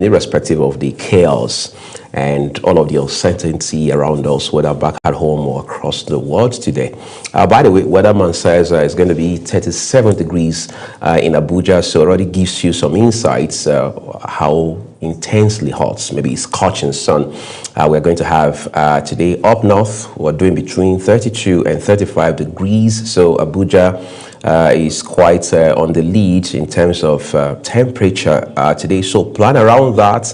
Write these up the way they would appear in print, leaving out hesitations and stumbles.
irrespective of the chaos and all of the uncertainty around us, whether back at home or across the world today. By the way, weatherman says it's going to be 37 degrees in Abuja, so it already gives you some insights how intensely hot, maybe scorching sun we're going to have today. Up north, we're doing between 32 and 35 degrees, so Abuja is quite on the lead in terms of temperature today. So plan around that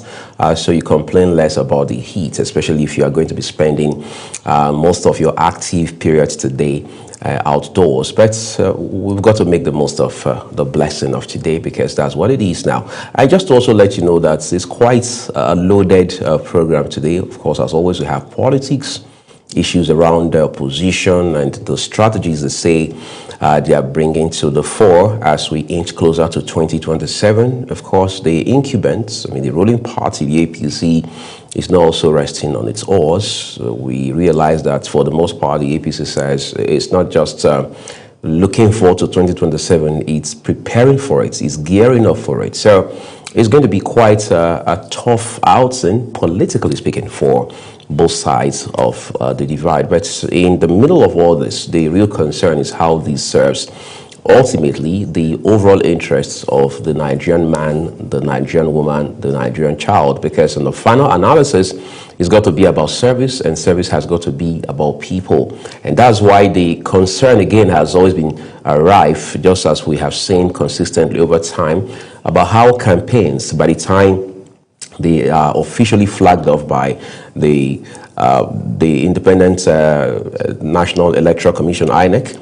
so you complain less about the heat, especially if you are going to be spending most of your active periods today outdoors. But we've got to make the most of the blessing of today, because that's what it is now. I just also let you know that it's quite a loaded program today. Of course, as always, we have politics, issues around the opposition, and the strategies they say they are bringing to the fore as we inch closer to 2027. Of course, the incumbents, the ruling party, the APC, is not also resting on its oars. We realize that for the most part, the APC says it's not just looking forward to 2027, it's preparing for it, it's gearing up for it. So it's going to be quite a tough outing, politically speaking, for both sides of the divide. But in the middle of all this, the real concern is how this serves ultimately the overall interests of the Nigerian man, the Nigerian woman, the Nigerian child, because in the final analysis, it's got to be about service, and service has got to be about people. And that's why the concern, again, has always been rife, just as we have seen consistently over time, about how campaigns, by the time they are officially flagged off by the Independent National Electoral Commission, INEC,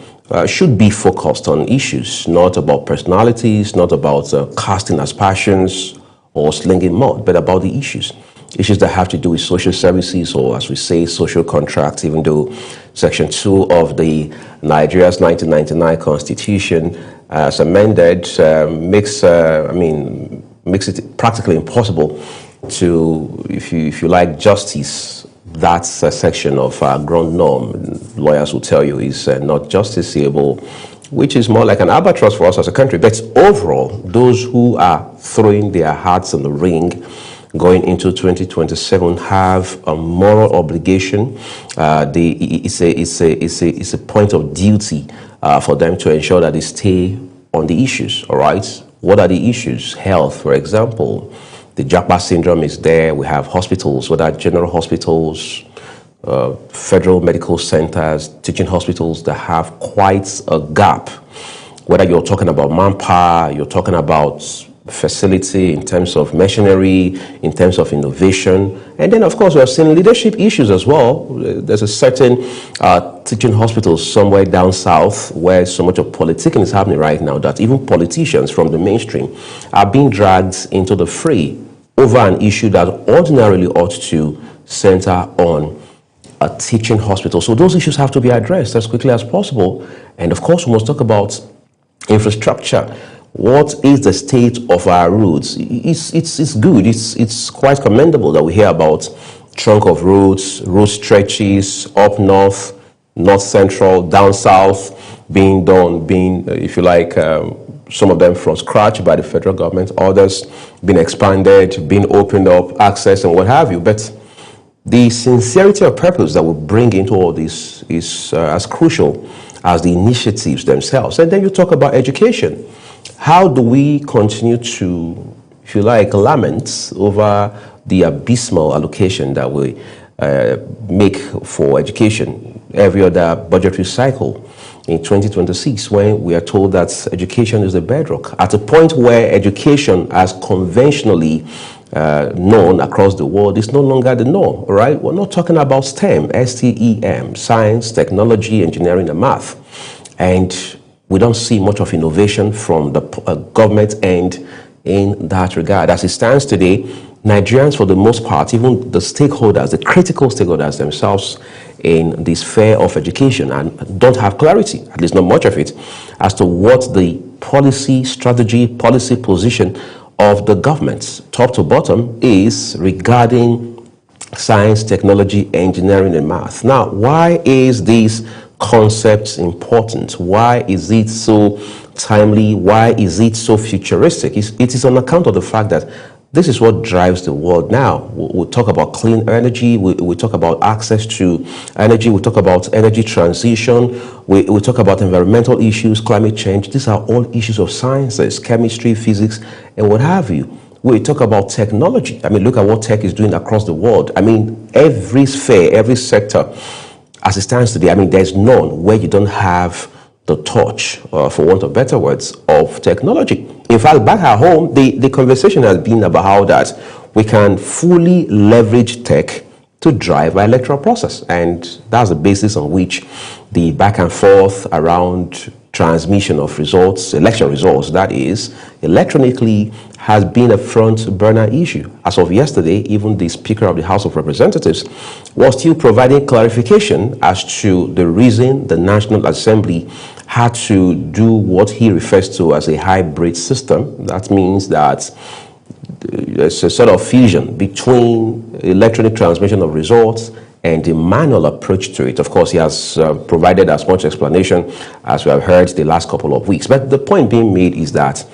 should be focused on issues, not about personalities, not about casting aspersions or slinging mud, but about the issues that have to do with social services, or as we say, social contracts, even though Section 2 of the Nigeria's 1999 Constitution, as amended, makes it practically impossible to, if you like, justice. That's a section of ground norm. Lawyers will tell you is not justiciable, which is more like an albatross for us as a country. But overall, those who are throwing their hearts in the ring going into 2027 have a moral obligation. It's a point of duty for them to ensure that they stay on the issues. All right, what are the issues? Health, for example. The Japa syndrome is there. We have hospitals, whether general hospitals, federal medical centers, teaching hospitals that have quite a gap. Whether you're talking about manpower, you're talking about facility in terms of machinery, in terms of innovation. And then, of course, we have seen leadership issues as well. There's a certain teaching hospital somewhere down south where so much of politicking is happening right now that even politicians from the mainstream are being dragged into the fray over an issue that ordinarily ought to center on a teaching hospital. So those issues have to be addressed as quickly as possible. And of course, we must talk about infrastructure. What is the state of our roads? It's good. It's quite commendable that we hear about trunk of roads, road stretches up north, north central, down south being done, if you like, some of them from scratch by the federal government, others being expanded, being opened up, access and what have you. But the sincerity of purpose that we bring into all this is as crucial as the initiatives themselves. And then you talk about education. How do we continue to, if you like, lament over the abysmal allocation that we make for education every other budgetary cycle in 2026, when we are told that education is the bedrock, at a point where education as conventionally known across the world is no longer the norm, right? We're not talking about STEM, S-T-E-M, science, technology, engineering, and math. And we don't see much of innovation from the government end in that regard. As it stands today, Nigerians, for the most part, even the stakeholders, the critical stakeholders themselves in this sphere of education, and don't have clarity, at least not much of it, as to what the policy, strategy, policy position of the government, top to bottom, is regarding science, technology, engineering, and math. Now, why is this concept important? Why is it so timely? Why is it so futuristic? It is on account of the fact that This is what drives the world now. We'll talk about clean energy. We talk about access to energy. We talk about energy transition. We talk about environmental issues, climate change. These are all issues of sciences, chemistry, physics, and what have you. We talk about technology. I mean, look at what tech is doing across the world. I mean, every sphere, every sector, as it stands today, I mean, there's none where you don't have the touch, for want of better words, of technology. In fact, back at home, the conversation has been about how that we can fully leverage tech to drive our electoral process. And that's the basis on which the back and forth around transmission of results, election results, that is, electronically, has been a front burner issue. As of yesterday, even the Speaker of the House of Representatives was still providing clarification as to the reason the National Assembly had to do what he refers to as a hybrid system. That means that there's a sort of fusion between electronic transmission of results and the manual approach to it. Of course, he has provided as much explanation as we have heard the last couple of weeks. But the point being made is that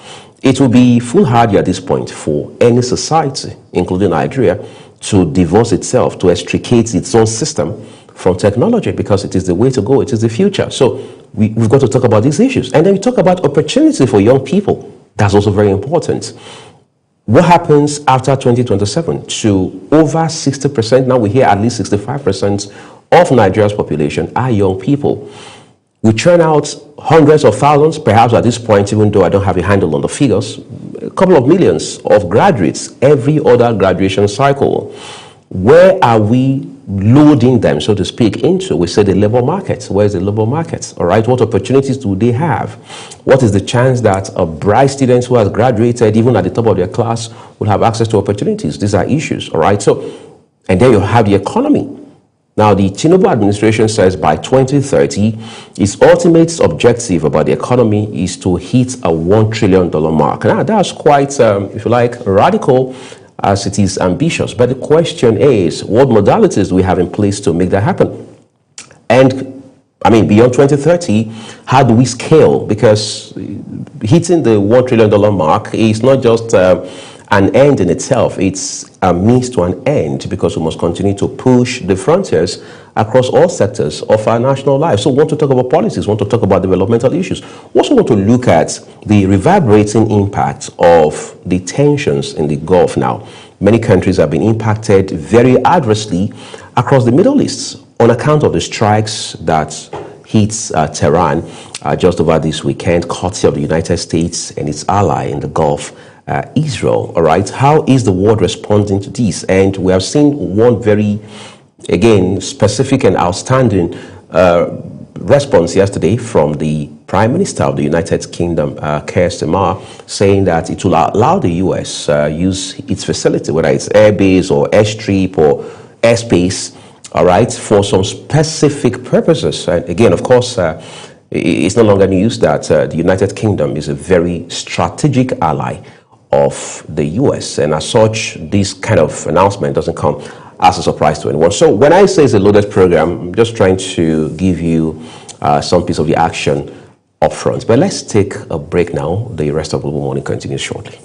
it will be foolhardy at this point for any society, including Nigeria, to divorce itself, to extricate its own system from technology, because it is the way to go, it is the future. So we've got to talk about these issues. And then we talk about opportunity for young people. That's also very important. What happens after 2027 to over 60%, now we hear at least 65% of Nigeria's population are young people. We churn out hundreds of thousands, perhaps at this point, even though I don't have a handle on the figures, a couple of millions of graduates every other graduation cycle. Where are we loading them, so to speak, into? We say the labor market. Where is the labor market? All right, what opportunities do they have? What is the chance that a bright student who has graduated, even at the top of their class, will have access to opportunities? These are issues, all right? So, and then you have the economy. Now, the Tinubu administration says by 2030, its ultimate objective about the economy is to hit a $1 trillion mark. Now, that's quite, if you like, radical, as it is ambitious. But the question is, what modalities do we have in place to make that happen? And I mean, beyond 2030, how do we scale? Because hitting the $1 trillion mark is not just an end in itself, it's a means to an end, because we must continue to push the frontiers across all sectors of our national life. So we want to talk about policies, we want to talk about developmental issues. We also want to look at the reverberating impact of the tensions in the Gulf now. Many countries have been impacted very adversely across the Middle East on account of the strikes that hit Tehran just over this weekend, courtesy of the United States and its ally in the Gulf, Israel. All right, how is the world responding to this? And we have seen one very, again, specific and outstanding response yesterday from the Prime Minister of the United Kingdom, Keir Starmer, saying that it will allow the US use its facility, whether it's airbase or airstrip or airspace, all right, for some specific purposes. And again, of course, it's no longer news that the United Kingdom is a very strategic ally of the US, and as such, this kind of announcement doesn't come as a surprise to anyone. So when I say it's a loaded program, I'm just trying to give you some piece of the action up front. But let's take a break now. The rest of Global Morning continues shortly.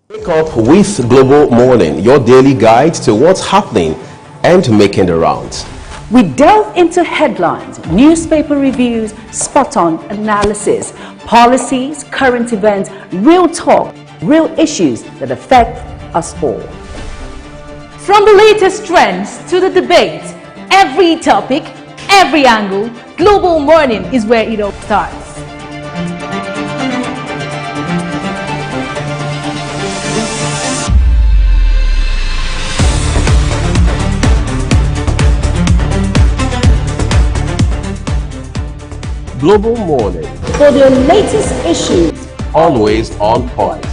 Wake up with Global Morning, your daily guide to what's happening and making the rounds. We delve into headlines, newspaper reviews, spot-on analysis, policies, current events, real talk, real issues that affect us all. From the latest trends to the debates, every topic, every angle, Global Morning is where it all starts. Global Morning, For the latest issues, always on point.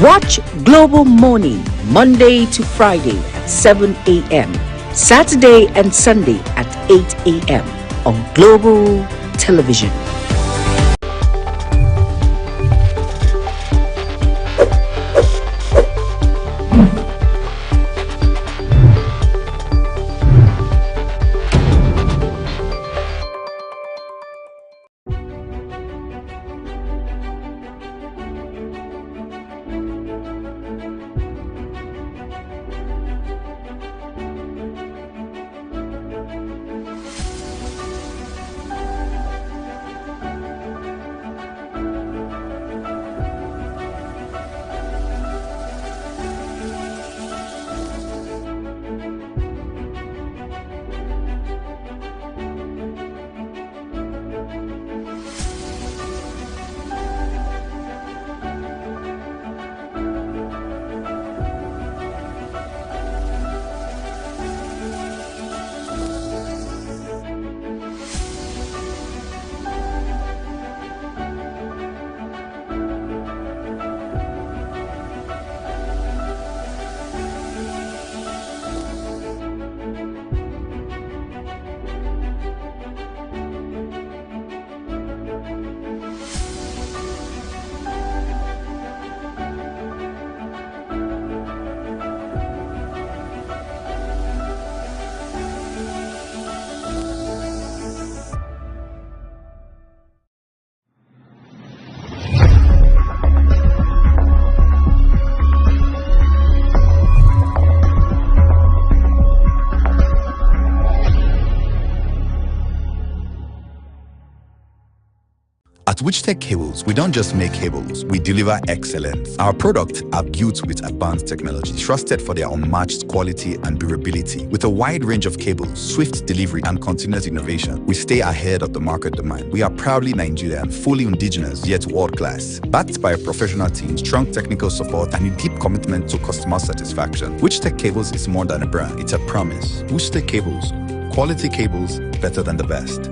watch Global Morning Monday to Friday at 7 a.m., Saturday and Sunday at 8 a.m. on Global Television. At Witchtech Cables, we don't just make cables, we deliver excellence. Our products are built with advanced technology, trusted for their unmatched quality and durability. With a wide range of cables, swift delivery, and continuous innovation, we stay ahead of the market demand. We are proudly Nigerian, fully indigenous, yet world-class. Backed by a professional team, strong technical support, and a deep commitment to customer satisfaction. Witchtech Cables is more than a brand, it's a promise. Witchtech Cables, quality cables better than the best.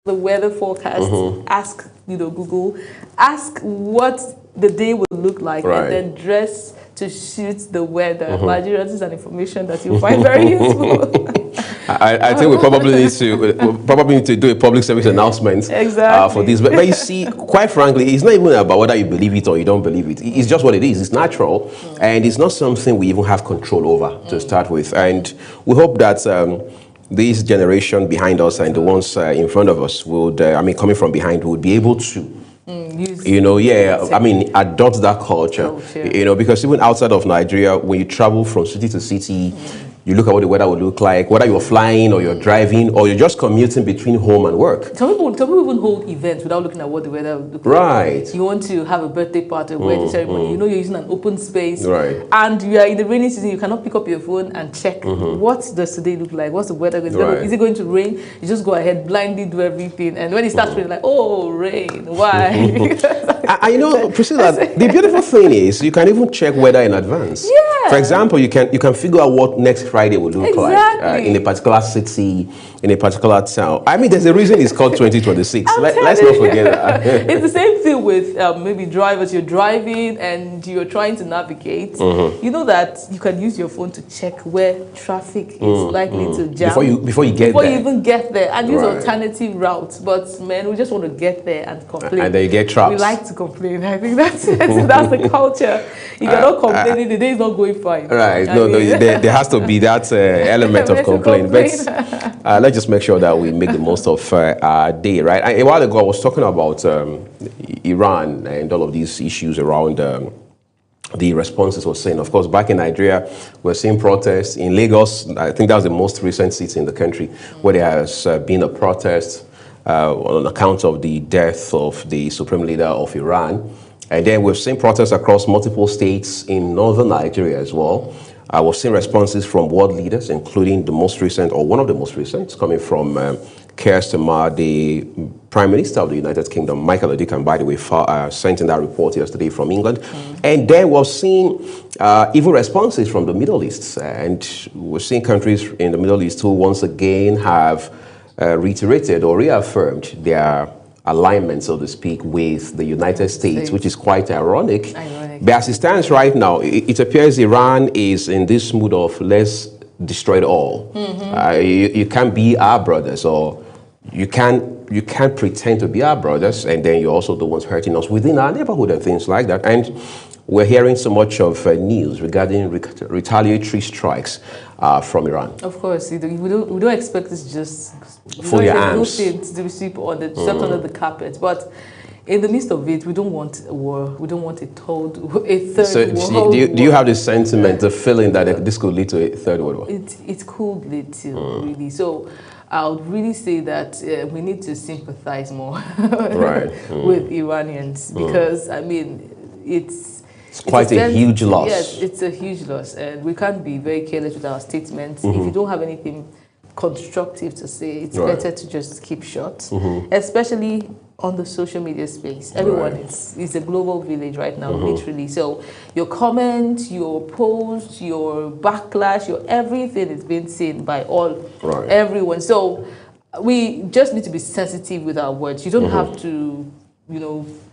The weather forecast, ask Google, ask what the day will look like, and then dress to suit the weather. Nigerians is an information that you'll find very useful. I think we probably need to do a public service announcement for this. But you see, quite frankly, it's not even about whether you believe it or you don't believe it. It's just what it is. It's natural, and it's not something we even have control over to start with. And we hope that this generation behind us and the ones in front of us would, coming from behind, would be able to, adopt that culture. Because even outside of Nigeria, when you travel from city to city, you look at what the weather will look like, whether you're flying or you're driving or you're just commuting between home and work. Some people even hold events without looking at what the weather will look like. Right. You want to have a birthday party, a wedding ceremony, you're using an open space. Right. And you are in the rainy season, you cannot pick up your phone and check what does today look like, what's the weather, is it going to rain? You just go ahead, blindly do everything. And when it starts raining, like, oh, rain, why? Priscilla, the beautiful thing is you can even check weather in advance. Yeah. For example, you can figure out what next Friday will look like in a particular city, in a particular town. There's a reason it's called 2026. Let's not forget that. It's the same thing with maybe drivers. You're driving and you're trying to navigate. You know that you can use your phone to check where traffic is likely to jam before you even get there, and use alternative routes. But man, we just want to get there and complain. And then you get trapped. We like to complain. I think that's it. That's the culture. If you're not complaining, the day is not going fine. Right. There has to be that element of complaint. But let's just make sure that we make the most of our day, right? A while ago, I was talking about Iran and all of these issues around the responses was saying. Of course, back in Nigeria, we're seeing protests. In Lagos, I think that was the most recent city in the country where there has been a protest on account of the death of the supreme leader of Iran. And then we've seen protests across multiple states in northern Nigeria as well. We've seen responses from world leaders, including the most recent, or one of the most recent, coming from Keir Starmer, the Prime Minister of the United Kingdom, Michael Odikan, by the way, sent in that report yesterday from England. And then we've seen even responses from the Middle East. And we've seen countries in the Middle East who once again have reiterated or reaffirmed their alignment, so to speak, with the United States, which is quite ironic. But as it stands right now, it appears Iran is in this mood of let's destroy it all. You can't be our brothers, or you can't pretend to be our brothers, and then you're also the ones hurting us within our neighborhood and things like that. And we're hearing so much of news regarding retaliatory strikes from Iran. Of course, we don't expect this just for your arms to be swept under the carpet, but in the midst of it, we don't want a war. We don't want a third war. Do you have the sentiment, the feeling that this could lead to a third world war? It could lead to, really. So I would really say that we need to sympathize more with Iranians, because, I mean, it's quite a huge loss. Yes, it's a huge loss, and we can't be very careless with our statements. If you don't have anything constructive to say, it's better to just keep short, especially on the social media space. Everyone is a global village right now, literally. So your comment, your post, your backlash, your everything is being seen by everyone. So we just need to be sensitive with our words. You don't have to,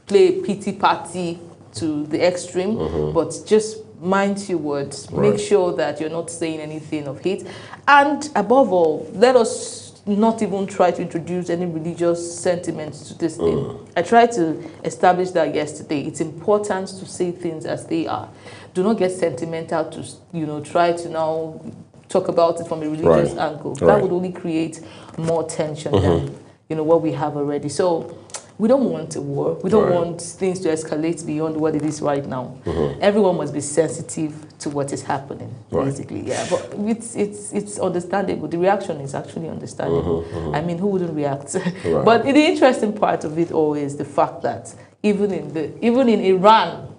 play pity party to the extreme, but just mind your words. Make sure that you're not saying anything of hate. And above all, let us not even try to introduce any religious sentiments to this thing. I tried to establish that yesterday. It's important to say things as they are. Do not get sentimental to, try to now talk about it from a religious angle. That would only create more tension than, what we have already. So we don't want a war. We don't want things to escalate beyond what it is right now. Everyone must be sensitive to what is happening, basically. Yeah, but it's understandable. The reaction is actually understandable. I mean, who wouldn't react? But the interesting part of it all is the fact that even in Iran,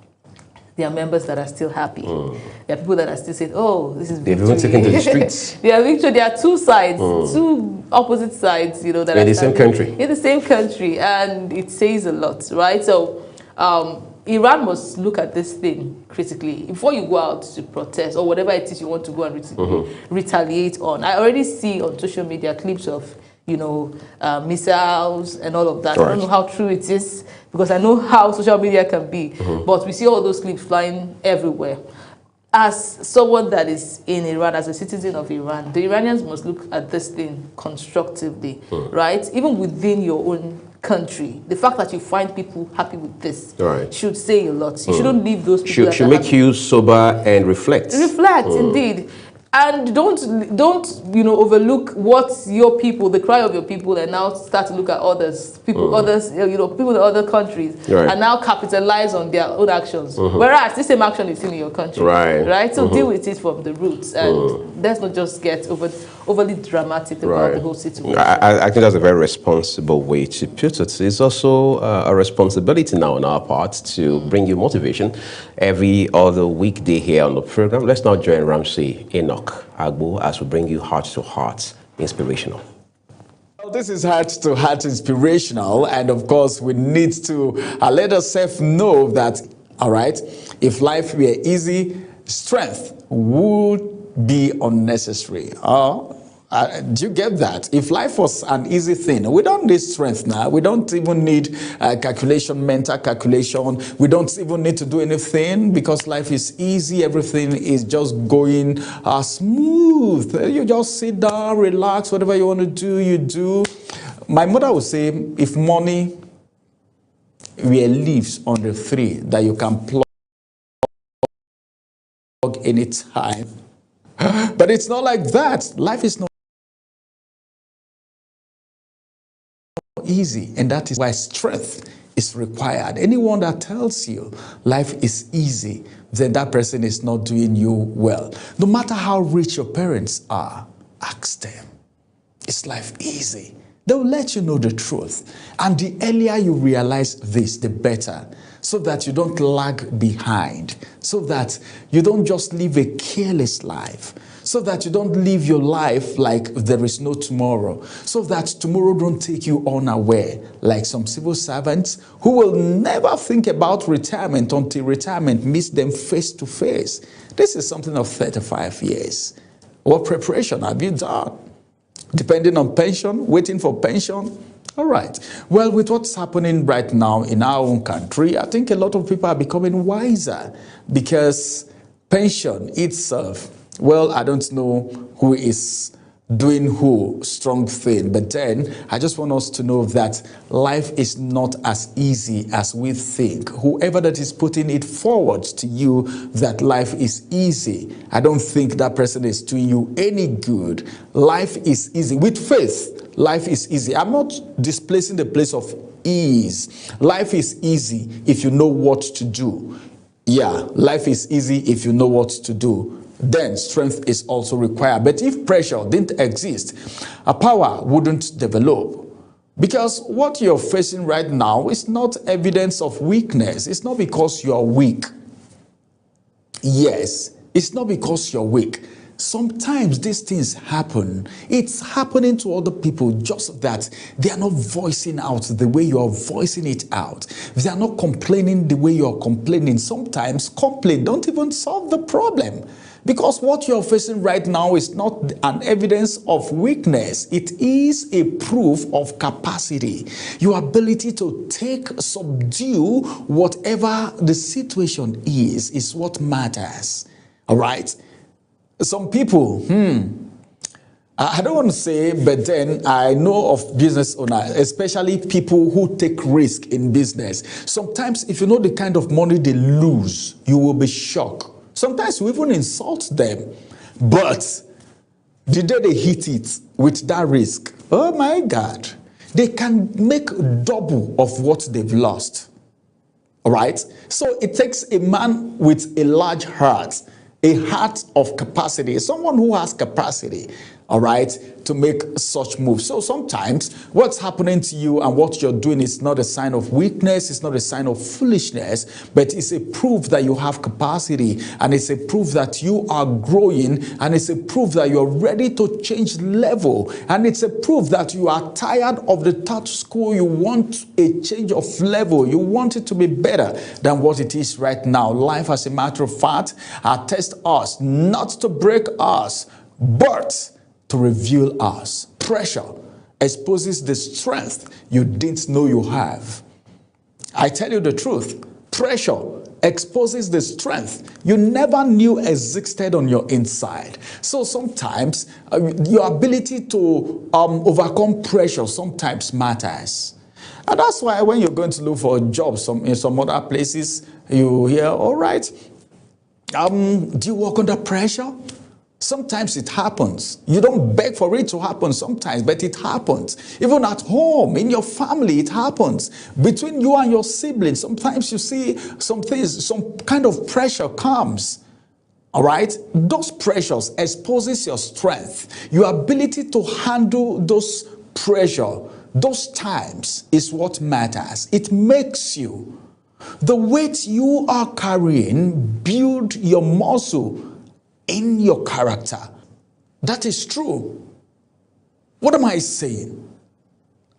there are members that are still happy. There are people that are still saying, "Oh, this is victory." They've even taken to the streets. They are victory. There are two sides, two opposite sides, that are in the same country. In the same country, and it says a lot, right? So, Iran must look at this thing critically before you go out to protest or whatever it is you want to go and retaliate on. I already see on social media clips of missiles and all of that. I don't know how true it is, because I know how social media can be. But we see all those clips flying everywhere. As someone that is in Iran, as a citizen of Iran, the Iranians must look at this thing constructively, right? Even within your own country, the fact that you find people happy with this should say a lot. You shouldn't leave those people. Should make you sober and reflect. Reflect, indeed. And don't overlook what your people, the cry of your people, and now start to look at people in other countries, and now capitalize on their own actions. Whereas this same action is in your country, right? So deal with it from the roots, and let's not just get overly dramatic about the whole situation. I think that's a very responsible way to put it. It's also a responsibility now on our part to bring you motivation every other weekday here on the program. Let's now join Ramsey Enoch Agbo as we bring you Heart to Heart Inspirational. Well, this is Heart to Heart Inspirational, and of course we need to let ourselves know that, all right, if life were easy, strength would be unnecessary. Do you get that? If life was an easy thing, we don't need strength now. We don't even need mental calculation. We don't even need to do anything, because life is easy. Everything is just going smooth. You just sit down, relax, whatever you want to do, you do. My mother would say, if money were leaves on the tree that you can plug anytime. But it's not like that. Life is not easy, and that is why strength is required. Anyone that tells you life is easy, then that person is not doing you well. No matter how rich your parents are, ask them, is life easy? They'll let you know the truth. And the earlier you realize this, the better, so that you don't lag behind, so that you don't just live a careless life, so that you don't live your life like there is no tomorrow, so that tomorrow don't take you unaware, like some civil servants who will never think about retirement until retirement meets them face to face. This is something of 35 years. What preparation have you done? Depending on pension, waiting for pension. All right. Well, with what's happening right now in our own country, I think a lot of people are becoming wiser, because pension itself, well, I don't know who is doing who? Strong thing. But then I just want us to know that life is not as easy as we think. Whoever that is putting it forward to you that life is easy, I don't think that person is doing you any good. Life is easy. With faith, life is easy. I'm not displacing the place of ease. Life is easy if you know what to do. Yeah, life is easy if you know what to do. Then strength is also required. But if pressure didn't exist, a power wouldn't develop. Because what you're facing right now is not evidence of weakness. It's not because you're weak. Yes, it's not because you're weak. Sometimes these things happen. It's happening to other people, just that they are not voicing out the way you are voicing it out. They are not complaining the way you are complaining. Sometimes complaint don't even solve the problem. Because what you're facing right now is not an evidence of weakness. It is a proof of capacity. Your ability to subdue whatever the situation is what matters. All right? Some people, I don't want to say, but then I know of business owners, especially people who take risk in business. Sometimes if you know the kind of money they lose, you will be shocked. Sometimes we even insult them. But the day they hit it with that risk, oh my God, they can make double of what they've lost. All right? So it takes a man with a large heart, a heart of capacity, someone who has capacity, all right, to make such moves. So sometimes what's happening to you and what you're doing is not a sign of weakness, it's not a sign of foolishness, but it's a proof that you have capacity, and it's a proof that you are growing, and it's a proof that you're ready to change level, and it's a proof that you are tired of the status quo. You want a change of level. You want it to be better than what it is right now. Life, as a matter of fact, attests us not to break us, but to reveal us. Pressure exposes the strength you didn't know you have. I tell you the truth, pressure exposes the strength you never knew existed on your inside. So sometimes your ability to overcome pressure sometimes matters. And that's why when you're going to look for a job in some other places, you hear, all right, do you work under pressure? Sometimes it happens. You don't beg for it to happen sometimes, but it happens. Even at home, in your family, it happens. Between you and your siblings, sometimes you see some things, some kind of pressure comes. All right? Those pressures exposes your strength. Your ability to handle those pressure, those times is what matters. It makes you. The weight you are carrying build your muscle in your character. That is true. What am I saying?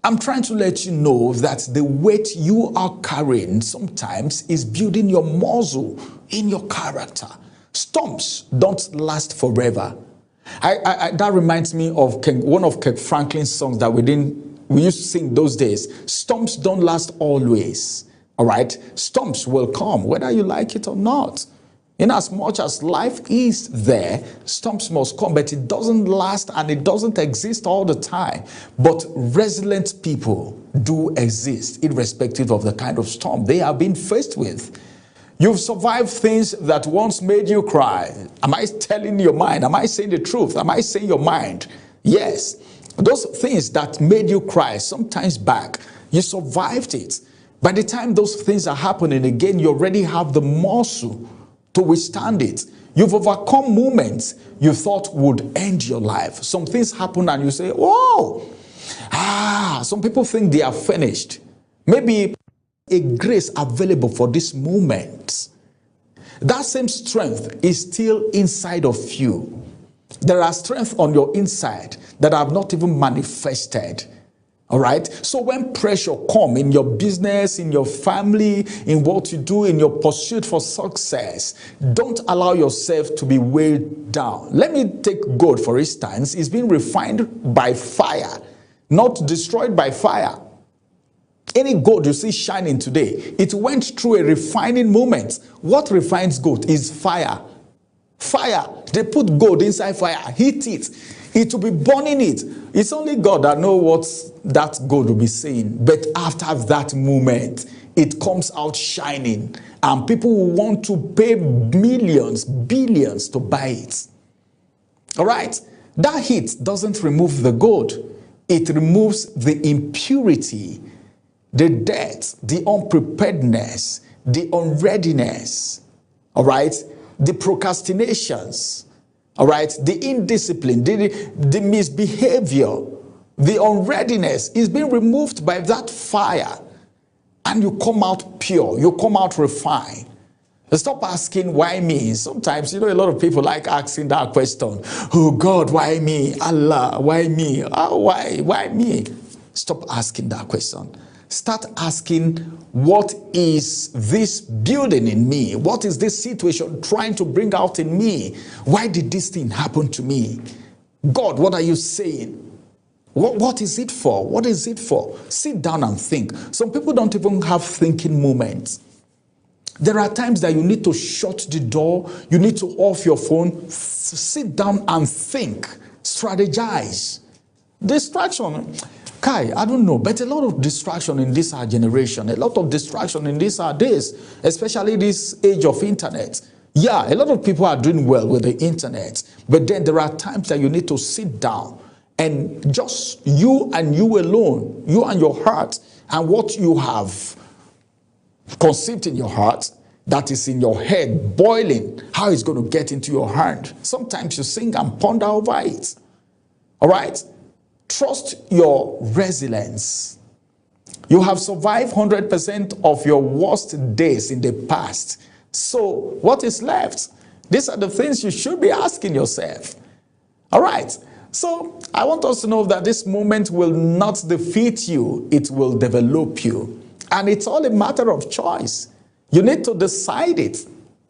I'm trying to let you know that the weight you are carrying sometimes is building your muscle in your character. Storms don't last forever. That reminds me of one of Kirk Franklin's songs that we used to sing those days. Storms don't last always. All right? Storms will come, whether you like it or not. In as much as life is there, storms must come, but it doesn't last and it doesn't exist all the time. But resilient people do exist, irrespective of the kind of storm they have been faced with. You've survived things that once made you cry. Am I telling your mind? Am I saying the truth? Am I saying your mind? Yes. Those things that made you cry sometimes back, you survived it. By the time those things are happening again, you already have the muscle to withstand it. You've overcome moments you thought would end your life. Some things happen and you say, whoa, some people think they are finished. Maybe a grace available for this moment. That same strength is still inside of you. There are strength on your inside that have not even manifested. All right. So when pressure comes in your business, in your family, in what you do, in your pursuit for success, don't allow yourself to be weighed down. Let me take gold, for instance. It's been refined by fire, not destroyed by fire. Any gold you see shining today, it went through a refining moment. What refines gold is fire. Fire. They put gold inside fire, heat it. It will be burning it. It's only God that knows what that gold will be saying. But after that moment, it comes out shining. And people will want to pay millions, billions to buy it. All right? That heat doesn't remove the gold. It removes the impurity, the dirt, the unpreparedness, the unreadiness. All right? The procrastinations. All right, the indiscipline, the misbehavior, the unreadiness is being removed by that fire, and you come out pure, you come out refined. Stop asking why me. Sometimes, a lot of people like asking that question. Oh God, why me? Allah, why me? Oh, why me? Stop asking that question. Start asking, what is this building in me? What is this situation trying to bring out in me? Why did this thing happen to me? God, what are you saying? What is it for? What is it for? Sit down and think. Some people don't even have thinking moments. There are times that you need to shut the door. You need to off your phone. Sit down and think. Strategize. Distraction. Kai, I don't know, but a lot of distraction in this our generation, a lot of distraction in this our days, especially this age of internet. Yeah, a lot of people are doing well with the internet, but then there are times that you need to sit down and just you and you alone, you and your heart, and what you have conceived in your heart, that is in your head, boiling, how it's going to get into your hand. Sometimes you sing and ponder over it. All right? Trust your resilience. You have survived 100% of your worst days in the past. So what is left? These are the things you should be asking yourself. All right. So I want us to know that this moment will not defeat you. It will develop you. And it's all a matter of choice. You need to decide it.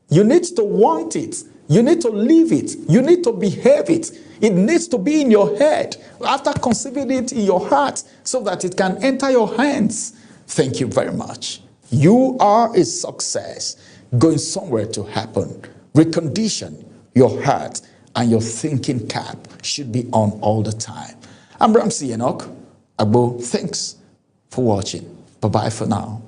You need to want it. You need to live it. You need to behave it. It needs to be in your head after conceiving it in your heart so that it can enter your hands. Thank you very much. You are a success going somewhere to happen. Recondition your heart, and your thinking cap should be on all the time. I'm Ramsey Enoch Agbo. Thanks for watching. Bye-bye for now.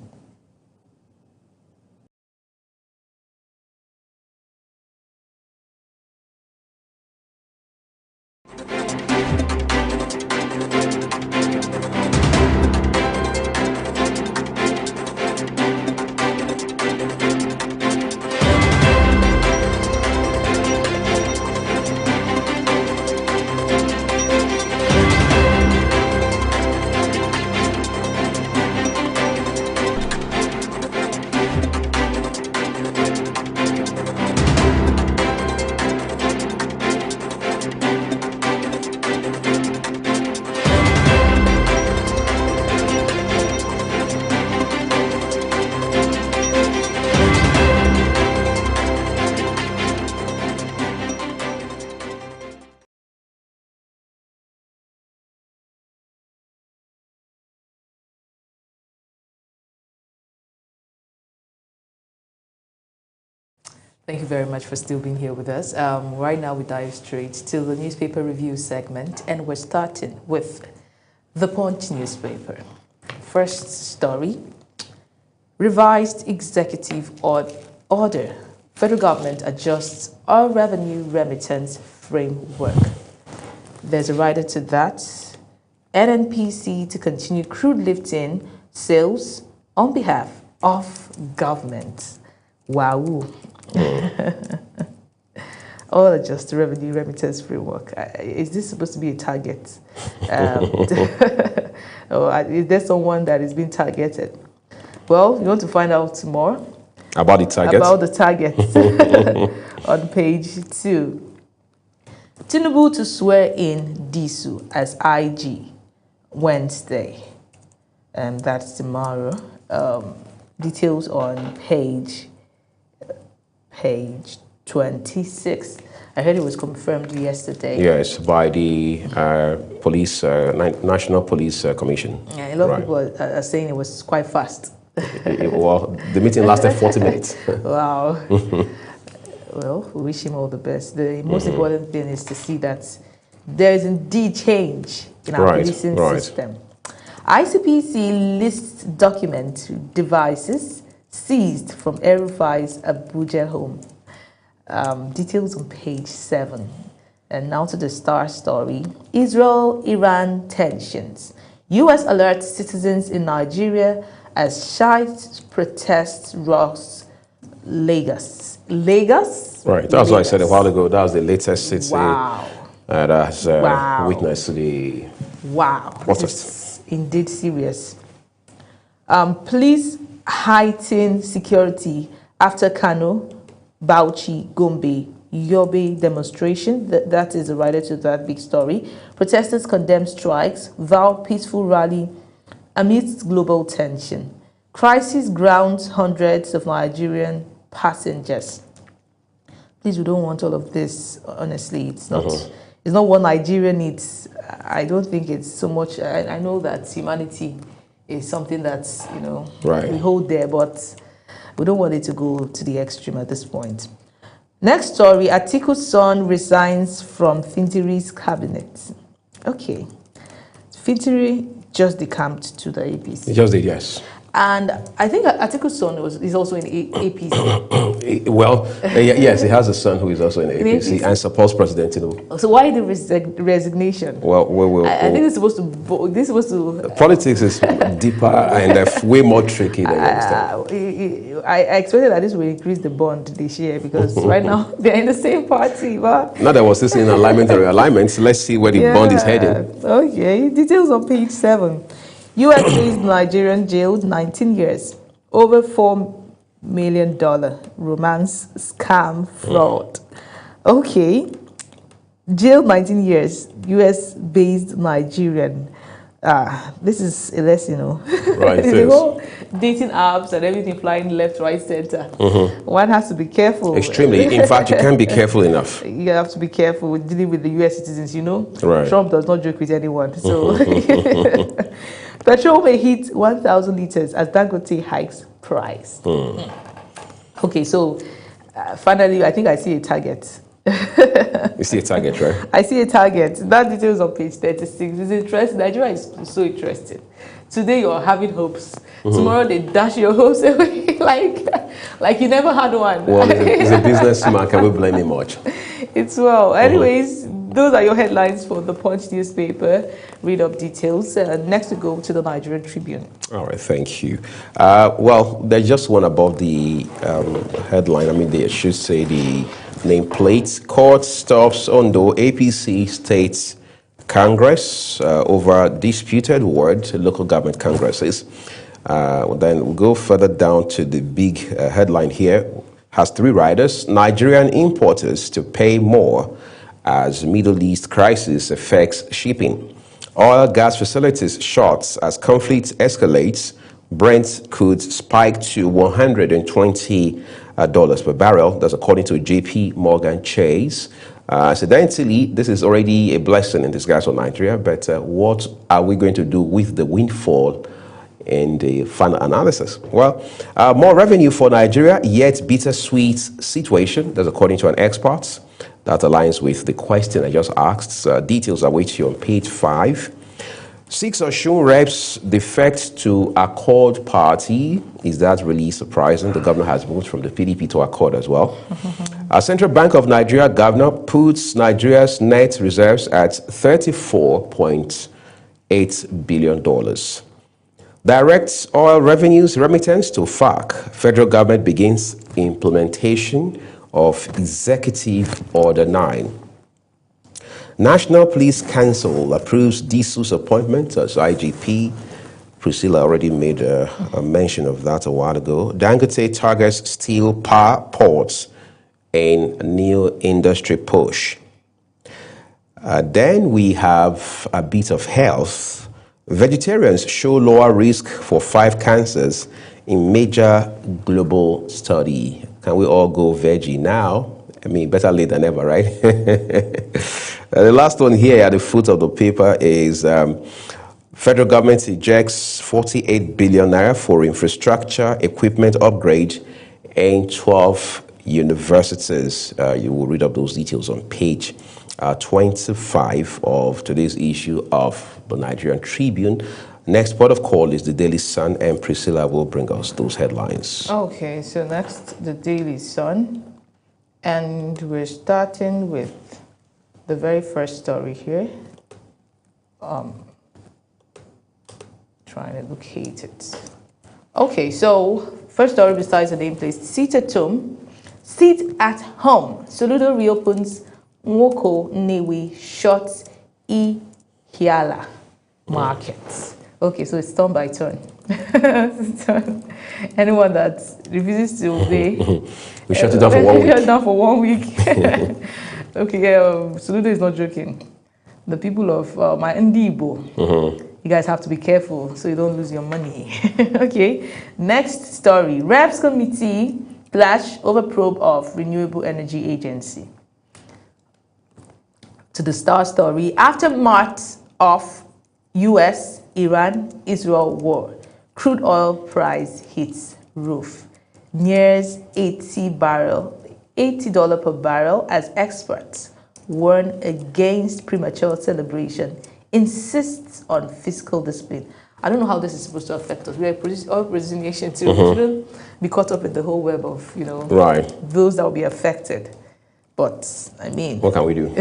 Thank you very much for still being here with us. Right now we dive straight to the newspaper review segment, and we're starting with the Punch newspaper. First story, revised executive order. Federal government adjusts all revenue remittance framework. There's a rider to that. NNPC to continue crude lifting sales on behalf of government. Wow. All adjust the revenue remittance framework. Is this supposed to be a target? Or is there someone that is being targeted? Well, you want to find out more about the target? About the targets on page 2. Tinubu to swear in Disu as IG Wednesday. That's tomorrow. Details on page 26. I heard it was confirmed yesterday. Yes, by the police, National Police Commission. Yeah, a lot of people are saying it was quite fast. Well, the meeting lasted 40 minutes. Wow. Well, we wish him all the best. The most important thing is to see that there is indeed change in our policing system. ICPC lists document devices seized from El-Rufai's Abuja home. Details on page 7. And now to the star story. Israel-Iran tensions. U.S. alerts citizens in Nigeria as Shiite protests rocks Lagos. Lagos? Right, that's what I said a while ago. That was the latest city that has witnessed the... Wow. This is indeed serious. Police heighten security after Kano, Bauchi, Gombe, Yobe demonstration. That is related to that big story. Protesters condemn strikes, vow peaceful rally amidst global tension. Crisis grounds hundreds of Nigerian passengers. Please, we don't want all of this. Honestly, it's not. It's not what Nigeria needs. I don't think it's so much. I know that humanity is something that's we hold there, but we don't want it to go to the extreme at this point. Next story, Atiku's son resigns from Fintiri's cabinet. Okay. Fintiri just decamped to the APC. He just did, yes. And I think Atiku's son is also in APC. Well, yes, he has a son who is also in APC and supports President Tinubu. So why the resignation? Well, I think it's supposed to. Politics is deeper and way more tricky than you understand. I expected that this will increase the bond this year because right now they're in the same party. But now that we're still seeing alignment or realignment, let's see where the bond is heading. Okay, details on page 7. U.S.-based Nigerian jailed 19 years, over $4 million romance scam fraud. Okay, jailed 19 years, U.S.-based Nigerian. This is a lesson, Right, the whole dating apps and everything flying left, right, center. One has to be careful. Extremely. In fact, you can't be careful enough. You have to be careful with dealing with the U.S. citizens, Right. Trump does not joke with anyone. So, petrol may hit 1,000 liters as Dangote hikes price. Okay, so finally, I think I see a target. You see a target, right? I see a target. That details on page 36. It's interesting. Nigeria is so interesting. Today you're having hopes. Tomorrow they dash your hopes away like you never had one. Well, he's a businessman. Can we blame him much? It's well. Anyways, those are your headlines for the Punch newspaper. Read up details. Next we go to the Nigerian Tribune. All right, thank you. Well, there's just one above the headline. I mean, they should say the nameplate. Court stops Ondo APC State Congress over disputed ward local government congresses. Then we'll go further down to the big headline here. Has 3 riders. Nigerian importers to pay more as Middle East crisis affects shipping. Oil gas facilities shorts as conflict escalates. Brent could spike to $120 per barrel. That's according to JP Morgan Chase. Incidentally, this is already a blessing in disguise for Nigeria, but what are we going to do with the windfall in the final analysis? Well, more revenue for Nigeria, yet bittersweet situation. That's according to an expert. That aligns with the question I just asked. Details await you on page 5. 6 Osun reps defect to Accord party. Is that really surprising? The governor has moved from the PDP to Accord as well. Central Bank of Nigeria governor puts Nigeria's net reserves at $34.8 billion. Directs oil revenues remittance to FARC. Federal government begins implementation of Executive Order 9. National Police Council approves Disu's appointment as IGP. Priscilla already made a mention of that a while ago. Dangote targets steel power ports in new industry push. Then we have a bit of health. Vegetarians show lower risk for 5 cancers in major global study. Can we all go veggie now? I mean, better late than ever, right? The last one here at the foot of the paper is federal government ejects 48 billion naira for infrastructure equipment upgrade in 12 universities. You will read up those details on page 25 of today's issue of the Nigerian Tribune. Next port of call is the Daily Sun, and Priscilla will bring us those headlines. Okay, so next, the Daily Sun. And we're starting with the very first story here. Trying to locate it. Okay, so first story besides the nameplate, Sit at home. Sit at home. Soludo reopens Nwoko Nnewi short Ihiala market. Okay, so it's turn by turn. Anyone that refuses to obey, we shut it down for 1 week. Shut down for 1 week. Okay, Soludo is not joking. The people of my Ndibo, you guys have to be careful so you don't lose your money. Okay, next story. Reps Committee clash over probe of Renewable Energy Agency. To the Star story, aftermath of US, Iran, Israel war, crude oil price hits roof, nears $80 per barrel as experts warn against premature celebration, insists on fiscal discipline. I don't know how this is supposed to affect us. We are all producing nation too. We shouldn't be caught up in the whole web of, those that will be affected. But, I mean... What can we do?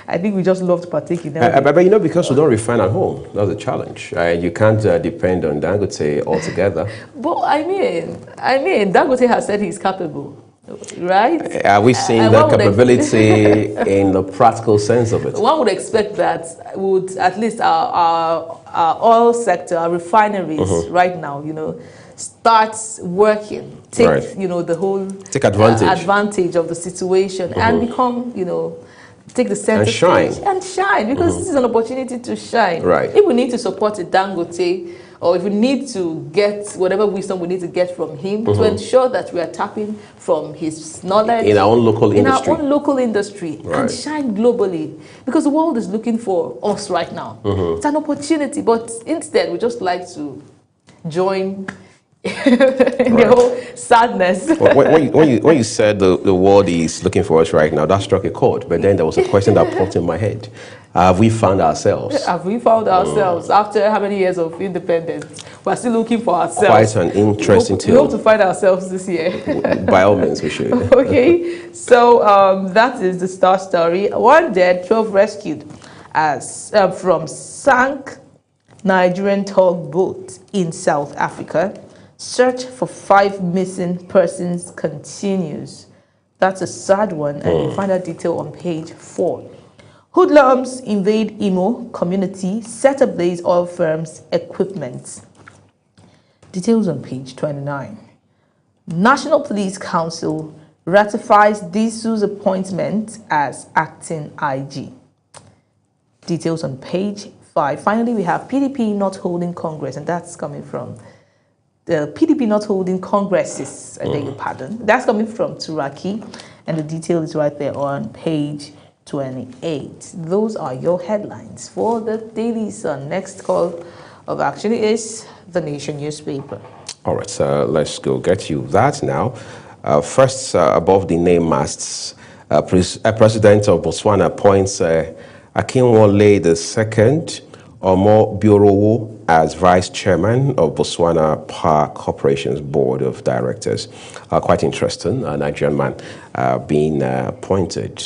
I think we just love to partake in that. But because we don't refine at home, that's a challenge. You can't depend on Dangote altogether. But, I mean, Dangote has said he's capable. Right? Are we seeing that capability in the practical sense of it? One would expect that would at least our oil sector, our refineries right now, start working, take the whole take advantage of the situation and become take the center stage and shine because this is an opportunity to shine. Right. If we need to support a Dangote, or if we need to get whatever wisdom we need to get from him to ensure that we are tapping from his knowledge in our own local industry, and shine globally, because the world is looking for us right now. It's an opportunity, but instead we just like to join in the whole sadness. When you said the world is looking for us right now, that struck a chord. But then there was a question that popped in my head. Have we found ourselves? Have we found ourselves after how many years of independence? We're still looking for ourselves. Quite an interesting We hope to find ourselves this year. By all means, we should. Okay, so that is the Star story. 1 dead, 12 rescued as from sank Nigerian tugboat in South Africa. Search for 5 missing persons continues. That's a sad one, and you find that detail on page 4. Hoodlums invade Imo community, set ablaze oil firms' equipment. Details on page 29. National Police Council ratifies Disu's appointment as acting IG. Details on page 5. Finally, we have PDP not holding Congress, and that's coming from the PDP not holding congresses, I beg your pardon. That's coming from Turaki, and the detail is right there on page 28. Those are your headlines for the Daily Sun. Next call of action is the Nation newspaper. All right, so let's go get you that now. First, above the name masts, President of Botswana appoints Akinwole II Omo Biorowo as Vice Chairman of Botswana Power Corporation's Board of Directors. Quite interesting, a Nigerian man being appointed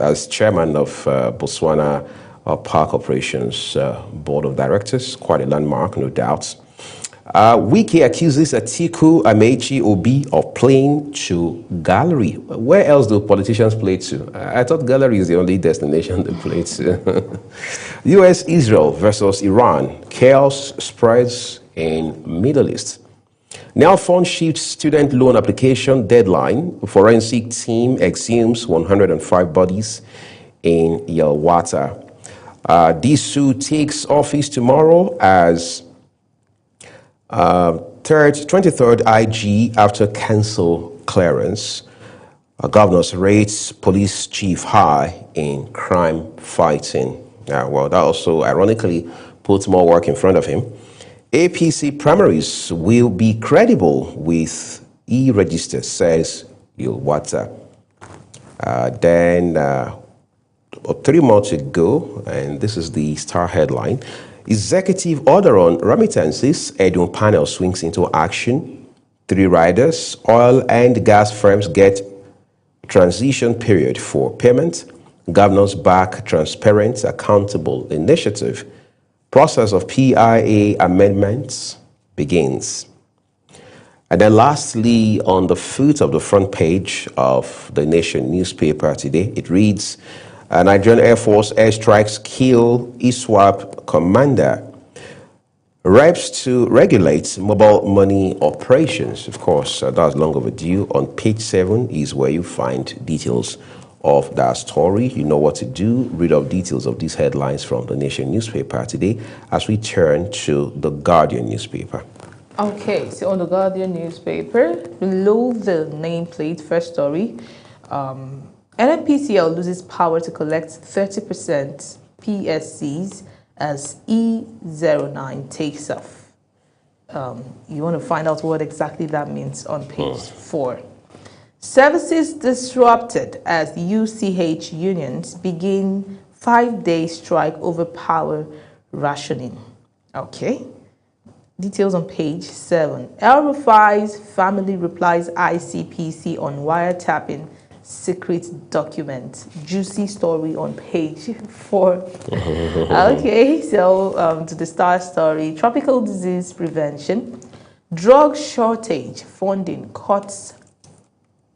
as Chairman of Botswana Power Corporation's Board of Directors. Quite a landmark, no doubt. Wiki accuses Atiku Amechi Obi of playing to gallery. Where else do politicians play to? I thought gallery is the only destination they play to. US-Israel versus Iran. Chaos spreads in Middle East. Now fund shifts student loan application deadline. Forensic team exhumes 105 bodies in Yelwata. Disu takes office tomorrow as 23rd IG after cancel clearance. Governors rates police chief high in crime fighting. Well, that also ironically puts more work in front of him. APC primaries will be credible with e-register, says Yelwata. Then 3 months ago, and this is the star headline, executive order on remittances, Edun panel swings into action. 3 riders, oil and gas firms get transition period for payment. Governors back transparent, accountable initiative. Process of PIA amendments begins. And then lastly, on the foot of the front page of the Nation newspaper today, it reads, Nigerian Air Force airstrikes kill ISWAP commander. Reps to regulate mobile money operations. Of course, that's long overdue. On page 7 is where you find details of that story. You know what to do. Read up details of these headlines from the Nation newspaper today as we turn to the Guardian newspaper. Okay, so on the Guardian newspaper, below the nameplate, first story, NNPCL loses power to collect 30% PSCs as E09 takes off. You want to find out what exactly that means on page 4. Services disrupted as UCH unions begin 5-day strike over power rationing. Okay. Details on page 7. El-Rufai's family replies ICPC on wiretapping secret document. Juicy story on page 4. Okay, so to the star story. Tropical disease prevention. Drug shortage funding puts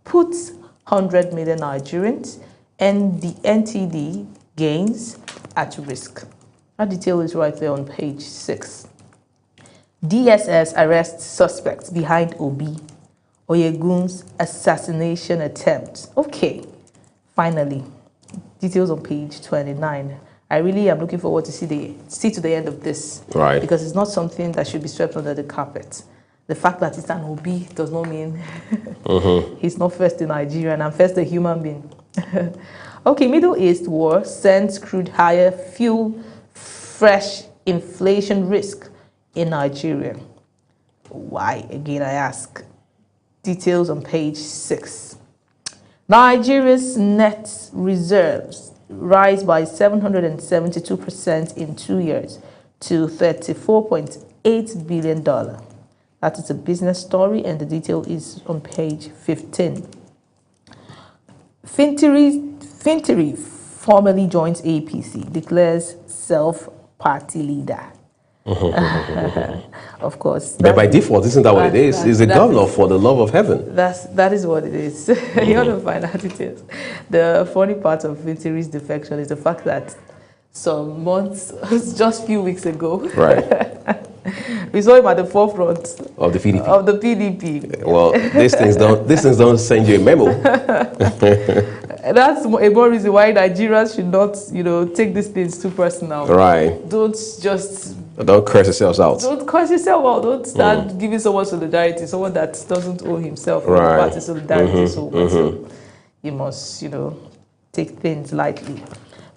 100 million Nigerians and the NTD gains at risk. That detail is right there on page 6. DSS arrests suspects behind Obi Oyegun's assassination attempt. Okay, finally, details on page 29. I really am looking forward to see to the end of this. Right. Because it's not something that should be swept under the carpet. The fact that it's an Obi does not mean he's not first a Nigerian and first a human being. Okay, Middle East war sends crude higher, fuel fresh inflation risk in Nigeria. Why? Again, I ask. Details on page 6. Nigeria's net reserves rise by 772% in 2 years to $34.8 billion. That is a business story, and the detail is on page 15. Fintiri formally joins APC, declares self-party leader. Of course. But by default, isn't that what it is? It's the governor for the love of heaven. That is what it is. You want to find out details. The funny part of Fintiri's defection is the fact that some months, just a few weeks ago, Right. we saw him at the forefront Of the PDP. of the PDP. Well, these things don't send you a memo. That's a more reason why Nigerians should not, take these things too personal. Right. Don't curse yourselves out. Don't curse yourself out. Don't start giving someone solidarity, someone that doesn't owe himself Right. party solidarity. So you must, take things lightly.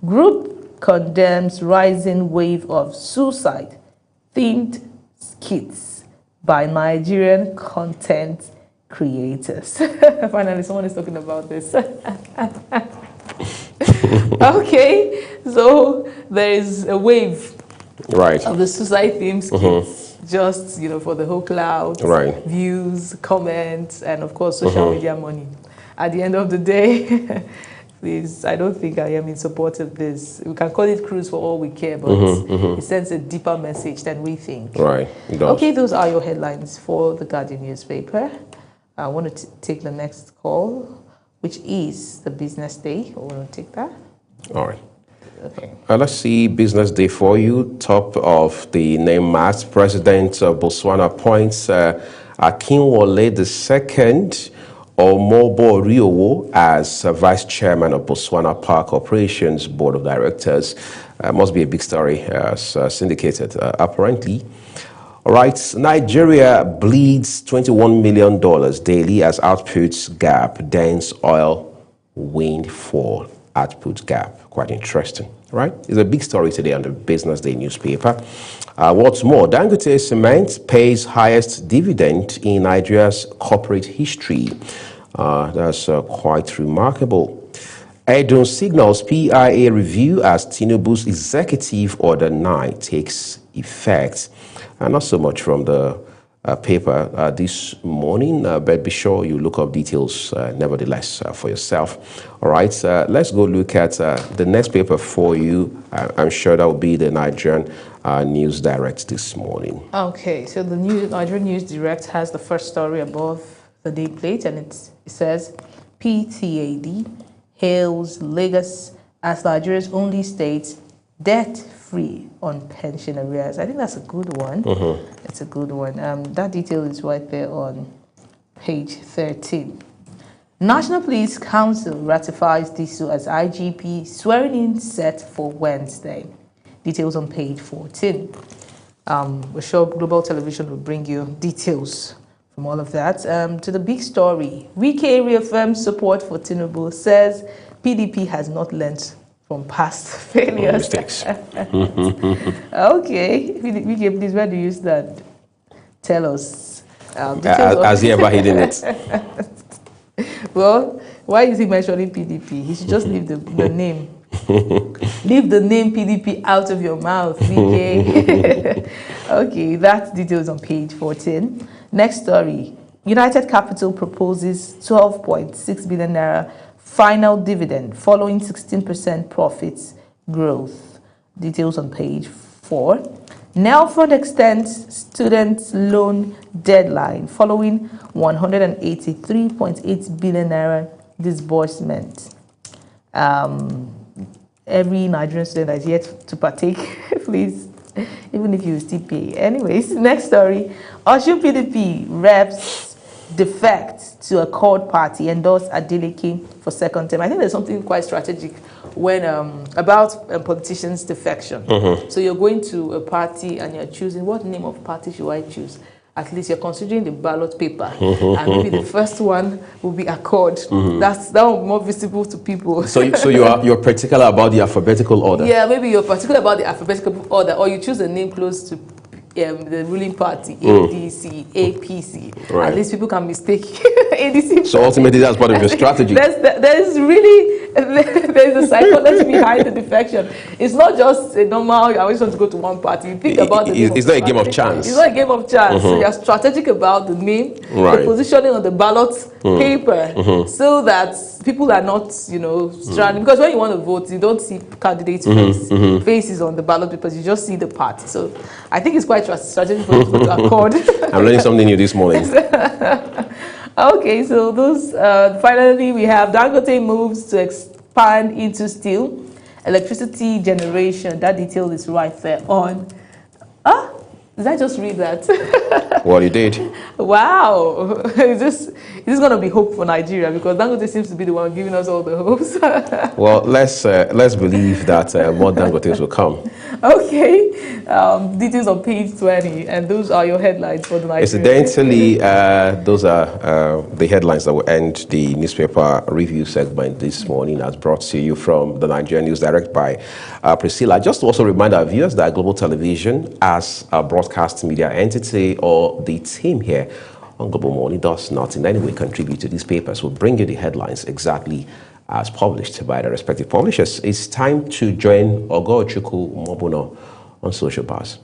Group condemns rising wave of suicide-themed skits by Nigerian content creators. Finally, someone is talking about this. Okay, so there is a wave Right. of the suicide themed skits, just for the whole cloud, Right. views, comments, and of course social media money. At the end of the day, please, I don't think I am in support of this. We can call it cruise for all we care, but it sends a deeper message than we think. Right. It does. Okay, those are your headlines for the Guardian newspaper. I want to take the next call, which is the business day. We want to take that. All right. Okay. Let's see business day for you. Top of the name mast, President of Botswana appoints Akinwole II Omobo Riowo as Vice Chairman of Botswana Park Operations Board of Directors. Must be a big story, as syndicated, apparently. All right, Nigeria bleeds $21 million daily as outputs gap dents oil windfall output gap. Quite interesting, right? It's a big story today on the Business Day newspaper. What's more, Dangote Cement pays highest dividend in Nigeria's corporate history. That's quite remarkable. Edun signals PIA review as Tinubu's Executive Order 9 takes effect. Not so much from the paper this morning, but be sure you look up details nevertheless for yourself. All right, let's go look at the next paper for you. I'm sure that will be the Nigerian News Direct this morning. Okay, so the Nigerian News Direct has the first story above the nameplate, and it says PTAD hails Lagos as Nigeria's only state debt-free on pension arrears. I think that's a good one. It's a good one. That detail is right there on page 13. National Police Council ratifies Disu as IGP, swearing-in set for Wednesday. Details on page 14. We're sure Global Television will bring you details from all of that. To the big story, Wike reaffirms support for Tinubu, says PDP has not learnt from past failures. Mistakes. Okay, Wike, please, where do you stand? Tell us. Has he ever hidden it? Well, why is he mentioning PDP? He should just leave the name. Leave the name PDP out of your mouth, Wike. Okay, that details on page 14. Next story. United Capital proposes 12.6 billion naira final dividend following 16% profits growth. Details on page 4. Nelfund extends student loan deadline following 183.8 billion naira disbursement. Every Nigerian student that is yet to partake, please, even if you still pay. Anyways, next story. Osun PDP reps defect to Accord party, endorse Adeleke for second term. I think there's something quite strategic when about politicians' defection. So you're going to a party and you're choosing what name of party should I choose. At least you're considering the ballot paper, and maybe the first one will be Accord. That will be more visible to people. So you're particular about the alphabetical order. Yeah, maybe you're particular about the alphabetical order, or you choose a name close to the ruling party, ADC, APC. Right. At least people can mistake ADC. So ultimately, that's part of your strategy. There's a psychology behind the defection. It's not just a normal, I always want to go to one party. You think about the name. It's not a game of chance. It's not a game of chance. So you're strategic about the name, the positioning on the ballot paper, so that people are not, stranded. Because when you want to vote, you don't see candidates' faces on the ballot papers. You just see the party. So I think it's quite strategic for people to Accord. I'm learning something new this morning. Okay, so those finally we have Dangote moves to expand into steel, electricity generation. That detail is right there on. Did I just read that? Well, you did. Wow, is this going to be hope for Nigeria? Because Dangote seems to be the one giving us all the hopes. Well, let's believe that more Dangotes will come. Okay, details on page 20, and those are your headlines for the Nigerian. Incidentally, those are the headlines that will end the newspaper review segment this morning, as brought to you from the Nigerian News Direct by Priscilla. Just to also remind our viewers that Global Television, as a broadcast media entity, or the team here on Global Morning, does not in any way contribute to these papers. We'll bring you the headlines exactly as published by the respective publishers. It's time to join Ogochukwu Mobuno on Social Bars.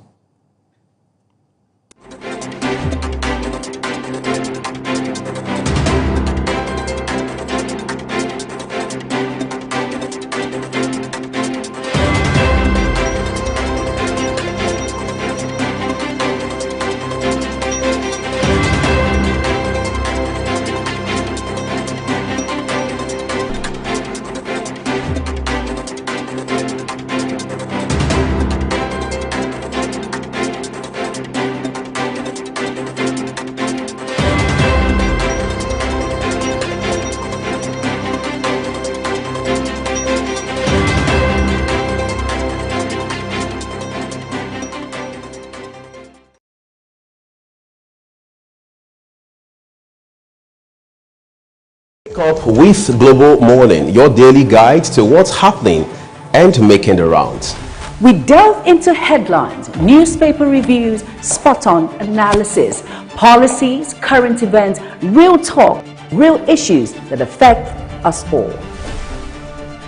Up with Global Morning, your daily guide to what's happening and making the rounds. We delve into headlines, newspaper reviews, spot-on analysis, policies, current events, real talk, real issues that affect us all.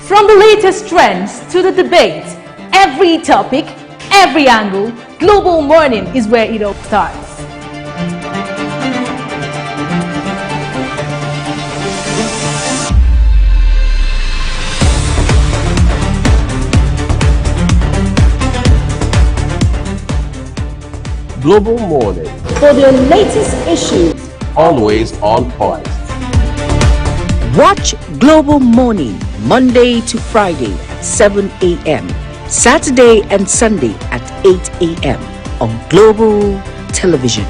From the latest trends to the debate, every topic, every angle, Global Morning is where it all starts. Global Morning, For the latest issues, always on point. watch Global Morning Monday to Friday at 7 a.m. Saturday and Sunday at 8 a.m. on Global Television.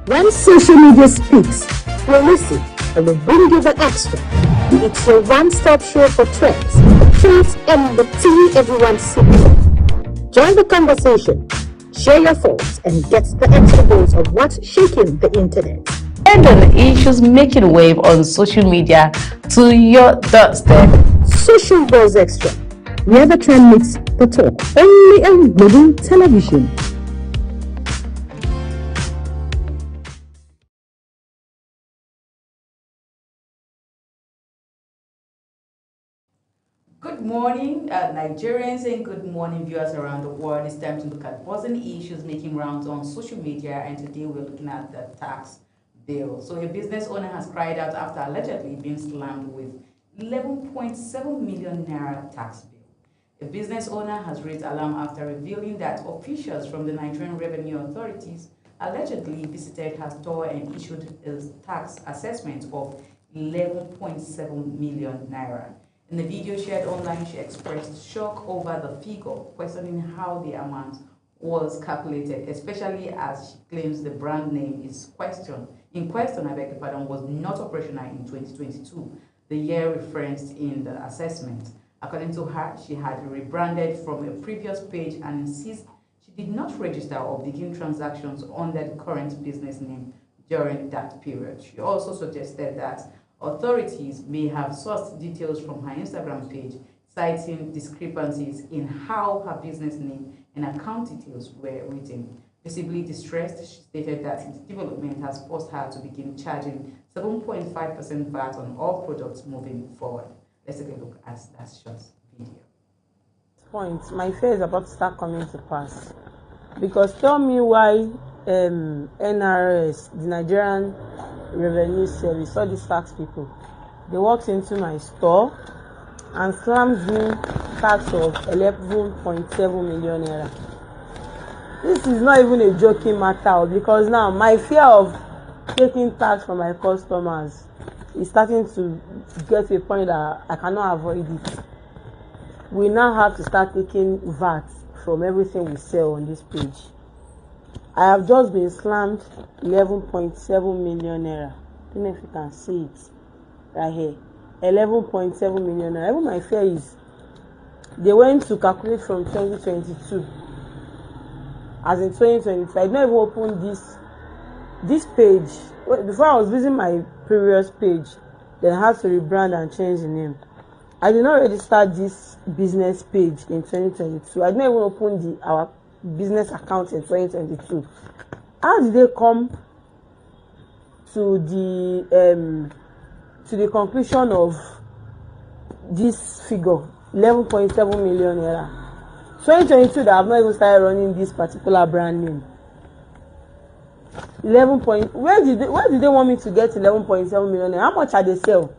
When social media speaks, we'll listen and we'll bring you the extra. It's your one-stop show for trends, trends and the tea everyone seeks. Join the conversation, share your thoughts, and get the extra dose of what's shaking the internet. And the issues making wave on social media to your doorstep. Social Buzz Extra, where the trend meets the talk, only on Global Television. Good morning, Nigerians, and good morning, viewers around the world. It's time to look at buzzing issues making rounds on social media, and today we're looking at the tax bill. So a business owner has cried out after allegedly being slammed with 11.7 million naira tax bill. A business owner has raised alarm after revealing that officials from the Nigerian Revenue Authorities allegedly visited her store and issued a tax assessment of 11.7 million naira. In the video shared online, she expressed shock over the figure, questioning how the amount was calculated, especially as she claims the brand name is in question, I beg your pardon, was not operational in 2022, the year referenced in the assessment. According to her, she had rebranded from a previous page and insists she did not register or begin transactions under the current business name during that period. She also suggested that authorities may have sourced details from her Instagram page, citing discrepancies in how her business name and account details were written. Visibly distressed, she stated that the development has forced her to begin charging 7.5% VAT on all products moving forward. Let's take a look at that short video. Point, my fear is about to start coming to pass. Because tell me why NRS, the Nigerian Revenue Service, all these tax people, they walked into my store and slammed me tax of 11.7 million naira. This is not even a joking matter, because now my fear of taking tax from my customers is starting to get to a point that I cannot avoid it. We now have to start taking VAT from everything we sell on this page. I have just been slammed 11.7 million naira. I don't know if you can see it right here. 11.7 million. Even my fear is they went to calculate from 2022. As in 2022, I did not even open this page. Before I was using my previous page, then I had to rebrand and change the name. I did not register this business page in 2022. I did not even open our business account in 2022. How did they come to the conclusion of this figure, 11.7 million naira? 2022, that I have not even started running this particular brand name. 11 point. Where did they want me to get 11.7 million naira? How much are they sell?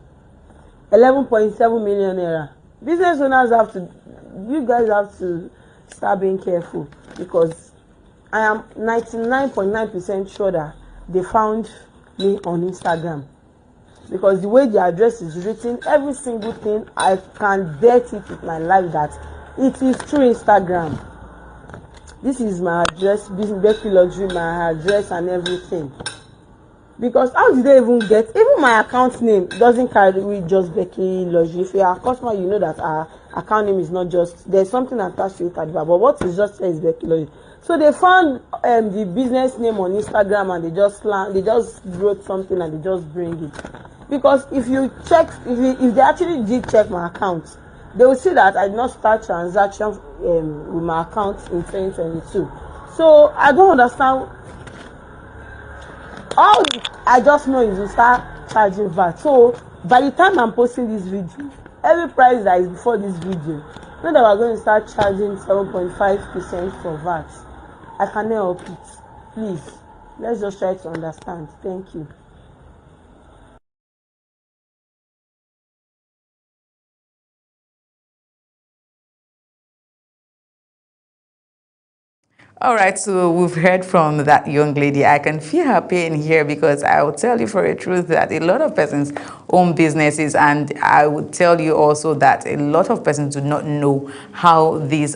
11.7 million naira. Business owners you guys have to start being careful, because I am 99.9% sure that they found me on Instagram, because the way the address is written, every single thing, I can bet it with my life that it is through Instagram. This is my address, Becky Luxury, my address and everything. Because how did they even get, even my account name doesn't carry with just Becky Luxury. If you are a customer, you know that our account name is not just, there's something attached to it at the back, but what is just is Becky Luxury. So they found the business name on Instagram, and they just wrote something and they just bring it. Because if you check, if they actually did check my account, they will see that I did not start transactions with my account in 2022. So I don't understand. All I just know is you start charging VAT. So by the time I'm posting this video, every price that is before this video, you know that we're going to start charging 7.5% for VAT. I cannot help it. Please, let's just try to understand. Thank you. All right, so we've heard from that young lady. I can feel her pain here, because I will tell you for a truth that a lot of persons own businesses, and I would tell you also that a lot of persons do not know how this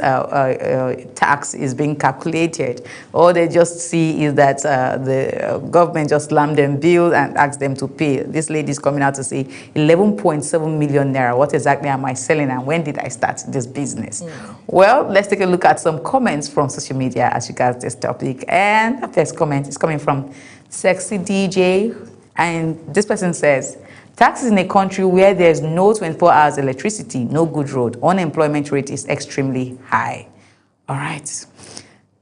tax is being calculated. All they just see is that the government just slammed them bills and asked them to pay. This lady is coming out to say 11.7 million naira. What exactly am I selling, and when did I start this business? Well, let's take a look at some comments from social media as regards this topic. And the first comment is coming from Sexy DJ, and this person says, taxes in a country where there's no 24 hours electricity, no good road, unemployment rate is extremely high. All right.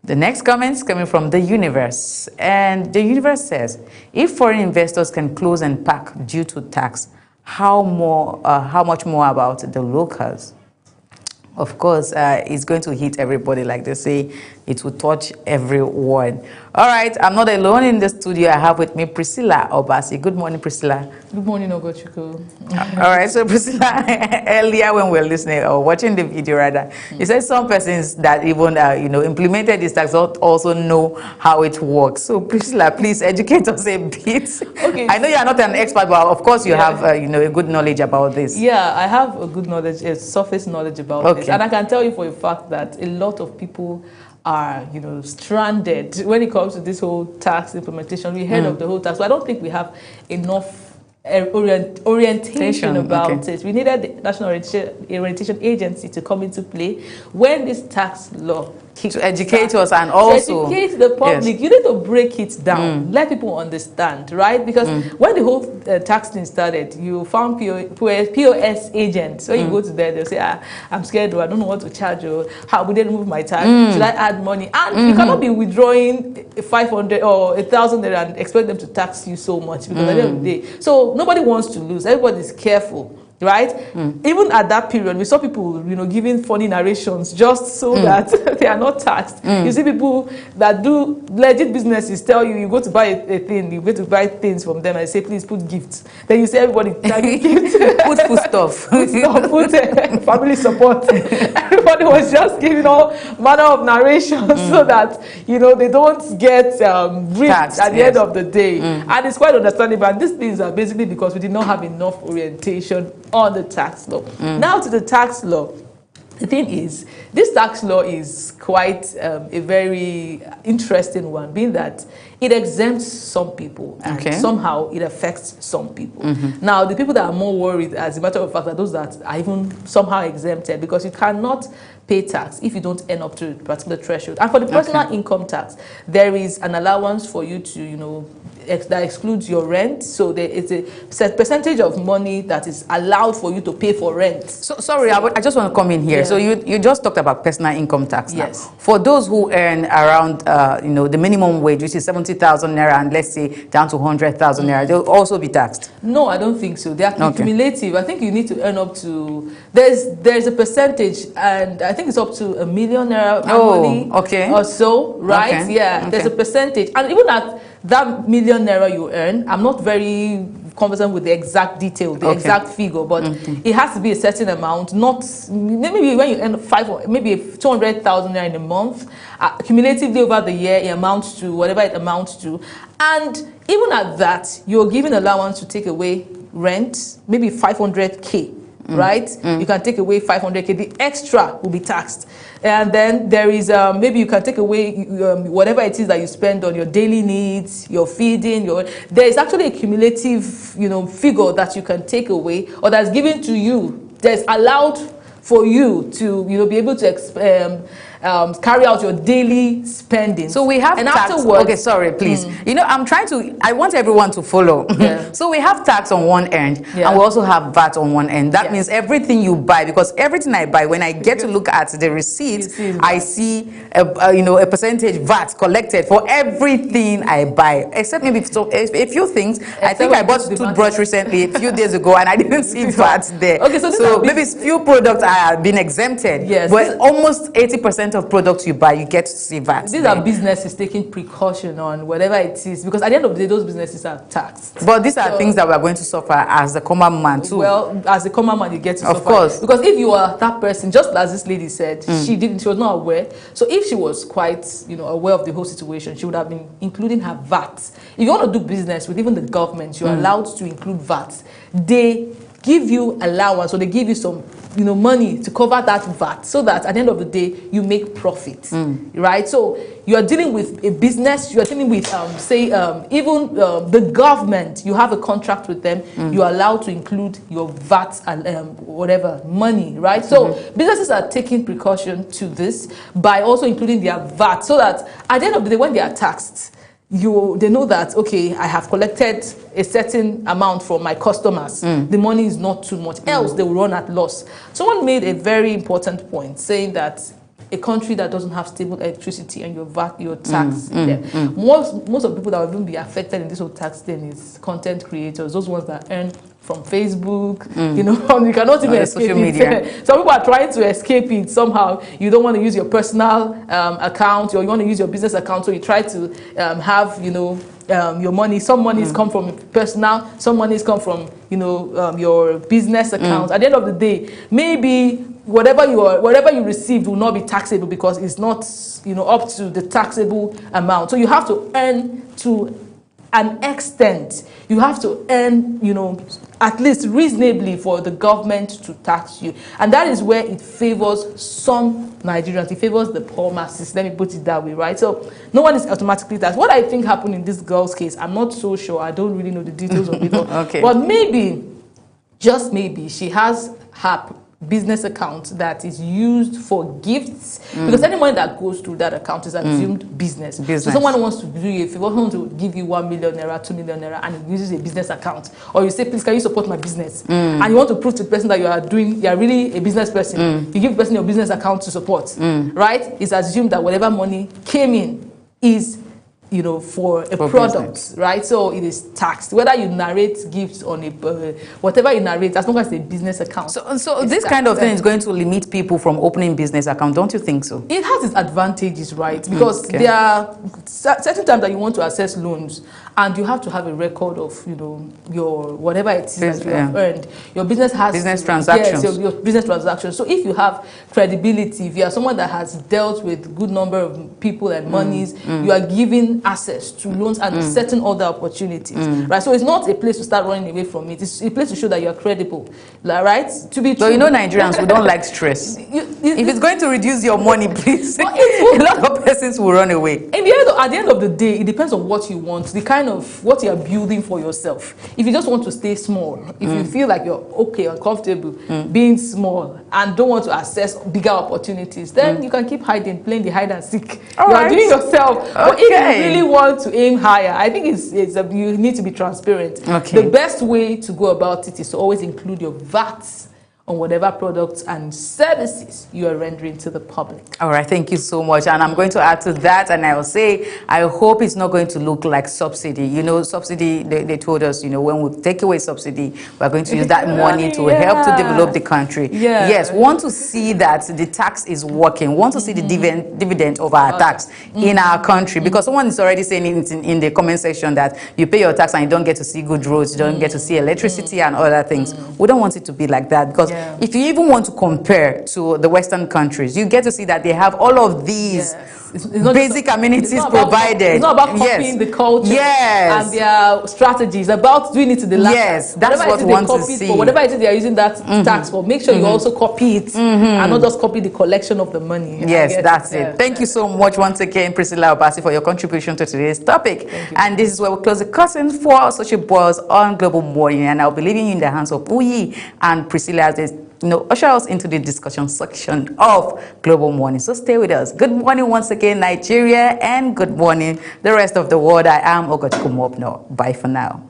The next comment is coming from The Universe, and The Universe says, if foreign investors can close and pack due to tax, how much more about the locals? Of course, it's going to hit everybody, like they say. It will touch everyone. All right, I'm not alone in the studio. I have with me Priscilla Obasi. Good morning, Priscilla. Good morning, Ogochukwu. All right, so Priscilla, earlier when we were listening or watching the video, rather, you said some persons that even implemented this tax also know how it works. So Priscilla, please educate us a bit. Okay. I know you are not an expert, but of course you have a good knowledge about this. Yeah, I have a good knowledge, a surface knowledge about this, and I can tell you for a fact that a lot of people are stranded when it comes to this whole tax implementation. We heard of the whole tax, so I don't think we have enough orientation about it. We needed the National Orientation Agency to come into play when this tax law to educate us and also to educate the public. Yes. You need to break it down, let people understand, right? Because when the whole tax thing started, you found POS agents. So you go to them, they'll say, I'm scared, or I don't know what to charge, or how would they remove my tax? Should I add money? And you cannot be withdrawing 500 or 1,000 and expect them to tax you so much, because at the end of the day, so nobody wants to lose. Everybody's careful. Right? Even at that period, we saw people, giving funny narrations just so that they are not taxed. You see people that do legit businesses tell you go to buy a thing, you go to buy things from them and say, please put gifts. Then you say everybody gift. Put food stuff. Put family support. Everybody was just giving all manner of narrations so that, they don't get ripped at the end of the day. And it's quite understandable. And these things are basically because we did not have enough orientation on the tax law. Now to the tax law. The thing is, this tax law is quite a very interesting one, being that it exempts some people and somehow it affects some people. Now, the people that are more worried, as a matter of fact, are those that are even somehow exempted, because you cannot pay tax if you don't earn up to a particular threshold. And for the personal income tax, there is an allowance for you to, you know, that excludes your rent. So there is a set percentage of money that is allowed for you to pay for rent. So sorry, I just want to come in here. Yeah. So you just talked about personal income tax. Yes. Now. For those who earn around you know, the minimum wage, which is 70,000 naira, and let's say down to 100,000 naira, they'll also be taxed. No, I don't think so. They are cumulative. I think you need to earn up to, there's a percentage, and I think it's up to ₦1 million annually or so, right? Yeah, there's a percentage, and even at that ₦1 million you earn, I'm not very conversant with the exact detail, the exact figure, but it has to be a certain amount. Not maybe when you earn maybe 200,000 naira in a month, cumulatively over the year, it amounts to whatever it amounts to. And even at that, you're given allowance to take away rent, maybe 500K. Right? You can take away 500K. The extra will be taxed. And then there is, maybe you can take away whatever it is that you spend on your daily needs, your feeding, there is actually a cumulative, you know, figure that you can take away, or that's given to you. There's allowed for you to, you know, be able to carry out your daily spending. So we have tax. Afterwards, okay, sorry, please. You know, I want everyone to follow. So we have tax on one end, and we also have VAT on one end. That means everything you buy, because everything I buy, when I get to look at the receipt, I see a percentage VAT collected for everything I buy, except maybe a few things. I think I bought a toothbrush recently, a few days ago, and I didn't see VAT there. Okay, so maybe few products are being exempted. Yes, but almost 80% of products you buy, you get to see VAT. These are businesses taking precaution on whatever it is, because at the end of the day, those businesses are taxed. But these are things that we are going to suffer as the common man too. Well, as a common man, you get to suffer. Of course. Because if you are that person, just as this lady said, she was not aware. So if she was quite, you know, aware of the whole situation, she would have been including her VAT. If you want to do business with even the government, you're allowed to include VAT. They give you allowance, or they give you some, you know, money to cover that VAT, so that at the end of the day you make profit, right? So you are dealing with a business, you are dealing with even the government. You have a contract with them, you are allowed to include your VAT and whatever money, right? So businesses are taking precaution to this by also including their VAT, so that at the end of the day, when they are taxed, they know that, okay, I have collected a certain amount from my customers. The money is not too much, else they will run at loss. Someone made a very important point, saying that a country that doesn't have stable electricity and your VAT, your tax, most of the people that will even be affected in this whole tax thing is content creators, those ones that earn from Facebook, you know, you cannot even escape social media. Some people are trying to escape it somehow. You don't want to use your personal account, or you want to use your business account, so you try to have, you know, your money. Some monies come from personal, some monies come from, you know, your business account. At the end of the day, maybe whatever you received will not be taxable, because it's not, you know, up to the taxable amount. So you have to earn to an extent. You have to earn, you know, at least reasonably for the government to tax you. And that is where it favors some Nigerians. It favors the poor masses. Let me put it that way, right? So no one is automatically taxed. What I think happened in this girl's case, I'm not so sure. I don't really know the details of it all. But maybe, just maybe, she has her business account that is used for gifts, because any money that goes through that account is assumed business. So someone wants to do you a favor, wants to give you 1 million naira, 2 million naira, and it uses a business account, or you say, please, can you support my business? And you want to prove to the person that you are really a business person. You give the person your business account to support, right? It's assumed that whatever money came in is, you know, for a product, business, right? So it is taxed. Whether you narrate gifts on a whatever you narrate, as long as it's a business account. So this kind of thing is going to limit people from opening business accounts, don't you think so? It has its advantages, right? Because there are certain times that you want to access loans, and you have to have a record of, you know, your whatever it is that you have earned. Your business has transactions. Yes, your business transactions. So if you have credibility, if you are someone that has dealt with a good number of people and monies, you are given access to loans and certain other opportunities, right? So it's not a place to start running away from it. It's a place to show that you're credible, right? To be true. So you know Nigerians who don't like stress. If it's going to reduce your money, please, a lot of persons will run away. At the end of the day, it depends on what you want, the kind of what you're building for yourself. If you just want to stay small, if you feel like you're okay and comfortable being small and don't want to access bigger opportunities, then you can keep hiding, playing the hide and seek. You're doing yourself. Okay. But if you really want to aim higher, I think you need to be transparent. Okay. The best way to go about it is to always include your VAT on whatever products and services you are rendering to the public. All right, thank you so much. And I'm going to add to that, and I will say, I hope it's not going to look like subsidy. You know, subsidy, they told us, you know, when we take away subsidy, we're going to use that money to help to develop the country. Yeah. Yes, want to see that the tax is working, want to see the dividend of our tax in our country, because someone is already saying in the comment section that you pay your tax and you don't get to see good roads, you don't get to see electricity and other things. We don't want it to be like that, because if you even want to compare to the Western countries, you get to see that they have all of these basic amenities provided. It's not about copying the culture and their strategies, about doing it to the last. Yes, that's what we want to see. For whatever it is they are using that tax for, make sure you also copy it and not just copy the collection of the money. Yes, that's it. Thank you so much once again, Priscilla Obasi, for your contribution to today's topic. And this is where we close the curtain for Social Buzz on Global Morning. And I'll be leaving you in the hands of Uyi and Priscilla as they usher us into the discussion section of Global Morning. So stay with us. Good morning once again, Nigeria, and good morning, the rest of the world. I am Ogochukwu. Bye for now.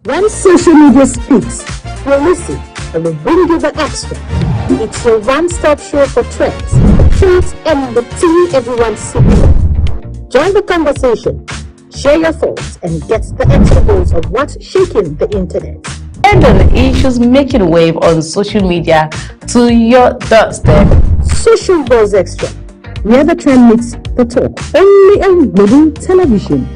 When social media speaks, we'll listen and we'll bring you the extra. It's your one-stop show for trends, truths, and the tea everyone seeks. Join the conversation, share your thoughts, and get the extra dose of what's shaking the internet. And on the issues making wave on social media to your doorstep. Social Buzz Extra, where the trend meets the talk, only on Global Television.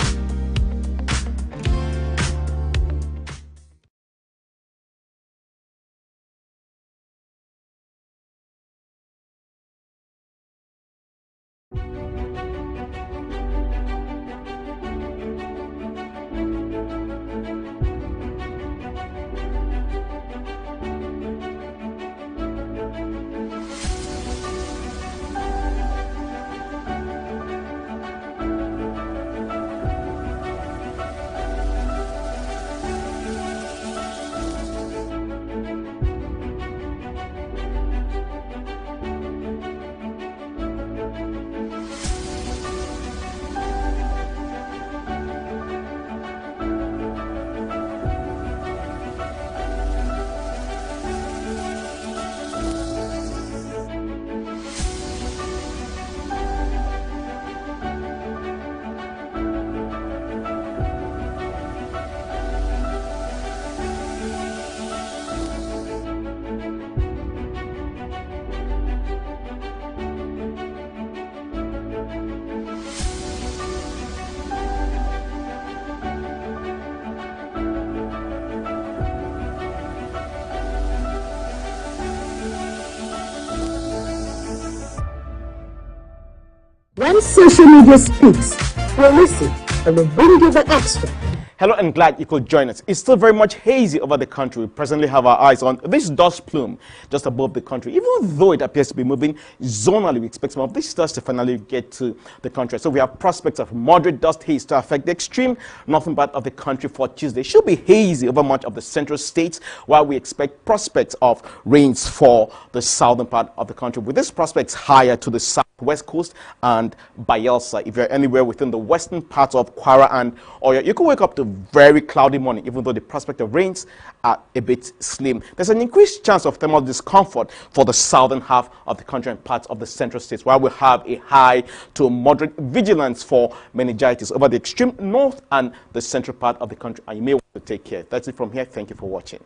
When social media speaks, we'll listen and we'll bring you the extra. Hello and glad you could join us. It's still very much hazy over the country. We presently have our eyes on this dust plume just above the country. Even though it appears to be moving zonally, we expect some of this dust to finally get to the country. So we have prospects of moderate dust haze to affect the extreme northern part of the country for Tuesday. It should be hazy over much of the central states, while we expect prospects of rains for the southern part of the country, with these prospects higher to the southwest coast and Bayelsa. If you're anywhere within the western parts of Kwara and Oyo, you can wake up to very cloudy morning, even though the prospect of rains are a bit slim. There's an increased chance of thermal discomfort for the southern half of the country and parts of the central states, while we have a high to moderate vigilance for meningitis over the extreme north and the central part of the country, and you may want to take care. That's it from here. Thank you for watching.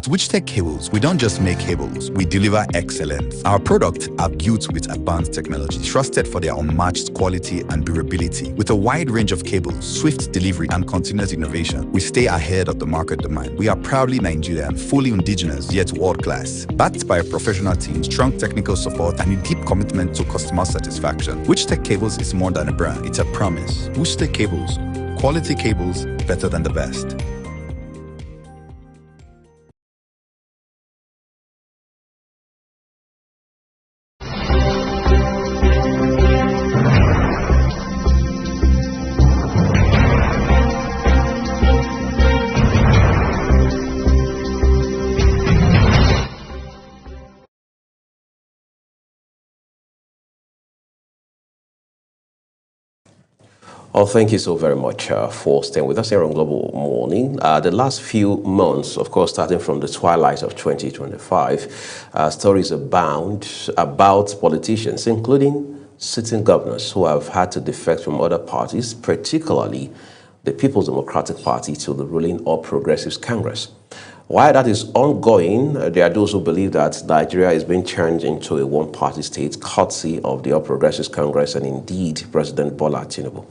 At Witchtech Cables, we don't just make cables, we deliver excellence. Our products are built with advanced technology, trusted for their unmatched quality and durability. With a wide range of cables, swift delivery, and continuous innovation, we stay ahead of the market demand. We are proudly Nigerian, fully indigenous, yet world-class. Backed by a professional team, strong technical support, and a deep commitment to customer satisfaction. Witchtech Cables is more than a brand, it's a promise. Witchtech Cables, quality cables better than the best. Oh, thank you so very much for staying with us here on Global Morning. The last few months, of course, starting from the twilight of 2025, stories abound about politicians, including sitting governors who have had to defect from other parties, particularly the People's Democratic Party to the ruling All Progressives Congress. While that is ongoing, there are those who believe that Nigeria is being turned into a one-party state, courtesy of the All Progressives Congress and indeed President Bola Tinubu.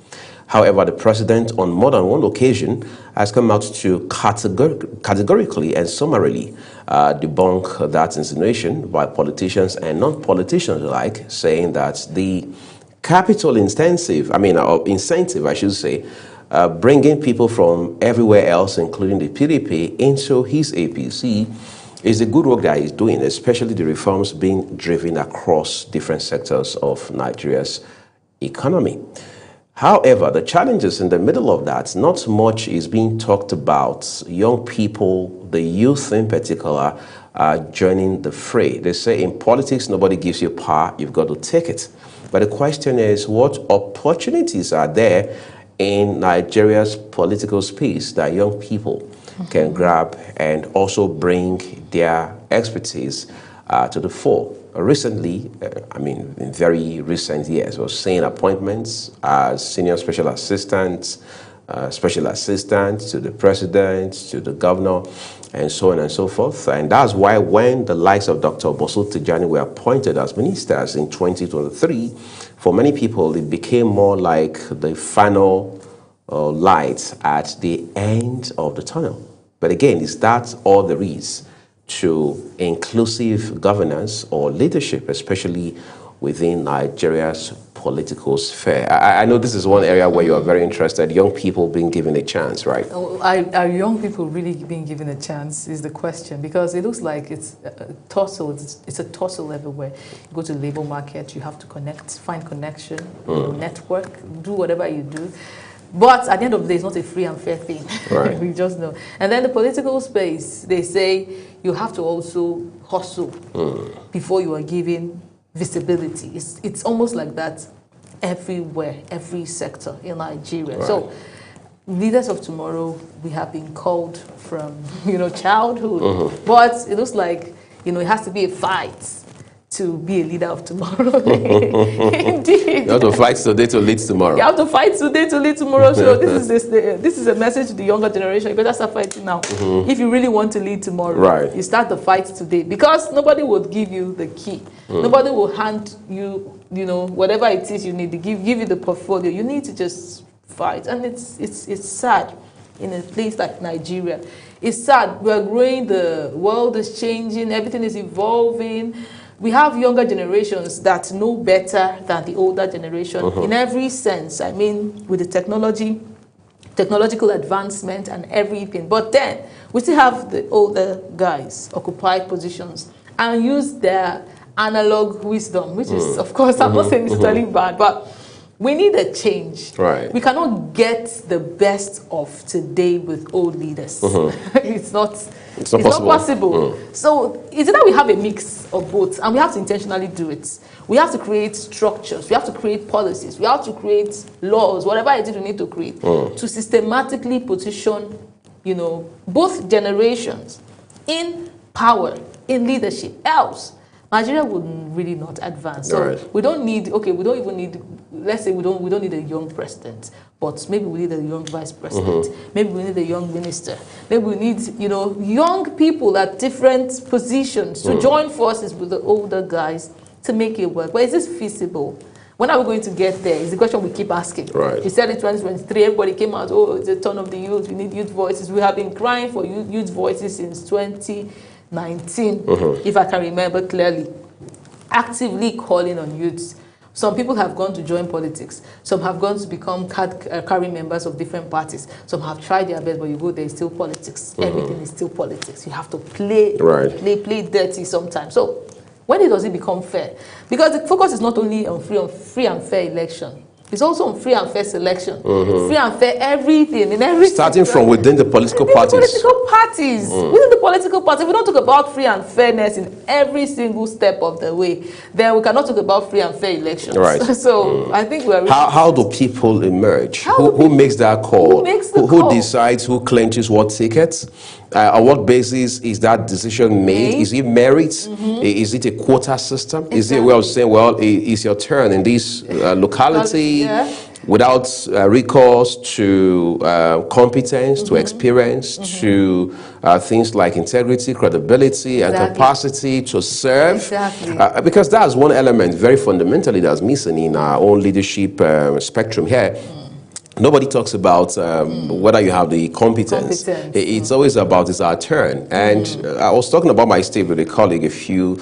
However, the president on more than one occasion has come out to categorically and summarily debunk that insinuation by politicians and non-politicians alike, saying that the capital incentive, I should say, bringing people from everywhere else, including the PDP, into his APC is the good work that he's doing, especially the reforms being driven across different sectors of Nigeria's economy. However, the challenges in the middle of that, not much is being talked about. Young people, the youth in particular, are joining the fray. They say in politics, nobody gives you power, you've got to take it. But the question is, what opportunities are there in Nigeria's political space that young people can grab and also bring their expertise to the fore? Recently, in very recent years, we're seeing appointments as senior special assistants to the president, to the governor, and so on and so forth. And that's why when the likes of Dr. Bosu Tijani were appointed as ministers in 2023, for many people, it became more like the final light at the end of the tunnel. But again, is that all there is to inclusive governance or leadership, especially within Nigeria's political sphere? I know this is one area where you are very interested, young people being given a chance, right? Are young people really being given a chance is the question, because it looks like it's a tussle. It's a tussle everywhere. You go to the labor market, you have to connect, find connection, network, do whatever you do. But at the end of the day, it's not a free and fair thing. Right. We just know. And then the political space, they say you have to also hustle before you are given visibility. It's almost like that everywhere, every sector in Nigeria. Right. So leaders of tomorrow, we have been called from, childhood. But it looks like, it has to be a fight to be a leader of tomorrow. Indeed. You have to fight today to lead tomorrow. You have to fight today to lead tomorrow. So this is a message to the younger generation. You better start fighting now. If you really want to lead tomorrow, right, you start the fight today. Because nobody will give you the key. Nobody will hand you, whatever it is you need to give you the portfolio. You need to just fight. And it's sad in a place like Nigeria. It's sad. We're growing, the world is changing, everything is evolving. We have younger generations that know better than the older generation in every sense. I mean, with the technological advancement and everything. But then, we still have the older guys occupy positions and use their analog wisdom, which is, of course, I'm not saying it's totally bad, but we need a change. Right. We cannot get the best of today with old leaders. It's not possible. So it's either we have a mix of both, and we have to intentionally do it. We have to create structures. We have to create policies. We have to create laws, whatever it is we need to create, to systematically position, both generations in power, in leadership. Else, Nigeria would really not advance. So we don't need, we don't even need, let's say we don't need a young president, but maybe we need a young vice president. Maybe we need a young minister. Maybe we need, young people at different positions to join forces with the older guys to make it work. But is this feasible? When are we going to get there? Is the question we keep asking. Right. You said in 2023, everybody came out, it's the turn of the youth, we need youth voices. We have been crying for youth voices since 2019, if I can remember clearly, actively calling on youths. Some people have gone to join politics. Some have gone to become carrying members of different parties. Some have tried their best, but you go there, it's still politics. Everything is still politics. You have to play dirty sometimes. So when does it become fair? Because the focus is not only on free and fair election. It's also on free and fair selection, free and fair everything in every starting from within the political parties. Within the political parties, we don't talk about free and fairness in every single step of the way. Then we cannot talk about free and fair elections. Right. So I think we're. How do people emerge? Who makes that call? Who decides who clenches what tickets? On what basis is that decision made? Is it merit? Is it a quota system? Exactly. Is it well saying, well, it's your turn in this locality without recourse to competence, to experience, to things like integrity, credibility, and capacity to serve? Exactly. Because that's one element very fundamentally that's missing in our own leadership spectrum here. Nobody talks about whether you have the competence. It's always about it's our turn. And I was talking about my state with a colleague a few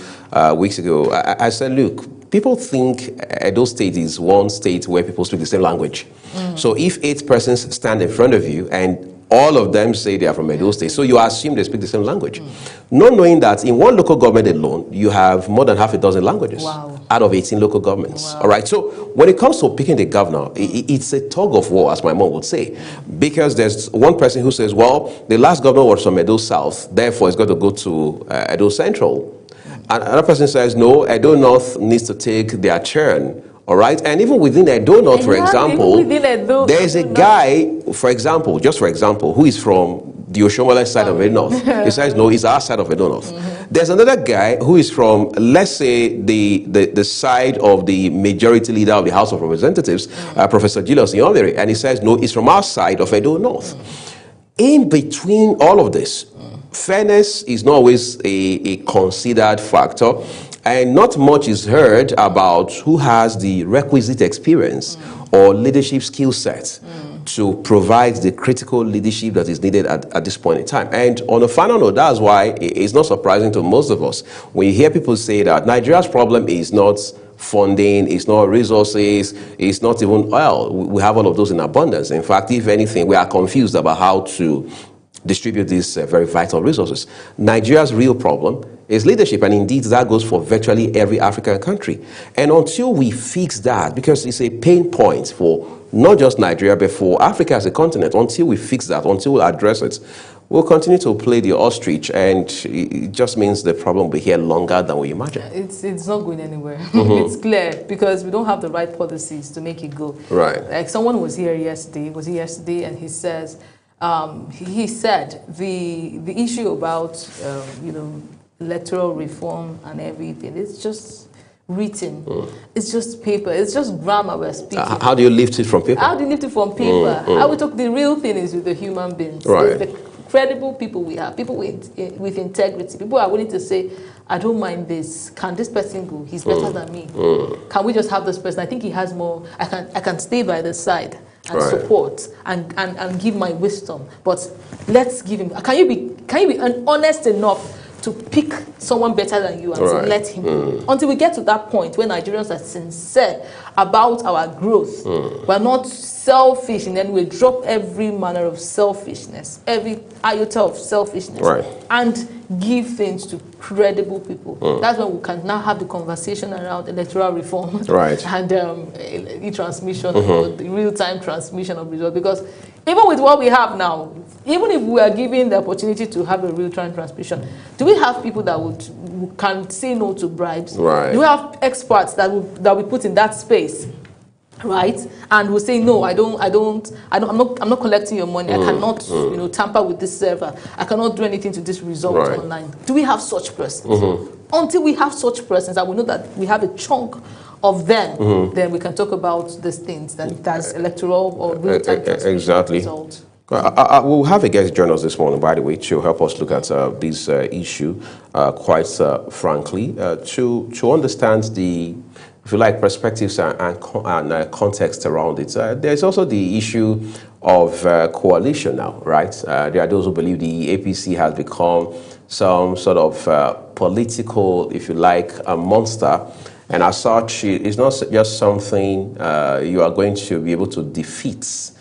weeks ago. I said, look, people think Edo State is one state where people speak the same language. So if 8 persons stand in front of you and all of them say they are from Edo State, so you assume they speak the same language. Not knowing that in one local government alone, you have more than half a dozen languages out of 18 local governments. All right. So when it comes to picking the governor, it's a tug of war, as my mom would say, because there's one person who says, well, the last governor was from Edo South, therefore it's got to go to Edo Central. And another person says, no, Edo North needs to take their turn. All right, and even within Edo North, for example, there's a guy, for example, who is from the Oshomole side of Edo North. He says, no, it's our side of Edo North. There's another guy who is from, let's say, the side of the majority leader of the House of Representatives, Professor Julius Nyomere, and he says, no, it's from our side of Edo North. In between all of this, fairness is not always a considered factor. And not much is heard about who has the requisite experience or leadership skill set to provide the critical leadership that is needed at this point in time. And on a final note, that's why it's not surprising to most of us when you hear people say that Nigeria's problem is not funding, it's not resources, it's not even oil. We have all of those in abundance. In fact, if anything, we are confused about how to distribute these very vital resources. Nigeria's real problem is leadership, and indeed that goes for virtually every African country. And until we fix that, because it's a pain point for not just Nigeria, but for Africa as a continent, until we fix that, until we address it, we'll continue to play the ostrich, and it just means the problem will be here longer than we imagine. It's not going anywhere. It's clear, because we don't have the right policies to make it go. Right. Like someone was here yesterday, and he says, he said the issue about electoral reform and everything, it's just written, it's just paper, it's just grammar we're speaking. How do you lift it from paper? How do you lift it from paper? I would talk, the real thing is with the human beings. Right. The credible people we have, people with integrity, people are willing to say, I don't mind this. Can this person go? He's better than me. Can we just have this person? I think he has more. I can stay by the side and support and give my wisdom. But let's give him. Can you be honest enough to pick someone better than you and to let him go? Until we get to that point where Nigerians are sincere about our growth, we're not selfish, and then we drop every manner of selfishness, every iota of selfishness, and give things to credible people. That's when we can now have the conversation around electoral reform and e-transmission or the real-time transmission of results. Because even with what we have now, even if we are given the opportunity to have a real-time transmission, do we have people who can say no to bribes? Do we have experts that we put in that space? Right, and we'll say no. I'm not collecting your money. I cannot, tamper with this server. I cannot do anything to this result online. Do we have such persons? until we have such persons and we know that we have a chunk of them, then we can talk about these things, that's electoral or real-time exactly. result. We'll have a guest join us this morning, by the way, to help us look at this issue quite frankly, to understand the, if you like, perspectives and context around it. There's also the issue of coalition now, right? There are those who believe the APC has become some sort of political, if you like, monster. And as such, it's not just something you are going to be able to defeat.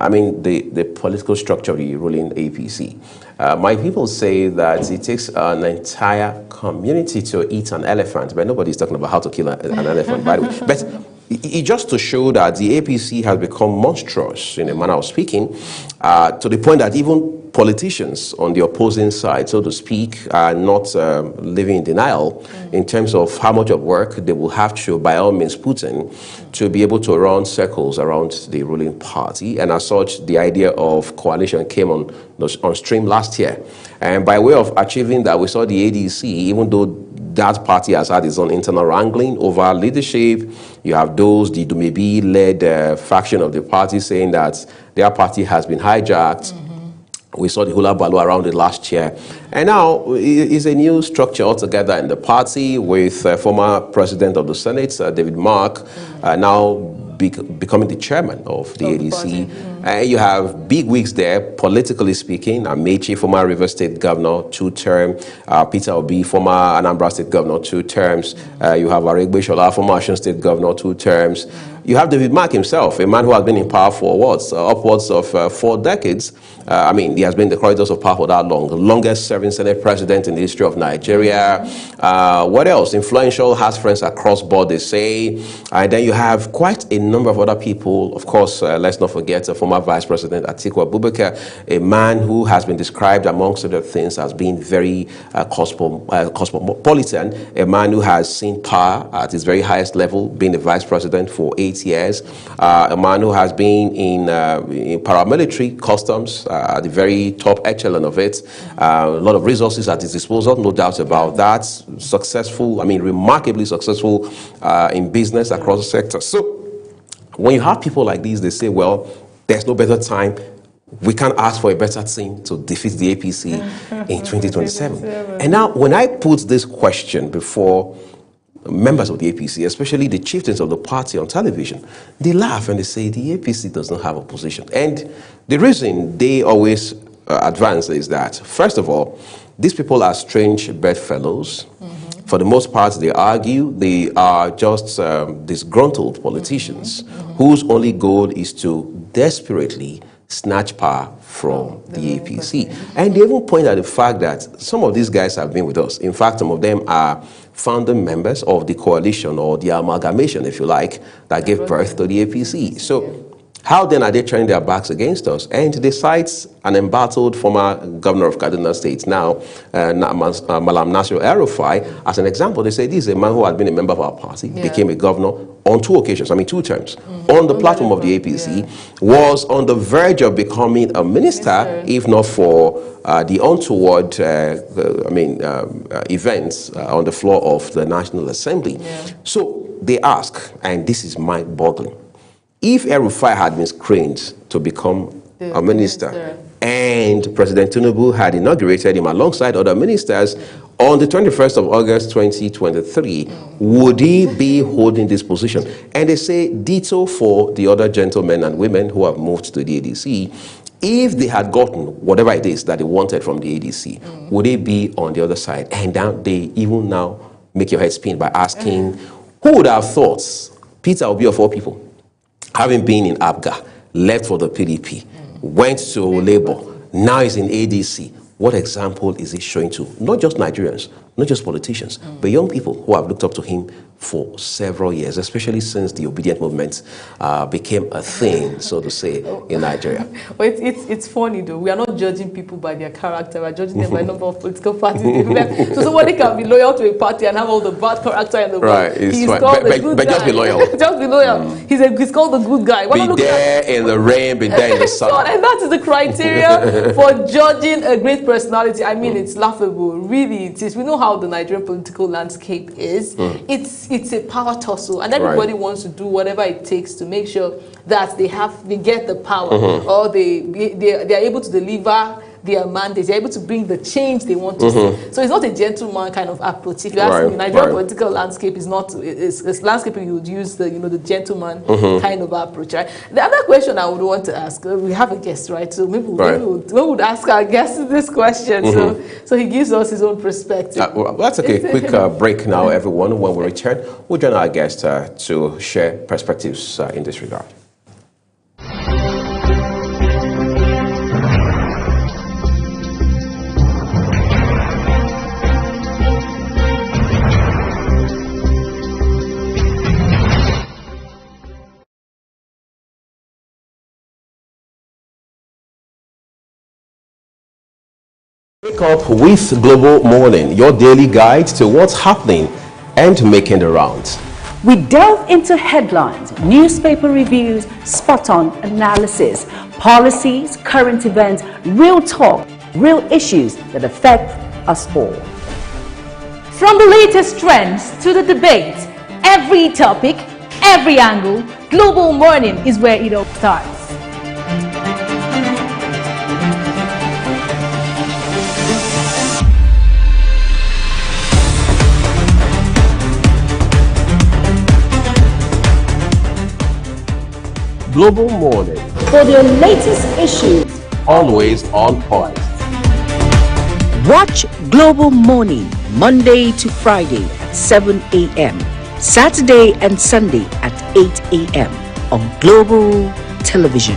I mean, the political structure of the ruling APC. My people say that it takes an entire community to eat an elephant, but nobody's talking about how to kill an elephant, by the way. But it just to show that the APC has become monstrous, in a manner of speaking, to the point that even politicians on the opposing side, so to speak, are not living in denial in terms of how much of work they will have to, by all means, put in to be able to run circles around the ruling party. And as such, the idea of coalition came on stream last year. And by way of achieving that, we saw the ADC, even though that party has had its own internal wrangling over leadership, you have those, the Dumebi-led faction of the party saying that their party has been hijacked. We saw the hula baloo around it last year. And now it's a new structure altogether in the party with former president of the Senate, David Mark, now becoming the chairman of the ADC. You have big wigs there, politically speaking. Amechi, former Rivers State governor, 2 terms. Peter Obi, former Anambra State governor, 2 terms. You have Aregbe Shola, former Osun State governor, 2 terms. You have David Mark himself, a man who has been in power for upwards of 4 decades. I mean, he has been in the corridors of power for that long. The longest serving Senate president in the history of Nigeria. What else? Influential, has friends across board, they say. And then you have quite a number of other people. Of course, let's not forget former Vice President Atiku Abubakar, a man who has been described, amongst other things, as being very cosmopolitan, a man who has seen power at its very highest level, being the Vice President for 8 years, a man who has been in paramilitary customs, at the very top echelon of it, a lot of resources at his disposal, no doubt about that, successful, I mean, remarkably successful in business across the sector. So when you have people like these, they say, well, there's no better time. We can't ask for a better team to defeat the APC in 2027. And now, when I put this question before members of the APC, especially the chieftains of the party on television, they laugh and they say the APC does not have a position. And the reason they always advance is that, first of all, these people are strange bedfellows. For the most part, they argue they are just disgruntled politicians whose only goal is to desperately snatch power from the APC. And they even point at the fact that some of these guys have been with us. In fact, some of them are founding members of the coalition or the amalgamation, if you like, that gave birth to the APC. So how then are they turning their backs against us? And they cite an embattled former governor of Kaduna State now, Malam Nasir El-Rufai, as an example. They say this is a man who had been a member of our party, became a governor on 2 occasions, I mean 2 terms, on the platform of the APC, was on the verge of becoming a minister, if not for the untoward events on the floor of the National Assembly. So they ask, and this is mind-boggling, if El-Rufai had been screened to become a minister and President Tinubu had inaugurated him alongside other ministers on the 21st of August 2023, would he be holding this position? And they say ditto for the other gentlemen and women who have moved to the ADC. If they had gotten whatever it is that they wanted from the ADC, would they be on the other side? And they even now make your head spin by asking, who would have thought Peter Obi of all people, having been in APGA, left for the PDP, went to Labour, now is in ADC. What example is he showing to not just Nigerians, not just politicians, but young people who have looked up to him for several years, especially since the obedient movement became a thing, so to say, in Nigeria? Well, it's funny though. We are not judging people by their character. We are judging them by the number of political parties. So somebody can be loyal to a party and have all the bad character in the world. Right, it's fine. But just be loyal. Just be loyal. He's called the good guy. Be there in the rain, be there in the sun. And that is the criteria for judging a great personality. I mean, it's laughable. Really, it is. We know how the Nigerian political landscape is. It's a power tussle, and everybody wants to do whatever it takes to make sure that they get the power, or they are able to deliver their mandates, they're able to bring the change they want to see. So it's not a gentleman kind of approach. If you ask me, the Nigerian political landscape is not, it's landscape you would use the gentleman kind of approach, right? The other question I would want to ask, we have a guest, right? So maybe we would ask our guest this question, so he gives us his own perspective. Well, that's okay. Quick break now, everyone. When we return, we'll join our guest to share perspectives in this regard. Wake up with Global Morning, your daily guide to what's happening and making the rounds. We delve into headlines, newspaper reviews, spot-on analysis, policies, current events, real talk, real issues that affect us all. From the latest trends to the debate, every topic, every angle, Global Morning is where it all starts. Global Morning, For the latest issues, always on point. watch Global Morning Monday to Friday at 7 a.m. Saturday and Sunday at 8 a.m. on Global Television.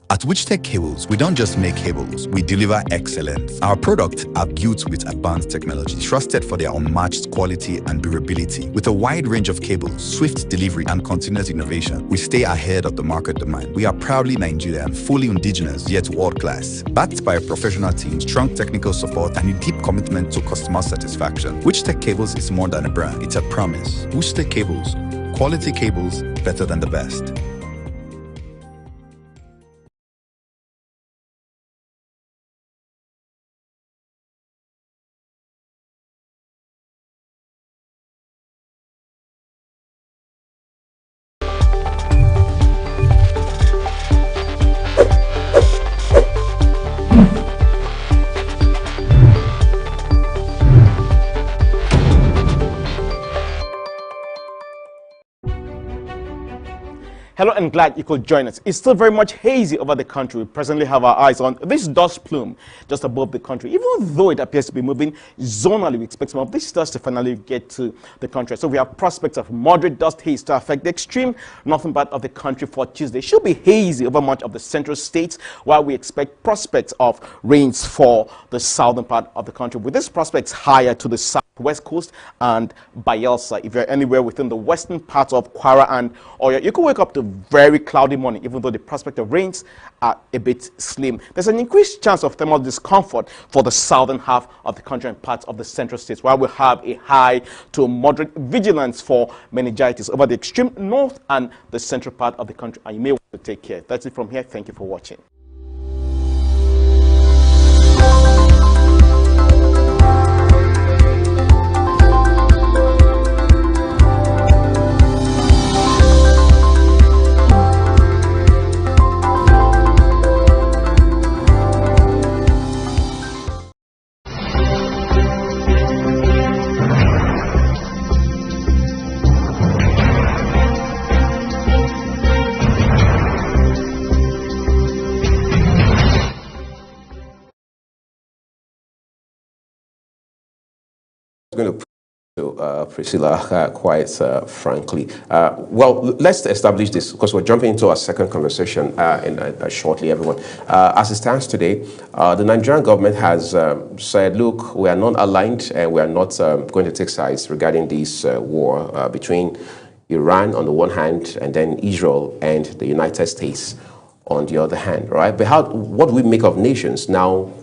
At Witchtech Cables, we don't just make cables, we deliver excellence. Our products are built with advanced technology, trusted for their unmatched quality and durability. With a wide range of cables, swift delivery, and continuous innovation, we stay ahead of the market demand. We are proudly Nigerian, fully indigenous, yet world-class. Backed by a professional team, strong technical support, and a deep commitment to customer satisfaction. Witchtech Cables is more than a brand, it's a promise. Witchtech Cables, quality cables better than the best. Hello and glad you could join us. It's still very much hazy over the country. We presently have our eyes on this dust plume just above the country. Even though it appears to be moving zonally, we expect some of this dust to finally get to the country. So we have prospects of moderate dust haze to affect the extreme northern part of the country for Tuesday. It should be hazy over much of the central states, while we expect prospects of rains for the southern part of the country, with these prospects higher to the southwest coast and Bayelsa. If you're anywhere within the western parts of Kwara and Oyo, you could wake up to very cloudy morning, even though the prospect of rains are a bit slim. There's an increased chance of thermal discomfort for the southern half of the country and parts of the central states, while we have a high to moderate vigilance for meningitis over the extreme north and the central part of the country, and you may want to take care. That's it from here. Thank you for watching. Going to Priscilla quite frankly. Well, let's establish this because we're jumping into our second conversation shortly, everyone. As it stands today, the Nigerian government has said, look, we are not aligned and we are not going to take sides regarding this war between Iran on the one hand and then Israel and the United States on the other hand, right? But what do we make of nations now,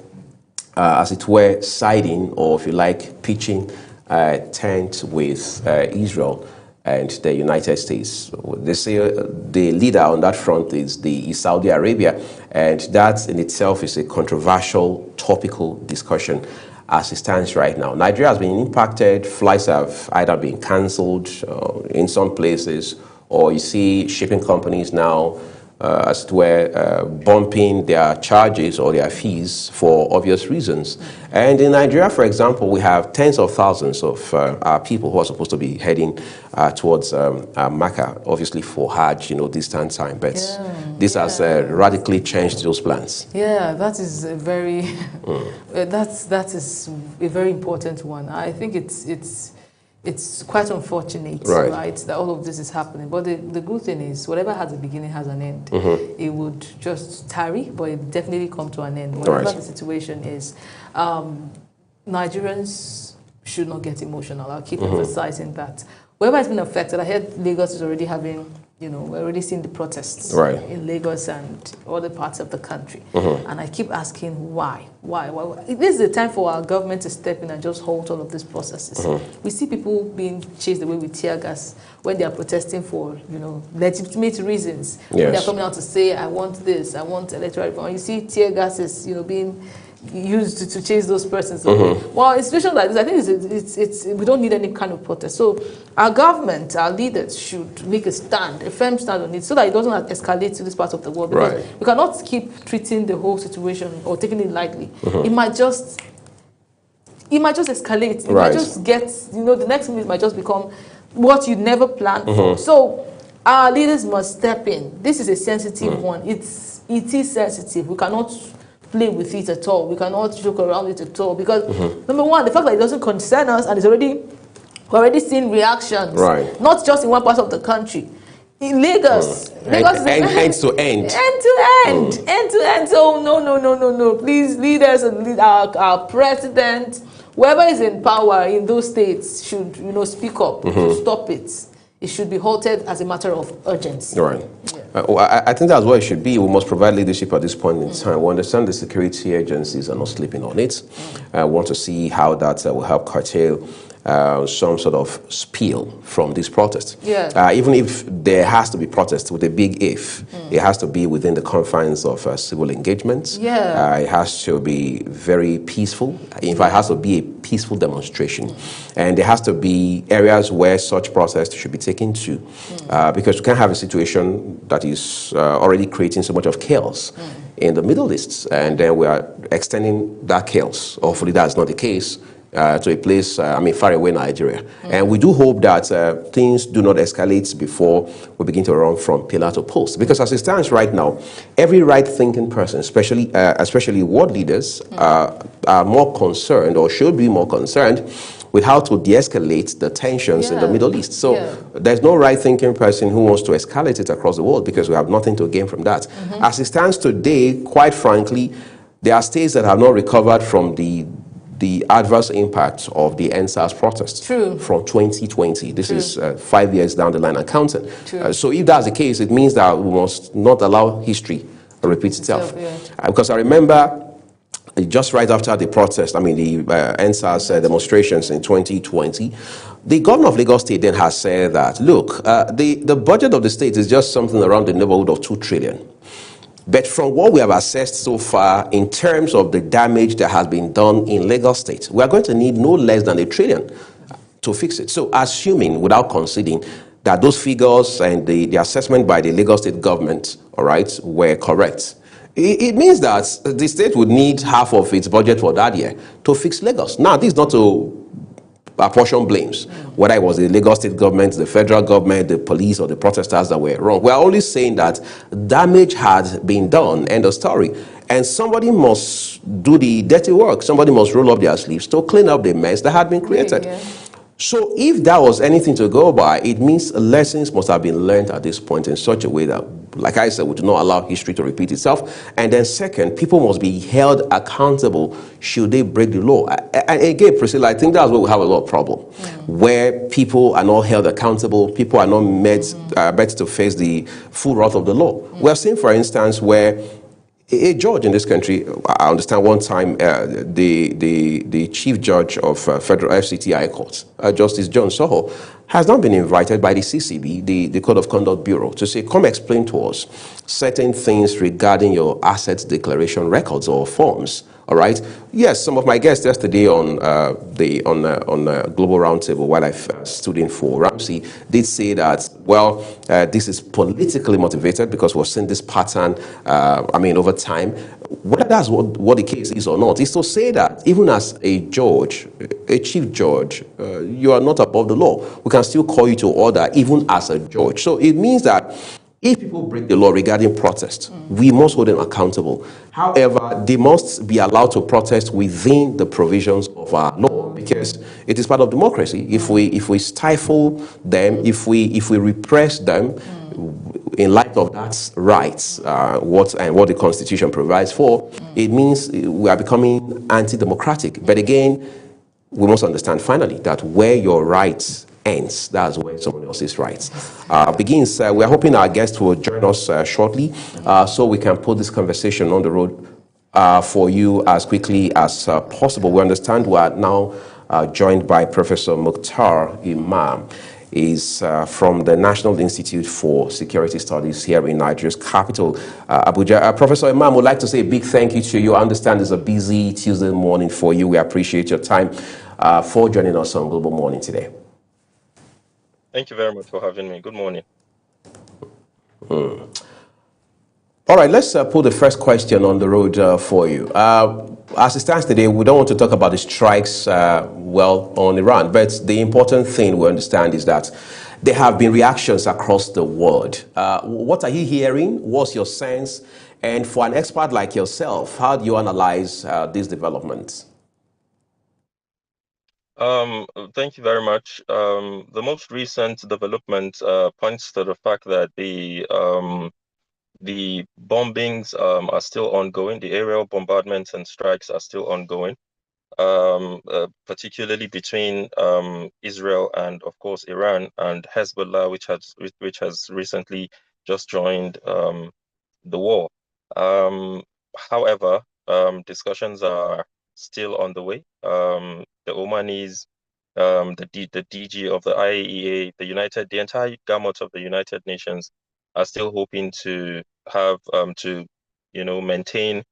as it were, siding, or if you like, pitching tent with Israel and the United States? They say the leader on that front is Saudi Arabia, and that in itself is a controversial, topical discussion as it stands right now. Nigeria has been impacted. Flights have either been cancelled in some places, or you see shipping companies now as it were, bumping their charges or their fees for obvious reasons. And in Nigeria, for example, we have tens of thousands of our people who are supposed to be heading towards Mecca, obviously for Hajj, distant time. But this has radically changed those plans. Yeah, that is a very that is a very important one. I think it's quite unfortunate, right, that all of this is happening. But the good thing is, whatever has a beginning has an end. It would just tarry, but it definitely come to an end. Whatever the situation is, Nigerians should not get emotional. I'll keep emphasizing that. Whoever has been affected, I heard Lagos is already having, we're already seeing the protests in Lagos and other parts of the country. And I keep asking why? This is the time for our government to step in and just halt all of these processes. We see people being chased away with tear gas when they are protesting for, legitimate reasons. When they're coming out to say, I want this, I want electoral reform. You see tear gases, being used to chase those persons away. Well, in situations like this, I think we don't need any kind of protest. So our government, our leaders should make a stand, a firm stand on it, so that it doesn't escalate to this part of the world. Because we cannot keep treating the whole situation or taking it lightly. It might just escalate. It might just get, the next minute might just become what you never planned for. So our leaders must step in. This is a sensitive one. It is sensitive. We cannot play with it at all. We cannot joke around it at all, because number one, the fact that it doesn't concern us, and we're already seeing reactions, not just in one part of the country. In Lagos, Lagos is end to end. End to end. So no. Please, leaders and our president, whoever is in power in those states should speak up to stop it. It should be halted as a matter of urgency. I think that's what it should be. We must provide leadership at this point in time. We understand the security agencies are not sleeping on it. I want to see how that will help curtail some sort of spill from this protest. Even if there has to be protest, with a big if, it has to be within the confines of civil engagements. It has to be very peaceful. In fact, it has to be a peaceful demonstration. And there has to be areas where such protest should be taken to. Because we can't have a situation that is already creating so much of chaos in the Middle East. And then we are extending that chaos. Hopefully that's not the case to a place, far away Nigeria. And we do hope that things do not escalate before we begin to run from pillar to post. Because as it stands right now, every right-thinking person, especially world leaders, are more concerned, or should be more concerned, with how to de-escalate the tensions in the Middle East. So there's no right-thinking person who wants to escalate it across the world, because we have nothing to gain from that. As it stands today, quite frankly, there are states that have not recovered from the adverse impact of the NSAS protest from 2020. This is 5 years down the line and counting. So if that's the case, it means that we must not allow history to repeat itself. Because I remember just right after the protest, the NSAS demonstrations in 2020, the governor of Lagos State then has said that, look, the budget of the state is just something around the neighborhood of 2 trillion. But from what we have assessed so far in terms of the damage that has been done in Lagos State, we are going to need no less than 1 trillion to fix it. So assuming, without conceding, that those figures and the assessment by the Lagos State government, all right, were correct, it means that the state would need half of its budget for that year to fix Lagos. Now, this is not to apportion blames, whether it was the Lagos State government, the federal government, the police, or the protesters that were wrong. We are only saying that damage had been done, end of story. And somebody must do the dirty work. Somebody must roll up their sleeves to clean up the mess that had been created. So if that was anything to go by, it means lessons must have been learned at this point in such a way that, like I said, we do not allow history to repeat itself. And then second, people must be held accountable should they break the law. And again, Priscilla, I think that's where we have a lot of problem, where people are not held accountable, people are not met to face the full wrath of the law. We have seen, for instance, where a judge in this country, I understand one time, the chief judge of Federal FCT High Court, Justice John Soho, has not been invited by the CCB, the Code of Conduct Bureau, to say, come explain to us certain things regarding your assets declaration records or forms. All right. Yes, some of my guests yesterday on Global Roundtable, while I stood in for Ramsey, did say that, well, this is politically motivated because we've seen this pattern, over time. Whether that's what the case is or not, is to say that even as a judge, a chief judge, you are not above the law. We can still call you to order even as a judge. So it means that if people break the law regarding protest, we must hold them accountable. However, they must be allowed to protest within the provisions of our law, because it is part of democracy. If we stifle them, if we repress them, in light of that rights, what the Constitution provides for, it means we are becoming anti-democratic. But again, we must understand finally that where your rights ends, that's where someone else's rights begins. We're hoping our guests will join us shortly, so we can put this conversation on the road for you as quickly as possible. We understand we are now joined by Professor Mukhtar Imam. Is from the National Institute for Security Studies here in Nigeria's capital, Abuja. Professor Imam, would like to say a big thank you to you. I understand it's a busy Tuesday morning for you. We appreciate your time for joining us on Global Morning today. Thank you very much for having me. Good morning. All right, let's put the first question on the road for you. As it stands today, we don't want to talk about the strikes, on Iran, but the important thing we understand is that there have been reactions across the world. What are you hearing? What's your sense? And for an expert like yourself, how do you analyze these developments? Thank you very much. The most recent development points to the fact that the bombings are still ongoing. The aerial bombardments and strikes are still ongoing, particularly between Israel and, of course, Iran and Hezbollah, which has recently just joined the war. However, discussions are still on the way. The Omanis, the DG of the IAEA, the entire gamut of the United Nations are still hoping to have maintain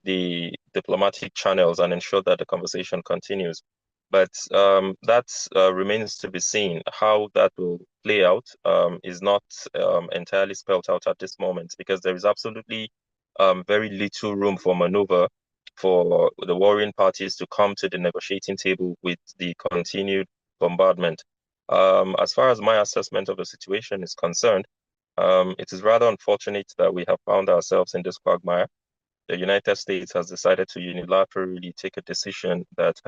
the diplomatic channels and ensure that the conversation continues. But that remains to be seen. How that will play out is not entirely spelled out at this moment, because there is absolutely very little room for maneuver for the warring parties to come to the negotiating table with the continued bombardment. As far as my assessment of the situation is concerned, it is rather unfortunate that we have found ourselves in this quagmire. The United States has decided to unilaterally take a decision that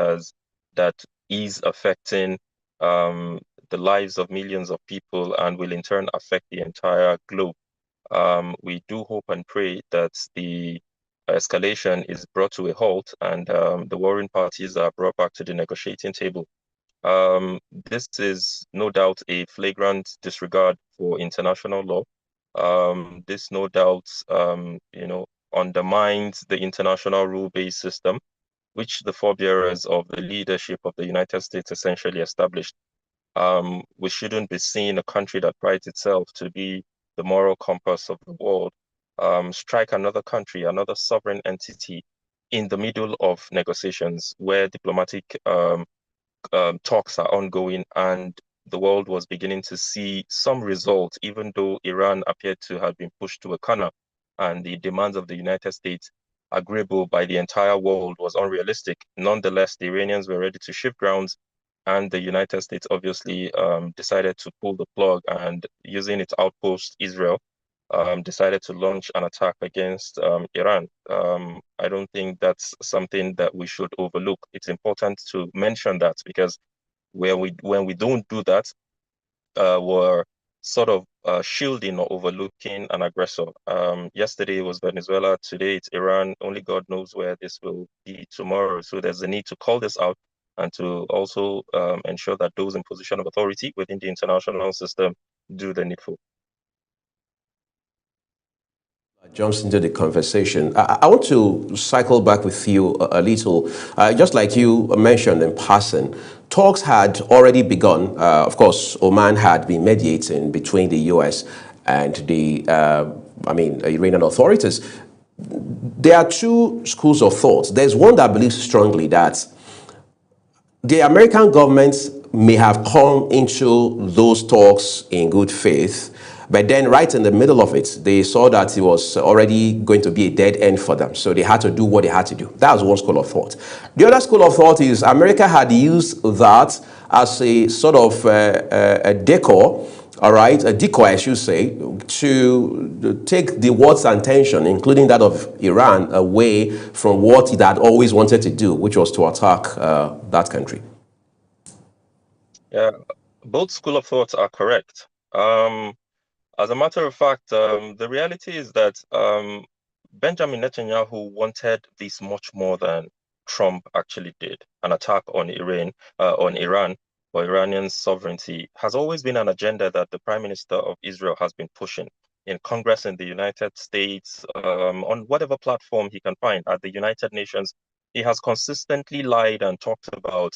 is affecting the lives of millions of people and will in turn affect the entire globe. We do hope and pray that the escalation is brought to a halt and the warring parties are brought back to the negotiating table. This is no doubt a flagrant disregard for international law. This no doubt, undermines the international rule-based system, which the forebearers of the leadership of the United States essentially established. We shouldn't be seeing a country that prides itself to be the moral compass of the world strike another country, another sovereign entity in the middle of negotiations where diplomatic talks are ongoing and the world was beginning to see some result, even though Iran appeared to have been pushed to a corner and the demands of the United States, agreeable by the entire world, was unrealistic. Nonetheless, the Iranians were ready to shift grounds and the United States obviously decided to pull the plug and using its outpost, Israel, decided to launch an attack against Iran. I don't think that's something that we should overlook. It's important to mention that because when we don't do that, we're sort of shielding or overlooking an aggressor. Yesterday was Venezuela, today it's Iran. Only God knows where this will be tomorrow. So there's a need to call this out and to also ensure that those in position of authority within the international system do the needful. Jumps into the conversation. I want to cycle back with you a little. Just like you mentioned in passing, talks had already begun. Of course, Oman had been mediating between the U.S. and the Iranian authorities. There are two schools of thought. There's one that believes strongly that the American government may have come into those talks in good faith, but then right in the middle of it, they saw that it was already going to be a dead end for them. So they had to do what they had to do. That was one school of thought. The other school of thought is America had used that as a sort of a decoy, all right, a decoy, I should say, to take the world's attention, including that of Iran, away from what it had always wanted to do, which was to attack that country. Yeah, both school of thoughts are correct. As a matter of fact, the reality is that Benjamin Netanyahu wanted this much more than Trump actually did. An attack on Iran or Iranian sovereignty has always been an agenda that the Prime Minister of Israel has been pushing in Congress in the United States, on whatever platform he can find at the United Nations. He has consistently lied and talked about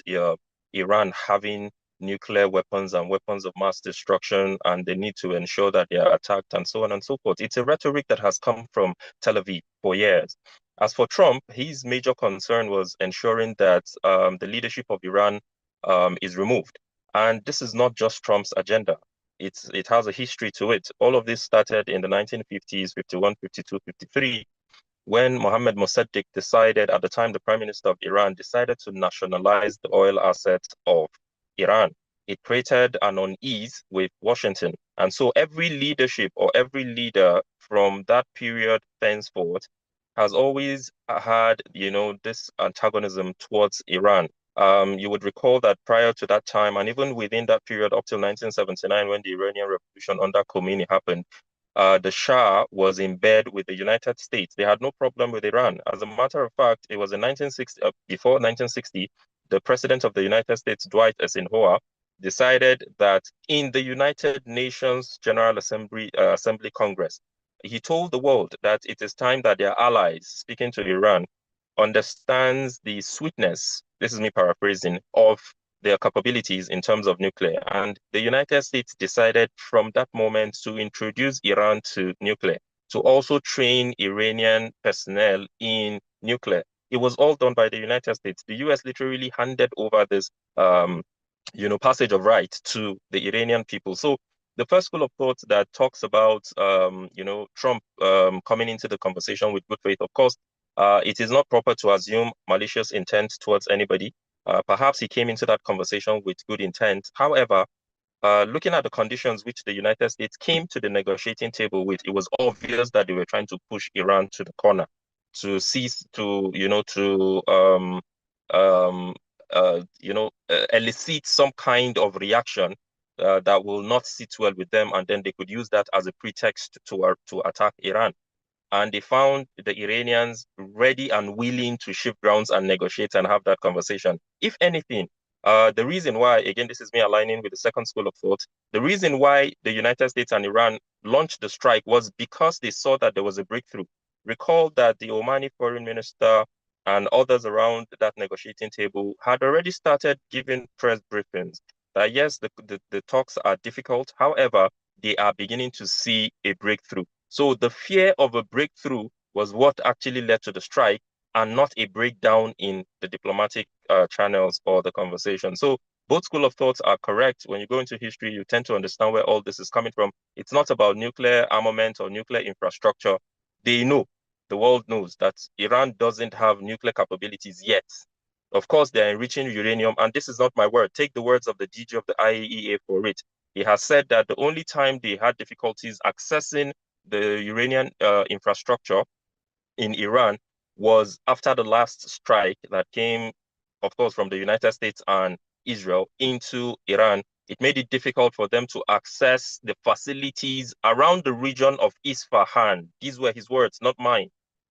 Iran having nuclear weapons and weapons of mass destruction, and they need to ensure that they are attacked and so on and so forth. It's a rhetoric that has come from Tel Aviv for years. As for Trump, his major concern was ensuring that the leadership of Iran is removed. And this is not just Trump's agenda. It has a history to it. All of this started in the 1950s, 51, 52, 53, when Mohammad Mossadegh decided, at the time the Prime Minister of Iran, decided to nationalize the oil assets of Iran. It created an unease with Washington. And so every leadership or every leader from that period thenceforth has always had, this antagonism towards Iran. You would recall that prior to that time, and even within that period up till 1979, when the Iranian Revolution under Khomeini happened, the Shah was in bed with the United States. They had no problem with Iran. As a matter of fact, it was in 1960, before 1960, the President of the United States, Dwight Eisenhower, decided that in the United Nations General Assembly Congress, he told the world that it is time that their allies, speaking to Iran, understands the sweetness, this is me paraphrasing, of their capabilities in terms of nuclear. And the United States decided from that moment to introduce Iran to nuclear, to also train Iranian personnel in nuclear. It was all done by the United States. The US literally handed over this, passage of right to the Iranian people. So the first school of thought that talks about, Trump coming into the conversation with good faith, of course, It is not proper to assume malicious intent towards anybody. Perhaps he came into that conversation with good intent. However, looking at the conditions which the United States came to the negotiating table with, it was obvious that they were trying to push Iran to the corner, to cease, to elicit some kind of reaction that will not sit well with them, and then they could use that as a pretext to attack Iran. And they found the Iranians ready and willing to shift grounds and negotiate and have that conversation. If anything, the reason why, again, this is me aligning with the second school of thought, the reason why the United States and Iran launched the strike was because they saw that there was a breakthrough. Recall that the Omani foreign minister and others around that negotiating table had already started giving press briefings that yes, the talks are difficult. However, they are beginning to see a breakthrough. So the fear of a breakthrough was what actually led to the strike, and not a breakdown in the diplomatic channels or the conversation. So both school of thoughts are correct. When you go into history, you tend to understand where all this is coming from. It's not about nuclear armament or nuclear infrastructure. They know, the world knows that Iran doesn't have nuclear capabilities yet. Of course, they're enriching uranium, and this is not my word. Take the words of the DG of the IAEA for it. He has said that the only time they had difficulties accessing the uranium infrastructure in Iran was after the last strike that came, of course, from the United States and Israel into Iran. It made it difficult for them to access the facilities around the region of Isfahan. These were his words, not mine.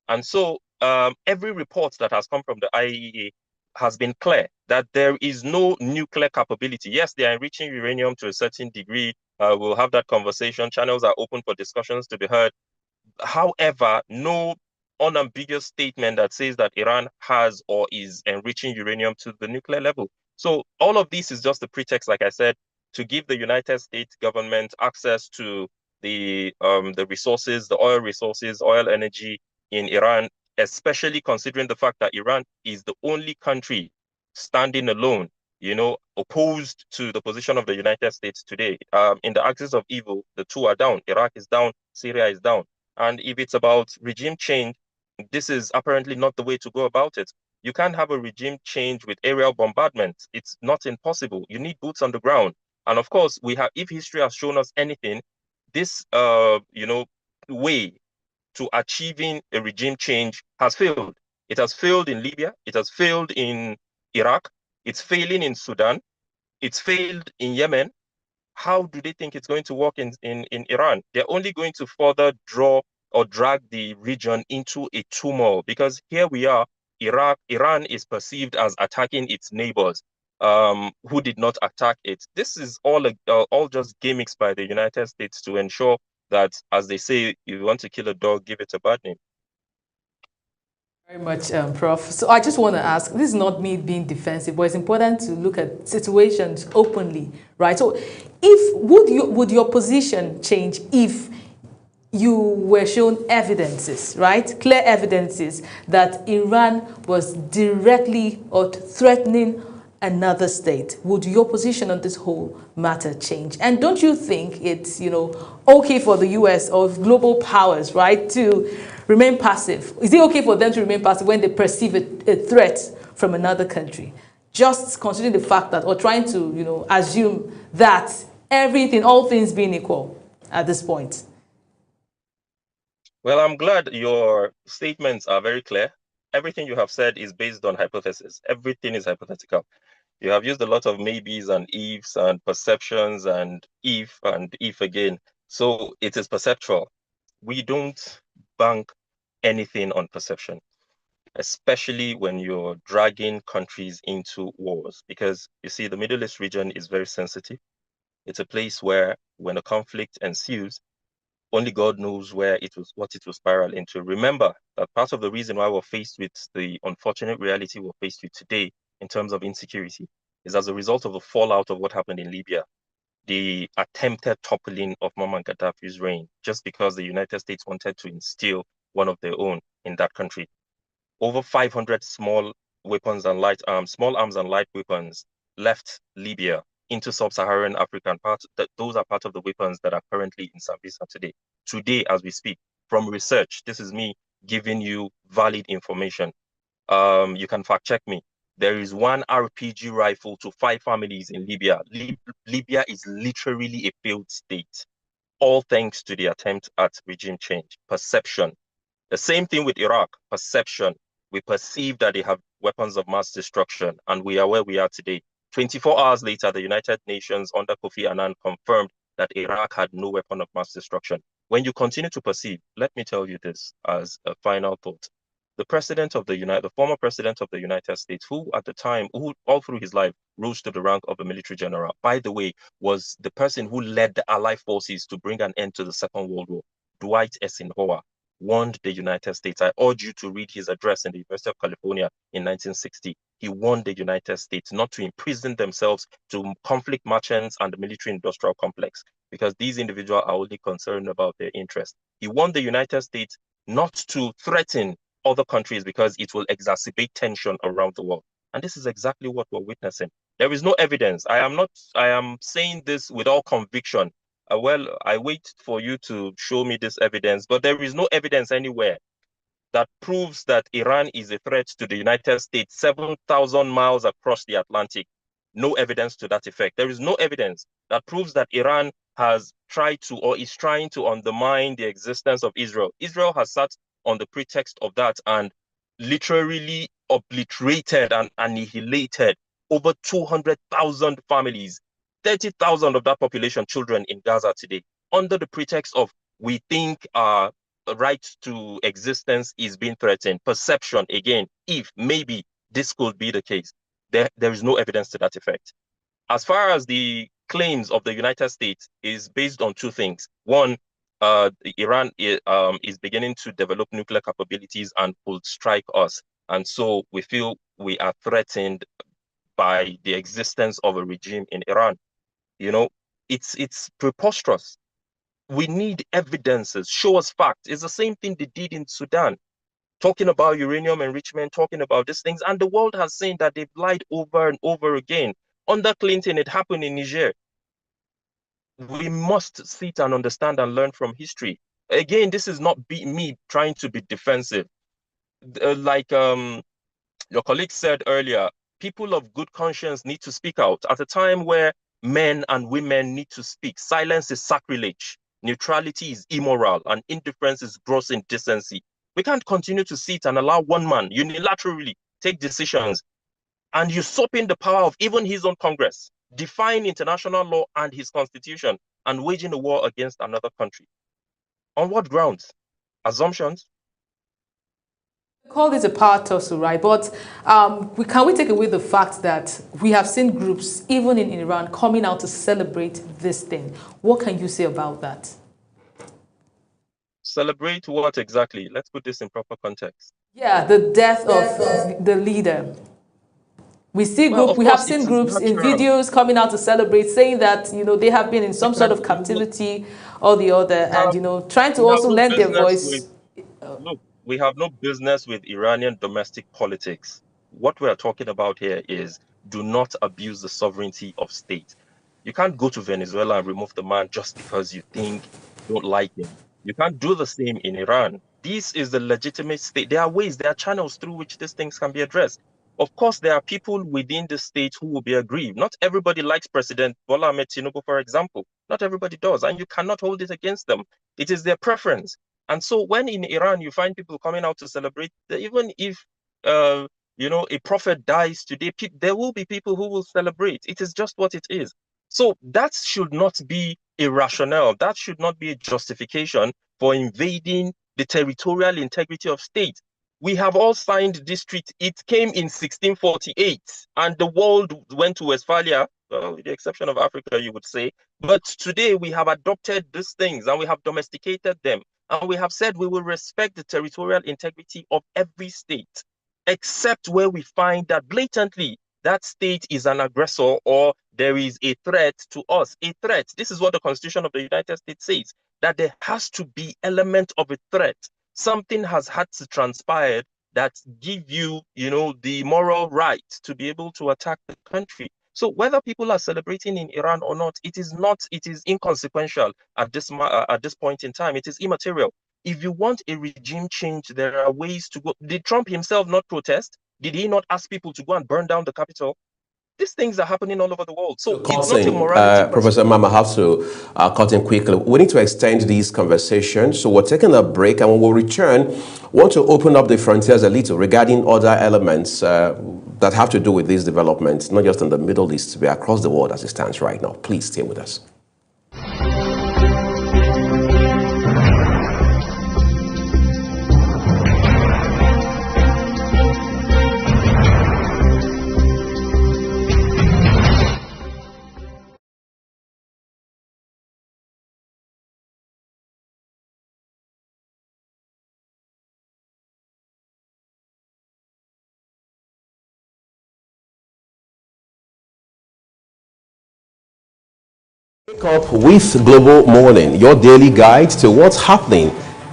And so every report that has come from the IAEA has been clear that there is no nuclear capability. Yes, they are enriching uranium to a certain degree. We'll have that conversation. Channels are open for discussions to be heard. However, no unambiguous statement that says that Iran has or is enriching uranium to the nuclear level. So all of this is just a pretext, like I said, to give the United States government access to the resources, the oil resources, oil energy in Iran, especially considering the fact that Iran is the only country standing alone, opposed to the position of the United States today. In the axis of evil, the two are down. Iraq is down, Syria is down. And if it's about regime change, this is apparently not the way to go about it. You can't have a regime change with aerial bombardment. It's not impossible. You need boots on the ground. And of course, if history has shown us anything, this way to achieving a regime change has failed. It has failed in Libya. It has failed in Iraq. It's failing in Sudan. It's failed in Yemen. How do they think it's going to work in Iran? They're only going to further draw or drag the region into a turmoil, because here we are, Iran is perceived as attacking its neighbors who did not attack it. This is all just gimmicks by the United States to ensure that, as they say, if you want to kill a dog, give it a bad name. Very much, Prof. So I just want to ask, this is not me being defensive, but it's important to look at situations openly, right? So would your position change if you were shown evidences, right? Clear evidences that Iran was directly or threatening another state? Would your position on this whole matter change? And don't you think it's, okay for the US or global powers, right, to remain passive? Is it okay for them to remain passive when they perceive a threat from another country? Just considering the fact that, or trying to, assume that all things being equal at this point. Well, I'm glad your statements are very clear. Everything you have said is based on hypothesis. Everything is hypothetical. You have used a lot of maybes and ifs and perceptions and if again. So it is perceptual. We don't bank anything on perception, especially when you're dragging countries into wars, because you see, the Middle East region is very sensitive. It's a place where when a conflict ensues, only God knows what it will spiral into. Remember that part of the reason why we're faced with the unfortunate reality we're faced with today in terms of insecurity is as a result of the fallout of what happened in Libya, the attempted toppling of Muammar Gaddafi's reign, just because the United States wanted to instill one of their own in that country. Over 500 small arms and light weapons left Libya into sub-Saharan African parts. Those are part of the weapons that are currently in Sambisa today. Today, as we speak, from research, this is me giving you valid information. You can fact check me. There is one RPG rifle to 5 families in Libya. Libya is literally a failed state, all thanks to the attempt at regime change. Perception. The same thing with Iraq. Perception. We perceive that they have weapons of mass destruction, and we are where we are today. 24 hours later, the United Nations under Kofi Annan confirmed that Iraq had no weapon of mass destruction. When you continue to perceive, let me tell you this as a final thought. The former president of the United States, who at the time, who all through his life rose to the rank of a military general, by the way, was the person who led the Allied forces to bring an end to the Second World War, Dwight Eisenhower, warned the United States. I urge you to read his address in the University of California in 1960. He warned the United States not to imprison themselves to conflict merchants and the military-industrial complex, because these individuals are only concerned about their interests. He warned the United States not to threaten other countries because it will exacerbate tension around the world. And this is exactly what we're witnessing. There is no evidence. I am saying this with all conviction. Well, I wait for you to show me this evidence, but there is no evidence anywhere that proves that Iran is a threat to the United States 7,000 miles across the Atlantic. No evidence to that effect. There is no evidence that proves that Iran has tried to or is trying to undermine the existence of Israel. Israel has sat on the pretext of that and literally obliterated and annihilated over 200,000 families, 30,000 of that population children in Gaza today, under the pretext of we think our right to existence is being threatened. Perception, again, if maybe this could be the case. There is no evidence to that effect. As far as the claims of the United States is based on two things. One, Iran is beginning to develop nuclear capabilities and could strike us. And so we feel we are threatened by the existence of a regime in Iran. You know, it's preposterous. We need evidences. Show us facts. It's the same thing they did in Sudan, talking about uranium enrichment, talking about these things. And the world has seen that they've lied over and over again. Under Clinton, it happened in Niger. We must sit and understand and learn from history. Again, this is not me trying to be defensive. Like your colleague said earlier, people of good conscience need to speak out at a time where men and women need to speak. Silence is sacrilege. Neutrality is immoral, and indifference is gross indecency. We can't continue to sit and allow one man unilaterally take decisions and usurping the power of even his own Congress, defying international law and his constitution, and waging a war against another country. On what grounds? Assumptions? Call this a power tussle, right? But can we take away the fact that we have seen groups, even in Iran, coming out to celebrate this thing? What can you say about that? Celebrate what exactly? Let's put this in proper context. Yeah, the death of the leader. We have seen groups in videos coming out to celebrate, saying that they have been in some sort of captivity or the other, and trying to also lend their voice. Look, we have no business with Iranian domestic politics. What we are talking about here is do not abuse the sovereignty of state. You can't go to Venezuela and remove the man just because you think you don't like him. You can't do the same in Iran. This is the legitimate state. There are ways, there are channels through which these things can be addressed. Of course, there are people within the state who will be aggrieved. Not everybody likes President Bola Ahmed Tinubu, for example. Not everybody does, and you cannot hold it against them. It is their preference. And so when in Iran you find people coming out to celebrate, even if a prophet dies today, there will be people who will celebrate. It is just what it is. So that should not be irrational. That should not be a justification for invading the territorial integrity of state. We have all signed this treaty. It came in 1648, and the world went to Westphalia, well, with the exception of Africa, you would say. But today we have adopted these things and we have domesticated them. And we have said we will respect the territorial integrity of every state, except where we find that blatantly that state is an aggressor or there is a threat to us. A threat. This is what the Constitution of the United States says, that there has to be element of a threat. Something has had to transpire that give you, the moral right to be able to attack the country. So whether people are celebrating in Iran or not, it is inconsequential at this point in time. It is immaterial. if you want a regime change, there are ways to go. Did Trump himself not protest? Did he not ask people to go and burn down the Capitol? These things are happening all over the world. So it's not a morality. Professor Mama, have to cut in quickly. We need to extend these conversations. So we're taking a break, and when we return, we want to open up the frontiers a little regarding other elements that have to do with these developments, not just in the Middle East, but across the world as it stands right now. Please stay with us. Wake up with Global Morning, your daily guide to what's happening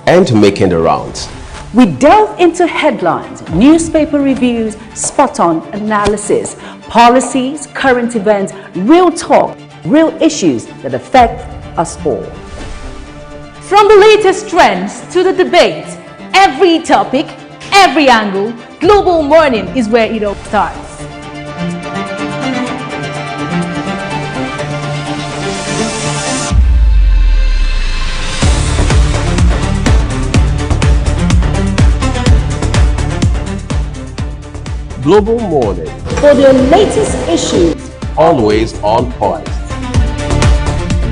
and making the rounds. We delve into headlines, newspaper reviews, spot-on analysis, policies, current events, real talk, real issues that affect us all. From the latest trends to the debate, every topic, every angle, Global Morning is where it all starts. Global Morning, For the latest issues, always on point.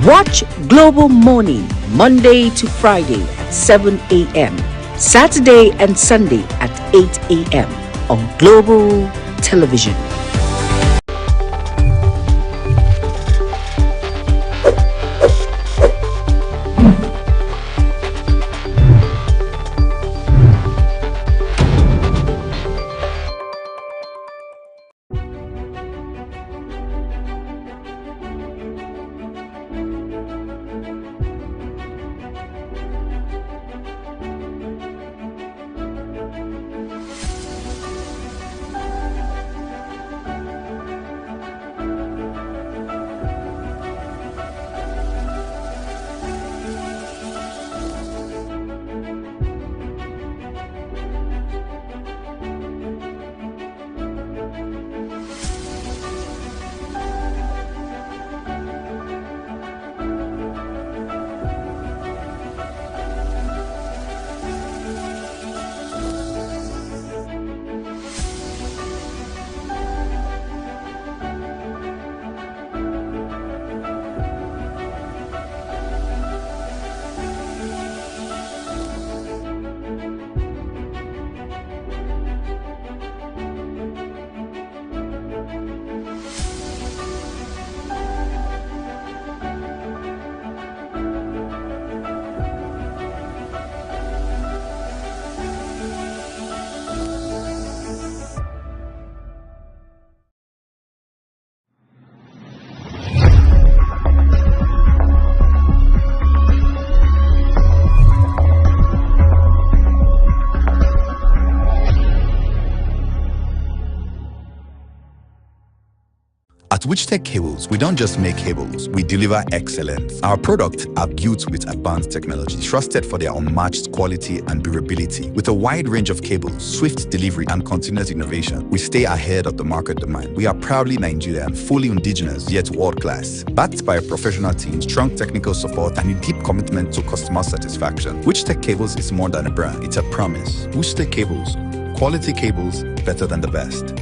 watch Global Morning Monday to Friday at 7 a.m. Saturday and Sunday at 8 a.m. on Global Television. At Witchtech Cables, we don't just make cables, we deliver excellence. Our products are built with advanced technology, trusted for their unmatched quality and durability. With a wide range of cables, swift delivery, and continuous innovation, we stay ahead of the market demand. We are proudly Nigerian, fully indigenous, yet world-class. Backed by a professional team, strong technical support, and a deep commitment to customer satisfaction. Witchtech Cables is more than a brand, it's a promise. Witchtech Cables, quality cables better than the best.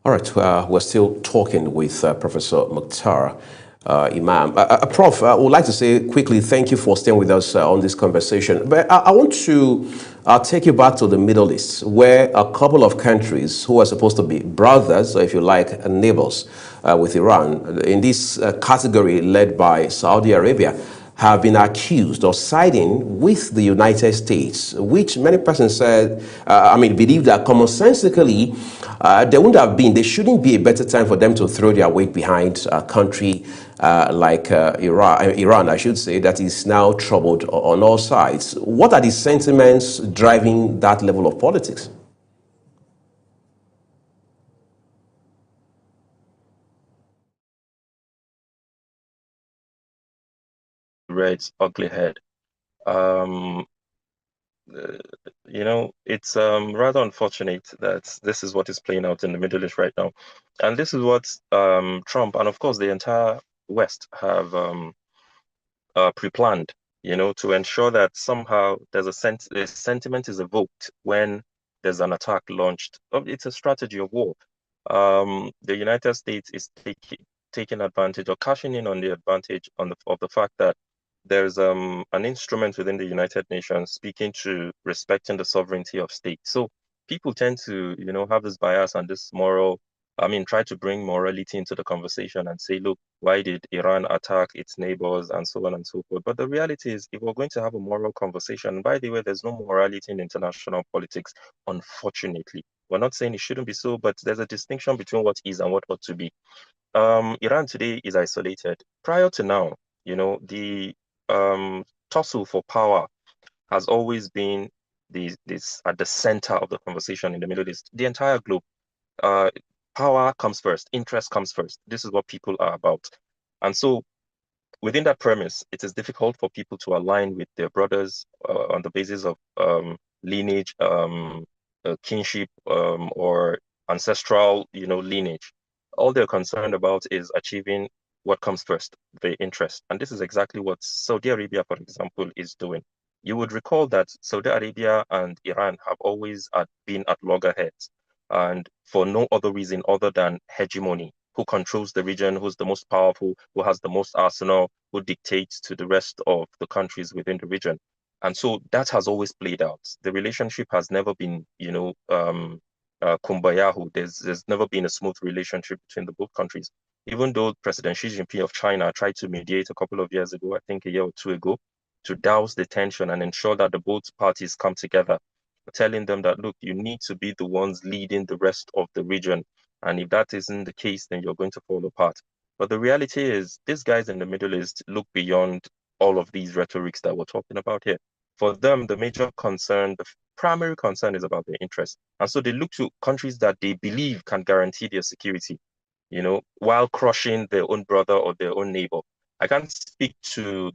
All right, we're still talking with Professor Mukhtar Imam. Prof, I would like to say quickly thank you for staying with us on this conversation. But I want to take you back to the Middle East, where a couple of countries who are supposed to be brothers, or if you like, neighbors with Iran, in this category led by Saudi Arabia, have been accused of siding with the United States, which many persons said, believe that commonsensically, there shouldn't be a better time for them to throw their weight behind a country like Iran, I should say, that is now troubled on all sides. What are the sentiments driving that level of politics? Rear its ugly head. It's rather unfortunate that this is what is playing out in the Middle East right now. And this is what Trump and, of course, the entire West have pre-planned, to ensure that somehow there's a sentiment is evoked when there's an attack launched. It's a strategy of war. The United States is taking advantage or cashing in on the advantage of the fact that there's an instrument within the United Nations speaking to respecting the sovereignty of states. So people tend to, have this bias and this try to bring morality into the conversation and say, look, why did Iran attack its neighbors and so on and so forth? But the reality is, if we're going to have a moral conversation, by the way, there's no morality in international politics, unfortunately. We're not saying it shouldn't be so, but there's a distinction between what is and what ought to be. Iran today is isolated. Prior to now, the tussle for power has always been this at the center of the conversation in the Middle East. The entire globe, power comes first, interest comes first. This is what people are about. And so within that premise, it is difficult for people to align with their brothers on the basis of lineage, kinship, or ancestral, lineage. All they're concerned about is achieving what comes first, the interest. And this is exactly what Saudi Arabia, for example, is doing. You would recall that Saudi Arabia and Iran have always been at loggerheads, and for no other reason other than hegemony. Who controls the region, who's the most powerful, who has the most arsenal, who dictates to the rest of the countries within the region. And so that has always played out. The relationship has never been, kumbayahu. There's never been a smooth relationship between the both countries. Even though President Xi Jinping of China tried to mediate a couple of years ago, I think a year or two ago, to douse the tension and ensure that the both parties come together, telling them that, look, you need to be the ones leading the rest of the region. And if that isn't the case, then you're going to fall apart. But the reality is, these guys in the Middle East look beyond all of these rhetorics that we're talking about here. For them, the major concern, the primary concern is about their interests. And so they look to countries that they believe can guarantee their security, while crushing their own brother or their own neighbor. I can't speak to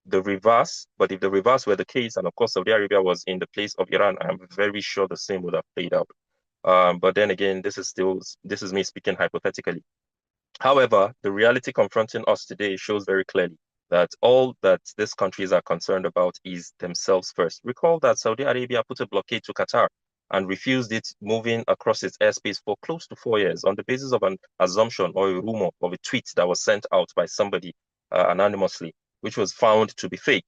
the reverse, but if the reverse were the case, and of course Saudi Arabia was in the place of Iran, I'm very sure the same would have played out. But then again, this is me speaking hypothetically. However, the reality confronting us today shows very clearly that all that these countries are concerned about is themselves first. Recall that Saudi Arabia put a blockade to Qatar and refused it moving across its airspace for close to 4 years on the basis of an assumption or a rumor of a tweet that was sent out by somebody anonymously, which was found to be fake.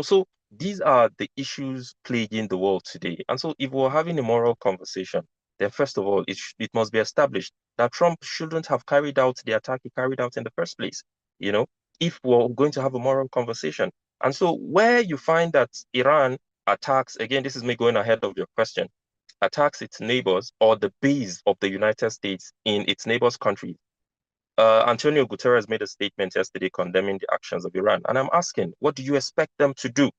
So these are the issues plaguing the world today. And so if we're having a moral conversation, then first of all, it must be established that Trump shouldn't have carried out the attack he carried out in the first place, if we're going to have a moral conversation. And so where you find that Iran attacks, again, this is me going ahead of your question, attacks its neighbors or the base of the United States in its neighbors' countries. Antonio Guterres made a statement yesterday condemning the actions of Iran. And I'm asking, what do you expect them to do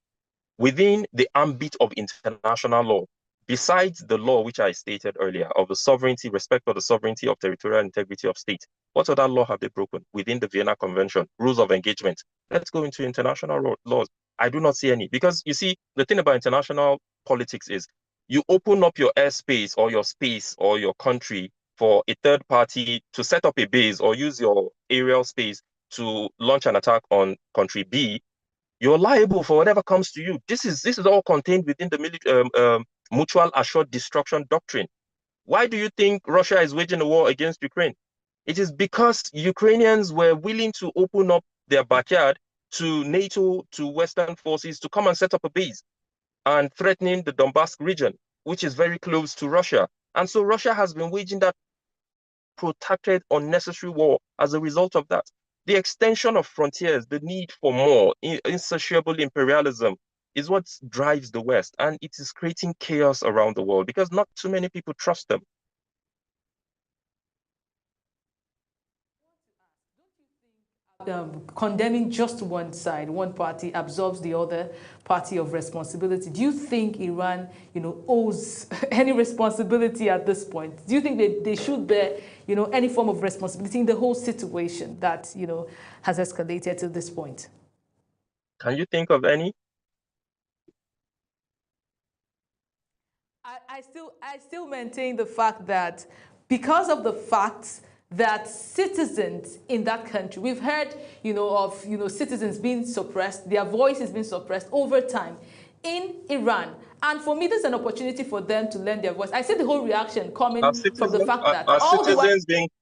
within the ambit of international law? Besides the law, which I stated earlier, of the sovereignty, respect for the sovereignty of territorial integrity of state, what other law have they broken within the Vienna Convention, rules of engagement? Let's go into international laws. I do not see any. Because you see, the thing about international politics is you open up your airspace or your space or your country for a third party to set up a base or use your aerial space to launch an attack on country B. You're liable for whatever comes to you. This is all contained within the mutual assured destruction doctrine. Why do you think Russia is waging a war against Ukraine? It is because Ukrainians were willing to open up their backyard to NATO, to Western forces to come and set up a base and threatening the Donbass region, which is very close to Russia. And so Russia has been waging that protracted, unnecessary war as a result of that. The extension of frontiers, the need for more, insatiable imperialism is what drives the West, and it is creating chaos around the world because not too many people trust them. Condemning just one side, one party, absolves the other party of responsibility. Do you think Iran, owes any responsibility at this point? Do you think they should bear, any form of responsibility in the whole situation that, has escalated to this point? Can you think of any? I still maintain the fact that because of the facts that citizens in that country, we've heard, of, citizens being suppressed, their voice has been suppressed over time in Iran. And for me, there's an opportunity for them to lend their voice. I see the whole reaction coming from the fact that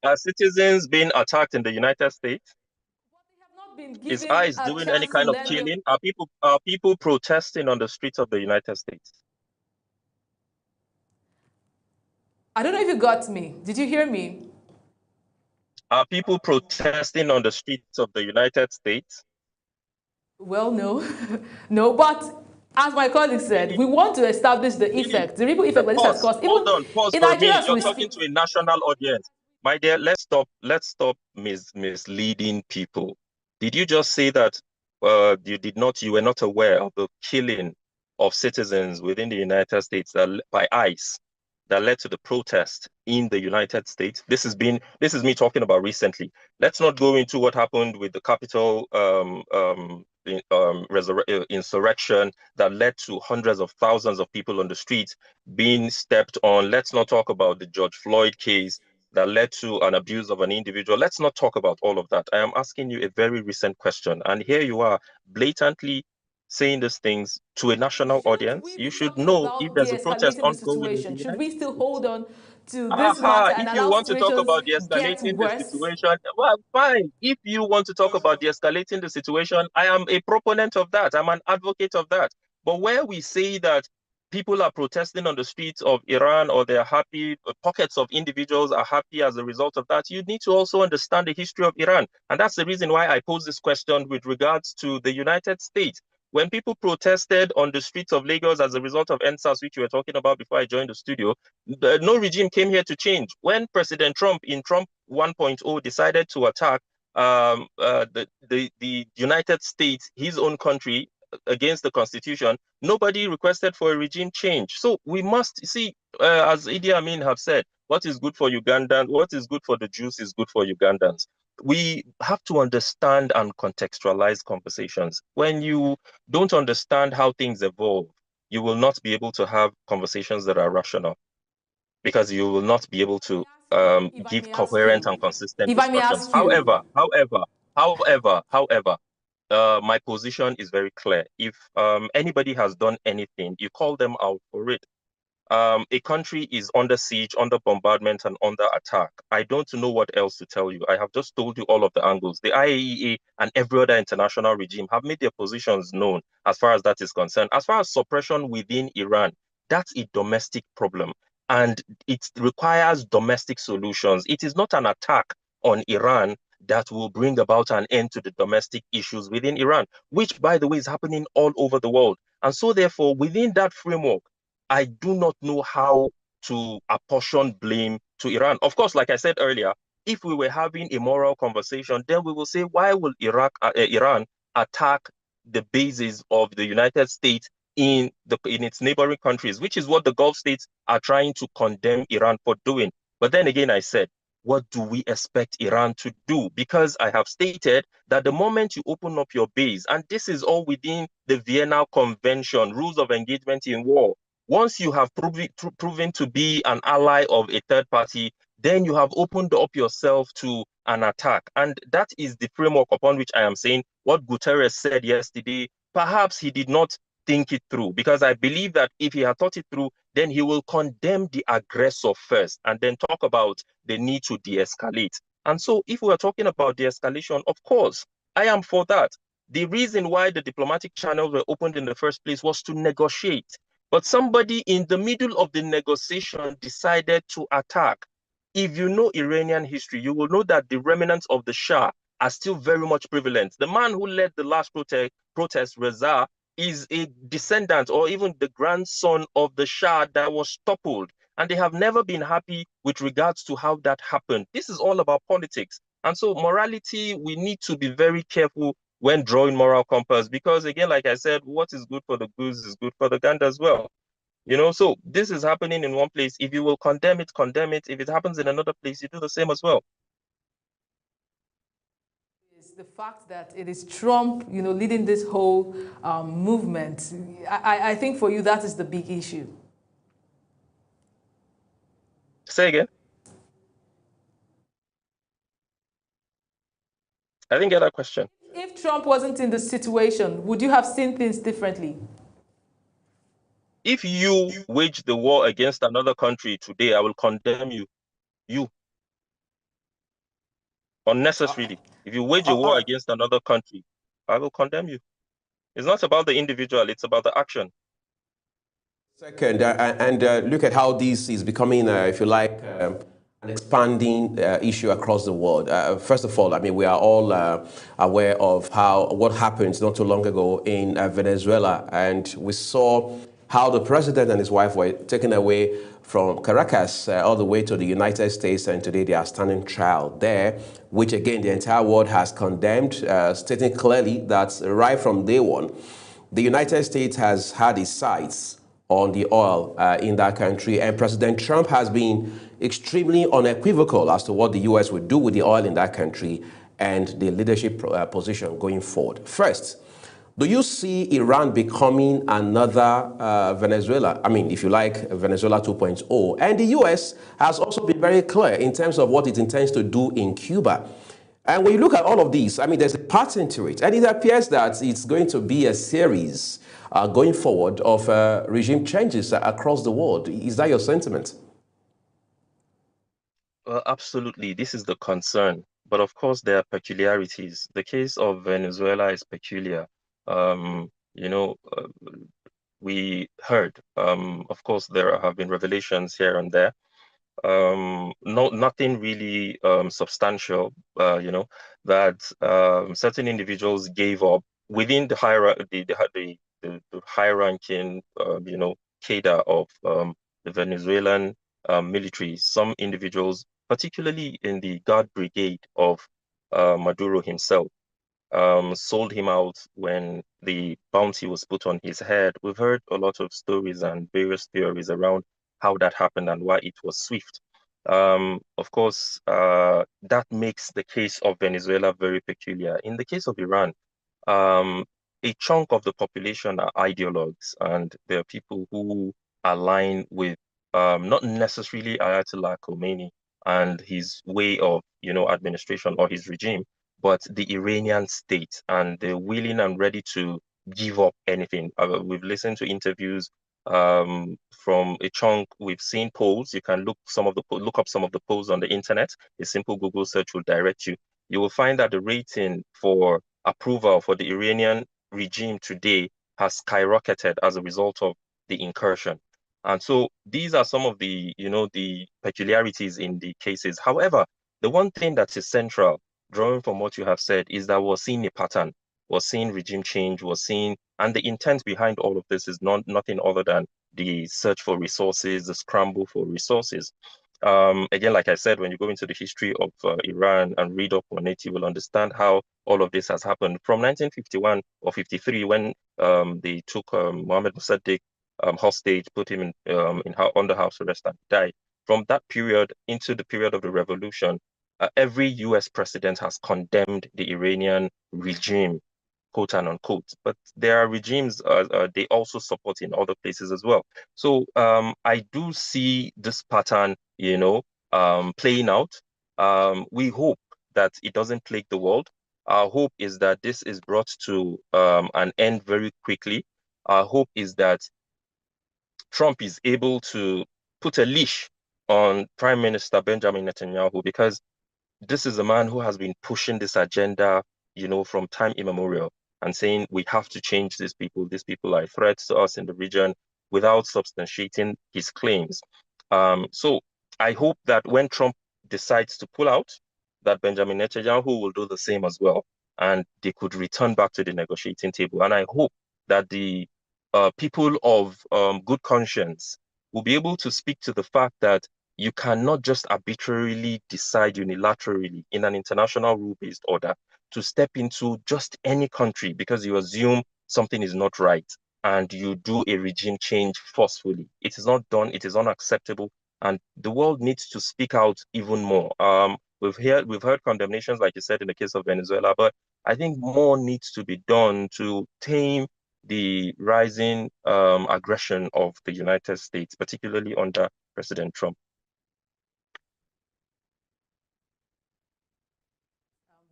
are citizens being attacked in the United States? Is ICE doing any kind of killing? Are people protesting on the streets of the United States? I don't know if you got me. Did you hear me? Are people protesting on the streets of the United States? Well, no. No, but as my colleague said, we want to establish the effect, the ripple effect that this has caused. Hold on, pause for me. You're talking to a national audience. My dear, let's stop misleading people. Did you just say that you were not aware of the killing of citizens within the United States by ICE that led to the protest in the United States? This is me talking about recently. Let's not go into what happened with the Capitol insurrection that led to hundreds of thousands of people on the streets being stepped on. Let's not talk about the George Floyd case that led to an abuse of an individual. Let's not talk about all of that. I am asking you a very recent question, and here you are blatantly saying these things to a national audience. You should know if there's a protest ongoing. Should we still hold on to this matter and if you want to talk about de-escalating the situation, well, fine. If you want to talk about de-escalating the situation, I am a proponent of that. I'm an advocate of that. But where we say that people are protesting on the streets of Iran or they're happy, pockets of individuals are happy as a result of that, you need to also understand the history of Iran. And that's the reason why I pose this question with regards to the United States. When people protested on the streets of Lagos as a result of EndSARS, which we were talking about before I joined the studio, no regime came here to change. When President Trump, in Trump 1.0, decided to attack the United States, his own country, against the Constitution, nobody requested for a regime change. So we must see, as Idi Amin have said, what is good for Ugandans, what is good for the Jews is good for Ugandans. We have to understand and contextualize conversations. When you don't understand how things evolve, you will not be able to have conversations that are rational, because you will not be able to give coherent and consistent discussions. However, my position is very clear. If anybody has done anything, you call them out for it. A country is under siege, under bombardment, and under attack. I don't know what else to tell you. I have just told you all of the angles. The IAEA and every other international regime have made their positions known as far as that is concerned. As far as suppression within Iran, that's a domestic problem, and it requires domestic solutions. It is not an attack on Iran that will bring about an end to the domestic issues within Iran, which, by the way, is happening all over the world. And so, therefore, within that framework, I do not know how to apportion blame to Iran. Of course, like I said earlier, if we were having a moral conversation, then we will say, why will Iran attack the bases of the United States in its neighboring countries, which is what the Gulf states are trying to condemn Iran for doing. But then again, I said, what do we expect Iran to do? Because I have stated that the moment you open up your base, and this is all within the Vienna Convention, rules of engagement in war, once you have proven to be an ally of a third party, then you have opened up yourself to an attack. And that is the framework upon which I am saying what Guterres said yesterday. Perhaps he did not think it through, because I believe that if he had thought it through, then he will condemn the aggressor first and then talk about the need to de-escalate. And so if we are talking about de-escalation, of course, I am for that. The reason why the diplomatic channels were opened in the first place was to negotiate. But somebody in the middle of the negotiation decided to attack. If you know Iranian history, you will know that the remnants of the Shah are still very much prevalent. The man who led the last protest, Reza, is a descendant or even the grandson of the Shah that was toppled. And they have never been happy with regards to how that happened. This is all about politics. And so morality, we need to be very careful when drawing moral compass, because again, like I said, what is good for the goose is good for the gander as well. So this is happening in one place. If you will condemn it, condemn it. If it happens in another place, you do the same as well. It's the fact that it is Trump, leading this whole movement. I think for you, that is the big issue. Say again. I didn't get that question. If Trump wasn't in the situation, would you have seen things differently? If you wage the war against another country today, I will condemn you. You. Unnecessarily. If you wage a war against another country, I will condemn you. It's not about the individual, it's about the action. Second, and look at how this is becoming, if you like, an expanding issue across the world. First of all, I mean, we are all aware of what happened not too long ago in Venezuela, and we saw how the president and his wife were taken away from Caracas all the way to the United States, and today they are standing trial there, which again the entire world has condemned, stating clearly that right from day one, the United States has had its sights on the oil in that country, and President Trump has been extremely unequivocal as to what the U.S. would do with the oil in that country and the leadership position going forward. First, do you see Iran becoming another Venezuela? I mean, if you like, Venezuela 2.0. And the U.S. has also been very clear in terms of what it intends to do in Cuba. And when you look at all of these, I mean, there's a pattern to it. And it appears that it's going to be a series going forward of regime changes across the world. Is that your sentiment? Well, absolutely. This is the concern. But of course, there are peculiarities. The case of Venezuela is peculiar. We heard, of course, there have been revelations here and there. Nothing really substantial, that certain individuals gave up within the high-ranking, cadre of the Venezuelan military. Some individuals, particularly in the Guard Brigade of Maduro himself, sold him out when the bounty was put on his head. We've heard a lot of stories and various theories around how that happened and why it was swift. Of course, that makes the case of Venezuela very peculiar. In the case of Iran, a chunk of the population are ideologues, and there are people who align with not necessarily Ayatollah Khomeini and his way of, administration or his regime, but the Iranian state, and they're willing and ready to give up anything. We've listened to interviews from a chunk. We've seen polls. You can look up some of the polls on the internet. A simple Google search will direct you. You will find that the rating for approval for the Iranian regime today has skyrocketed as a result of the incursion. And so these are some of the, the peculiarities in the cases. However, the one thing that is central, drawing from what you have said, is that we're seeing a pattern. We're seeing regime change, and the intent behind all of this is nothing other than the search for resources, the scramble for resources. Again, like I said, when you go into the history of Iran and read up on it, you will understand how all of this has happened. From 1951 or 53, when they took Mohammad Mossadegh hostage, put him under house arrest and died. From that period into the period of the revolution, every US president has condemned the Iranian regime, quote and unquote. But there are regimes they also support in other places as well. So I do see this pattern, playing out. We hope that it doesn't plague the world. Our hope is that this is brought to an end very quickly. Our hope is that Trump is able to put a leash on Prime Minister Benjamin Netanyahu, because this is a man who has been pushing this agenda, from time immemorial, and saying we have to change these people. These people are threats to us in the region, without substantiating his claims. So I hope that when Trump decides to pull out, that Benjamin Netanyahu will do the same as well, and they could return back to the negotiating table. And I hope that the people of good conscience will be able to speak to the fact that you cannot just arbitrarily decide unilaterally in an international rule-based order to step into just any country because you assume something is not right and you do a regime change forcefully. It is not done. It is unacceptable, and the world needs to speak out even more. We've heard condemnations, like you said, in the case of Venezuela, but I think more needs to be done to tame the rising aggression of the United States, particularly under President Trump.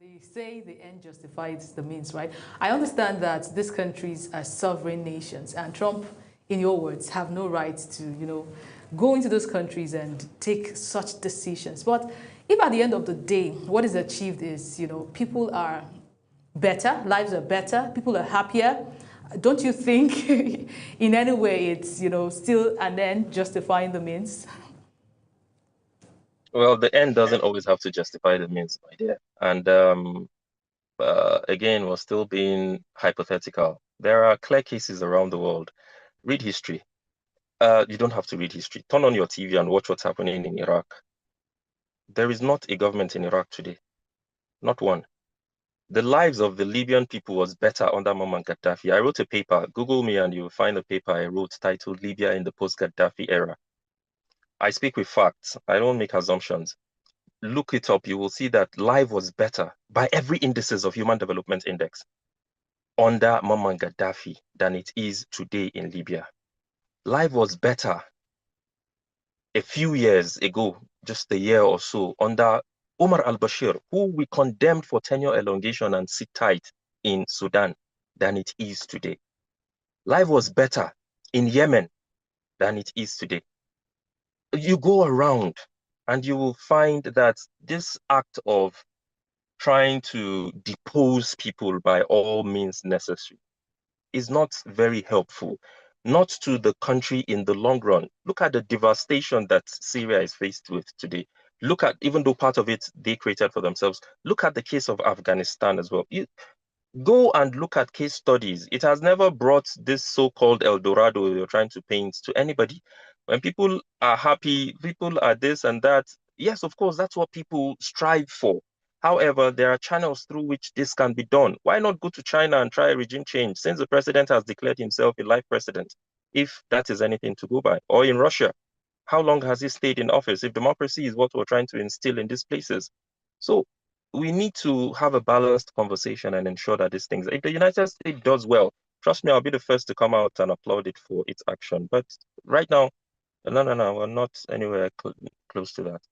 They say the end justifies the means, right? I understand that these countries are sovereign nations, and Trump, in your words, have no right to, go into those countries and take such decisions. But if at the end of the day, what is achieved is, people are better, lives are better, people are happier, don't you think in any way it's, still an end justifying the means? Well, the end doesn't always have to justify the means, my dear. And again, we're still being hypothetical. There are clear cases around the world. Read history. You don't have to read history. Turn on your TV and watch what's happening in Iraq. There is not a government in Iraq today. Not one. The lives of the Libyan people was better under Muammar Gaddafi. I wrote a paper. Google me and you'll find a paper I wrote titled Libya in the Post-Gaddafi Era. I speak with facts. I don't make assumptions. Look it up. You will see that life was better by every indices of Human Development Index under Muammar Gaddafi than it is today in Libya. Life was better a few years ago, just a year or so, under Omar al-Bashir, who we condemned for tenure elongation and sit tight in Sudan, than it is today. Life was better in Yemen than it is today. You go around and you will find that this act of trying to depose people by all means necessary is not very helpful, not to the country in the long run. Look at the devastation that Syria is faced with today. Look at, even though part of it they created for themselves, look at the case of Afghanistan as well. Go and look at case studies. It has never brought this so-called El Dorado you're trying to paint to anybody. When people are happy, people are this and that. Yes, of course, that's what people strive for. However, there are channels through which this can be done. Why not go to China and try a regime change since the president has declared himself a life president, if that is anything to go by? Or in Russia, how long has he stayed in office if democracy is what we're trying to instill in these places? So we need to have a balanced conversation and ensure that these things, if the United States does well, trust me, I'll be the first to come out and applaud it for its action. But right now, no, we're not anywhere close to that.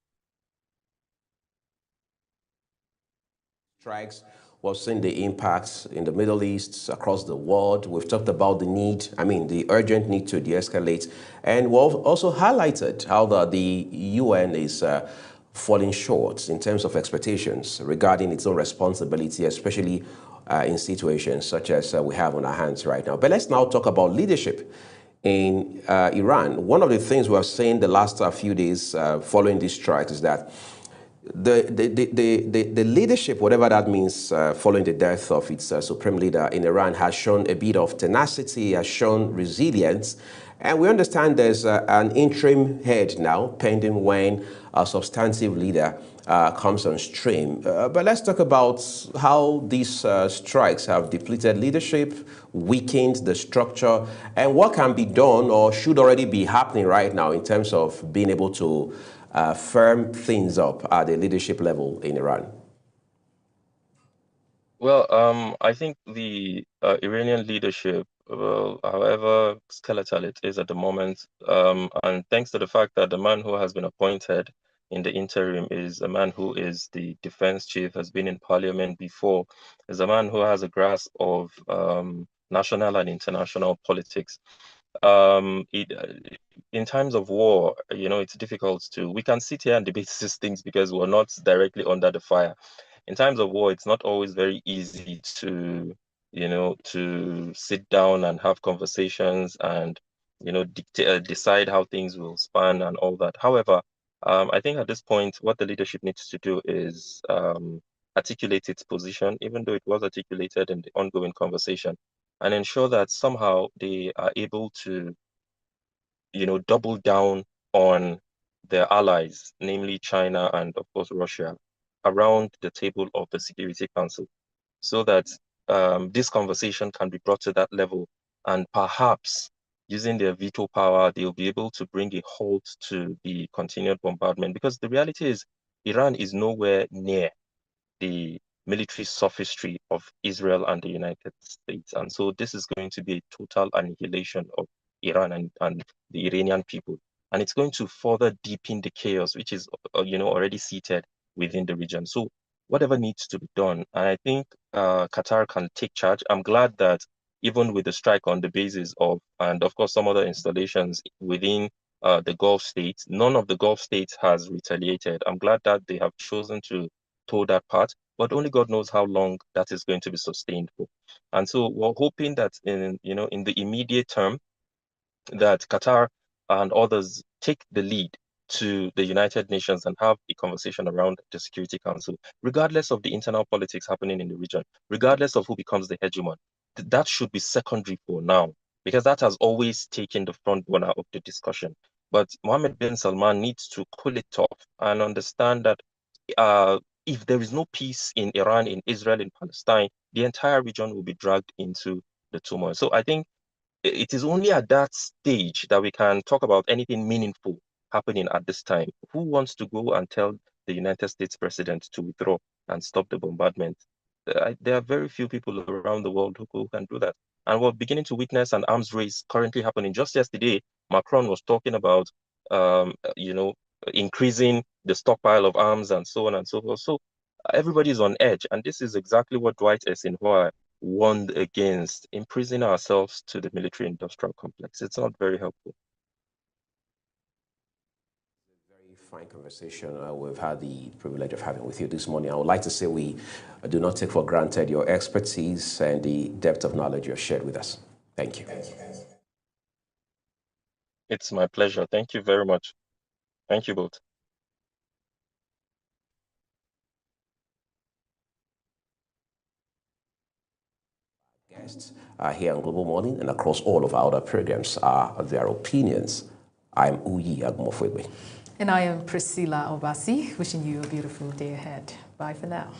Strikes. We've seen the impacts in the Middle East, across the world. We've talked about the urgent need to de-escalate. And we've also highlighted how the UN is falling short in terms of expectations regarding its own responsibility, especially in situations such as we have on our hands right now. But let's now talk about leadership in Iran. One of the things we have seen the last few days following these strikes is that the leadership, whatever that means, following the death of its supreme leader in Iran, has shown a bit of tenacity, has shown resilience. And we understand there's an interim head now, pending when a substantive leader comes on stream. But let's talk about how these strikes have depleted leadership, weakened the structure, and what can be done or should already be happening right now in terms of being able to firm things up at the leadership level in Iran. Well, I think the Iranian leadership, well, however skeletal it is at the moment, and thanks to the fact that the man who has been appointed in the interim is a man who is the defense chief, has been in parliament before, is a man who has a grasp of national and international politics. In times of war, it's difficult we can sit here and debate these things because we're not directly under the fire. In times of war, it's not always very easy to sit down and have conversations and, decide how things will span and all that. However, I think at this point, what the leadership needs to do is articulate its position, even though it was articulated in the ongoing conversation, and ensure that somehow they are able to, double down on their allies, namely China and, of course, Russia, around the table of the Security Council, so that this conversation can be brought to that level, and perhaps using their veto power, they'll be able to bring a halt to the continued bombardment. Because the reality is, Iran is nowhere near the military sophistry of Israel and the United States. And so this is going to be a total annihilation of Iran and the Iranian people. And it's going to further deepen the chaos, which is, already seated within the region. So whatever needs to be done, and I think Qatar can take charge. I'm glad that even with the strike on the basis of, and of course, some other installations within the Gulf states, none of the Gulf states has retaliated. I'm glad that they have chosen to toe that part, but only God knows how long that is going to be sustained for. And so we're hoping that in the immediate term, that Qatar and others take the lead to the United Nations and have a conversation around the Security Council, regardless of the internal politics happening in the region, regardless of who becomes the hegemon. That should be secondary for now, because that has always taken the front runner of the discussion. But Mohammed bin Salman needs to cool it off and understand that if there is no peace in Iran, in Israel, in Palestine, the entire region will be dragged into the turmoil. So I think it is only at that stage that we can talk about anything meaningful happening at this time. Who wants to go and tell the United States president to withdraw and stop the bombardment? There are very few people around the world who can do that. And we're beginning to witness an arms race currently happening. Just yesterday, Macron was talking about, increasing the stockpile of arms and so on and so forth. So everybody's on edge. And this is exactly what Dwight Eisenhower warned against, imprisoning ourselves to the military-industrial complex. It's not very helpful. Very fine conversation we've had the privilege of having with you this morning. I would like to say we do not take for granted your expertise and the depth of knowledge you have shared with us. Thank you. It's my pleasure. Thank you very much. Thank you both. Guests here on Global Morning and across all of our other programs are their opinions. I'm Uyi Agmofwebe. And I am Priscilla Obasi, wishing you a beautiful day ahead. Bye for now.